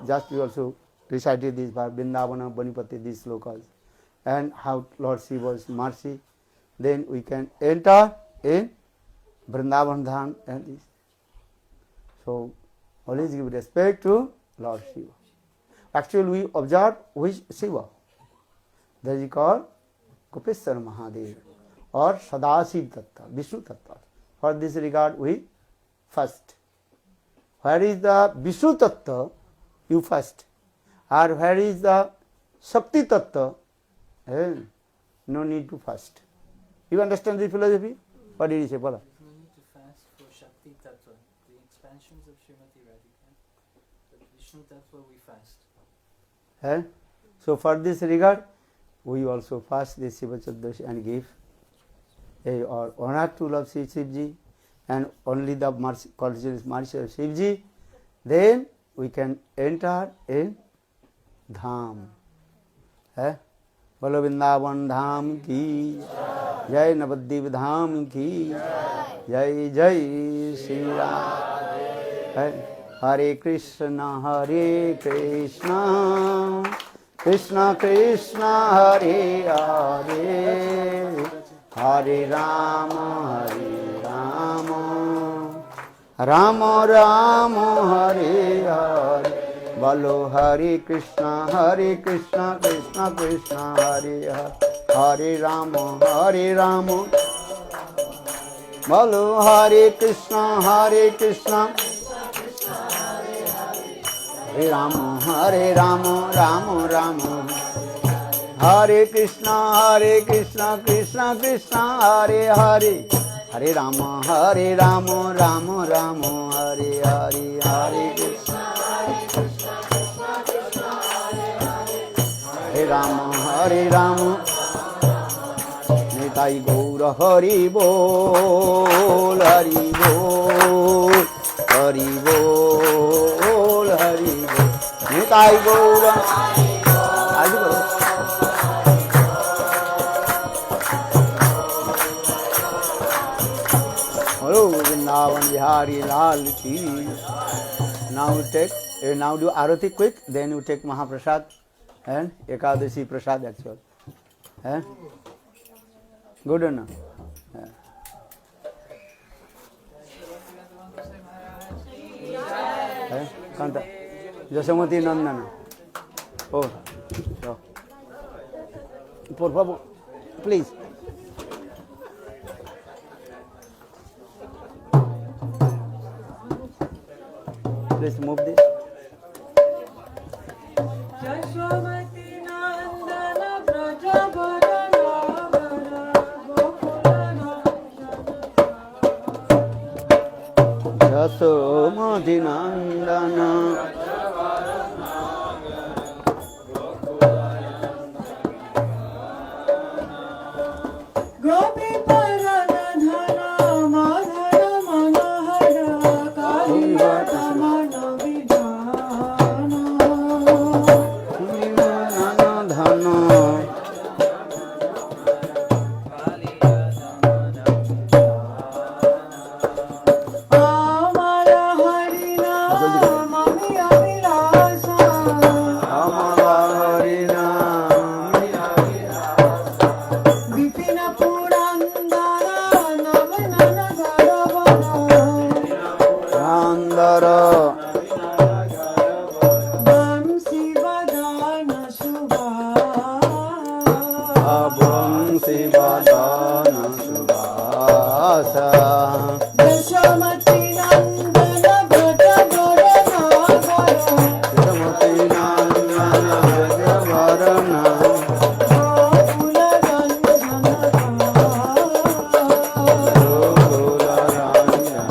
just we also recited this by Vrindavana, Banipati, these slokas, and how Lord Shiva's mercy, then we can enter in Vrindavan Dham and this. So always give respect to Lord Shiva. Actually we observe which Shiva. That is called Gopeshwar Mahadev or Sadashiv Tattva, Vishnu Tattva. For this regard we first. Where is the Vishnu Tattva? You first. Or where is the Shakti Tattva? No need to fast. You understand this philosophy? What did he say? Bala? No need to fast for Shakti Tattva, the expansions of Srimati Radhika. But Vishnu Tattva we fast. So for this regard, we also fast this Shiva Chaturdashi and give or honor to Lord Shivji and only the mercy of Shivji, then we can enter in Dham. Bolo Vrindavan Dham ki Jai, Navadvip Dham ki Jai, Jai Shri Ram. Hare Krishna, Hare Krishna, Krishna Krishna, Hare Hare, Hare Rama, Hare Rama, Rama Rama, Hare Hare. Bolo Hare Krishna, Krishna Krishna, Hare Hare, Hare Rama, Hare Rama. Bolo Hare Krishna, Hare Rama, Rama Rama. Hare Krishna, Krishna Krishna, Hare Hare, Hare Rama, Rama Rama, Hare Hare, Hare Krishna, Hare Rama, Nitai Gaura Hari Bol, Hari Bol, Hari Bol, Hari Bol, Nitai Gaura Hari Bol. Hello, Vrindavan Bihari Lal ki. Now do Arati quick, then you take Mahaprasad and Ekadashi Prasad actual. Good or not? Kanta Jasamati Nandana. Oh, so. Por favor, please. Please move this. Yashomati Nandana Brajabharana Gokula Yasomati Nandana Gopi Paranadhana Madhara Manahara Kalivata Manavidhana Dhana Amala Harina Mami Avilasa Amala Harina Vipina Purandara Namanana Garavana Andara Vamsi Vadana Shubha Abhamsi Vadana Subhasa Yashomati Nandana Brajabharana Yasomati Nandana Brajabharana Gokula Gandhana Gokula Ranjana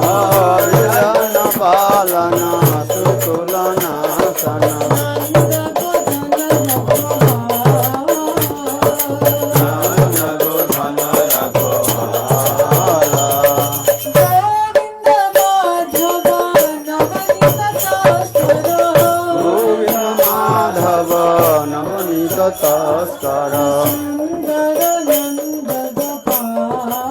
Arijana Palana Sukulana Sana Nanda Godhana Rakhala Govinda Madhava Namanita Taskara Sundarananda Gopala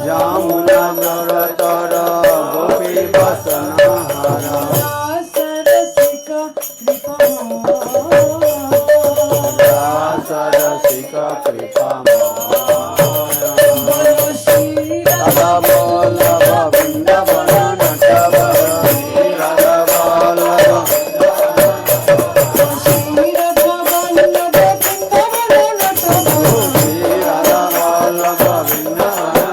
Jamuna Garatara Gopi Vasana Hara Rasarasika Kripamaya Radha Vallabha Vrindavana Natavara Radha Vallabha Radha Vallabha Vrindavana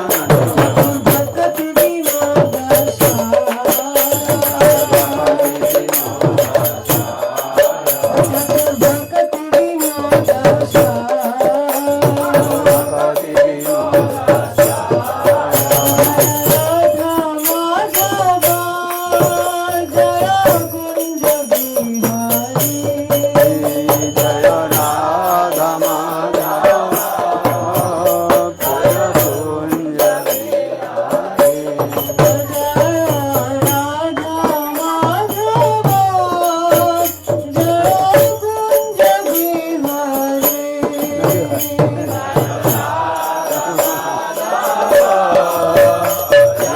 Jaya Radha Madhava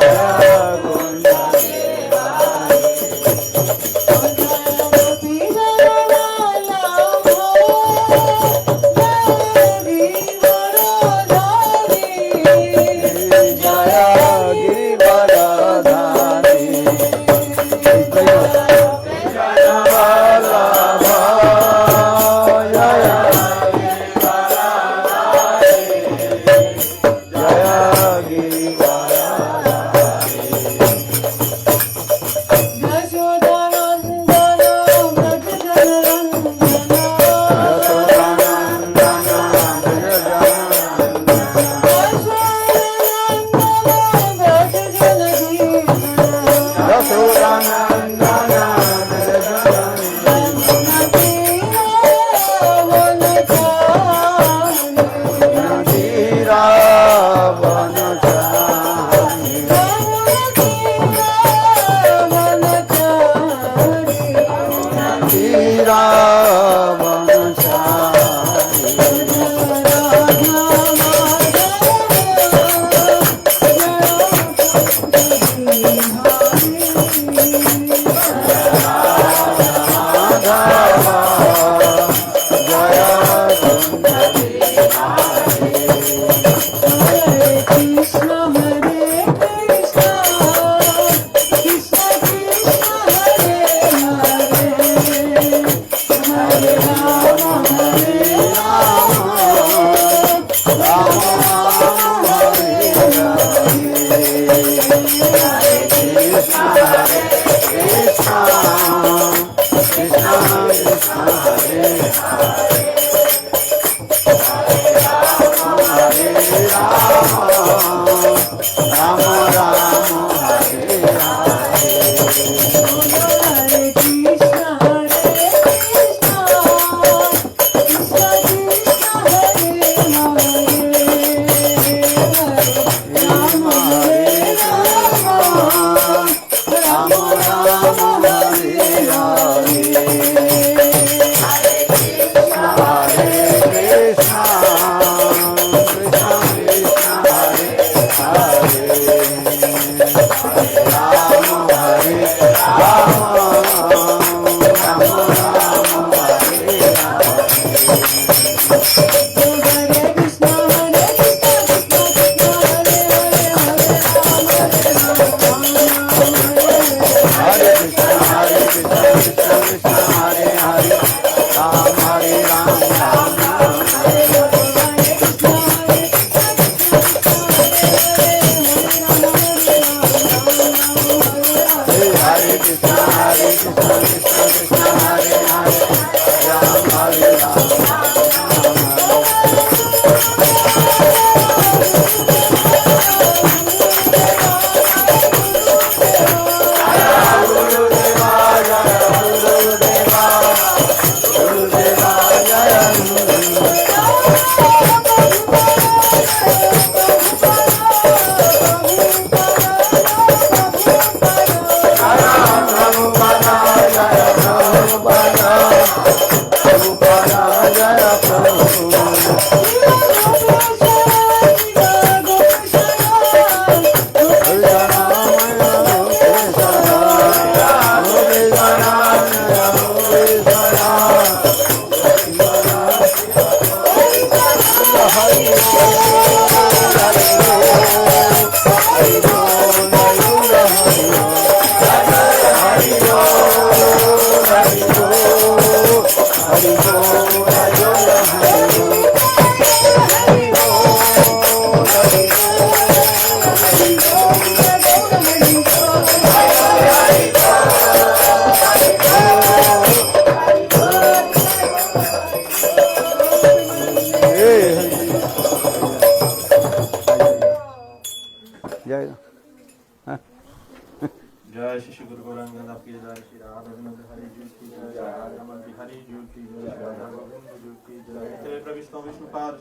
Jaya Kunja Jaya Giridharadhari Jaya Vallabha Jaya Jaya Giridharadhari Radha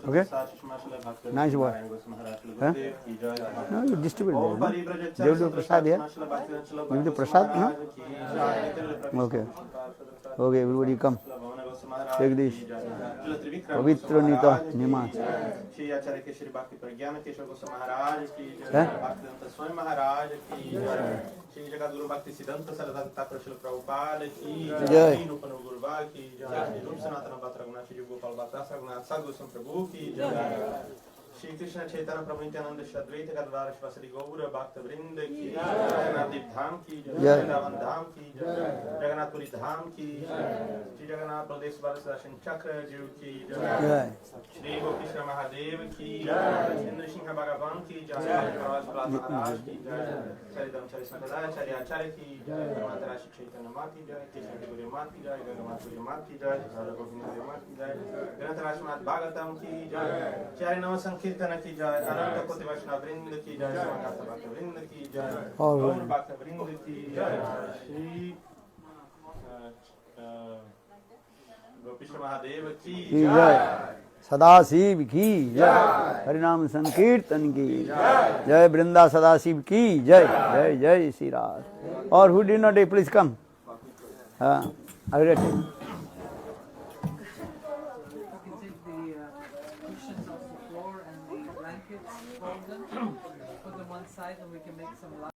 Okay? Nice work. Huh? No, you distribute them. No? They will do prasad here. Give the prasad, no? Okay. Okay, everybody come. Take this. Pavitra Nita Nima. Shri आचार्य केशरी भक्ति प्रज्ञान केशव गोस्वामी महाराज की जय, हैं? भक्तिवेदांत स्वामी महाराज की जय, श्री जगद्गुरु भक्ति सिद्धांत सरदार ठाकुर श्रील प्रभुपाद की जय, रूपन गुरुबा की जय, श्री रूप सनातन भक्त रघुनाथ श्री गोपाल भक्त रघुनाथ साधु गोस्वामी प्रभु की जय, श्री कृष्ण चैतन्य प्रभु नित्यानंद श्री अद्वैत गदाधर श्रीवासदि गौर भक्त वृंद की जय, जगन्नाथ धाम की जय, वृंदावन धाम की जय, जगन्नाथपुरी धाम की जय, श्री जगन्नाथ प्रदेश भारत दर्शन चक्र जीव की जय, श्री गोपीश्वर महादेव की जय, इंद्र सिंह भगवान की जय, प्रवास महाराज की जय, चरितम चरित संप्रदाय आचार्य की जय, माता राशि चैतन्य माँ की जय, कृष्ण गुरु माँ की जय, गंगामापुरी माँ की जय, गोविंद माँ की जय, ग्रंथ राजमात भागवतम की जय, चारि नव संकीर्तन की जय, अनंत कोटि वैष्णव वृंद की जय, समस्त भक्त वृंद की जय, गौर भक्त वृंद की जय, श्री गोपीश्वर महादेव की जय, सदाशिव की जय, हरिनाम संकीर्तन की जय, वृंदा सदाशिव की जय, जय जय श्री राम. और who did not play, please come. I will You can take the cushions off the floor and the blankets, fold them, put them one side, and we can make some light.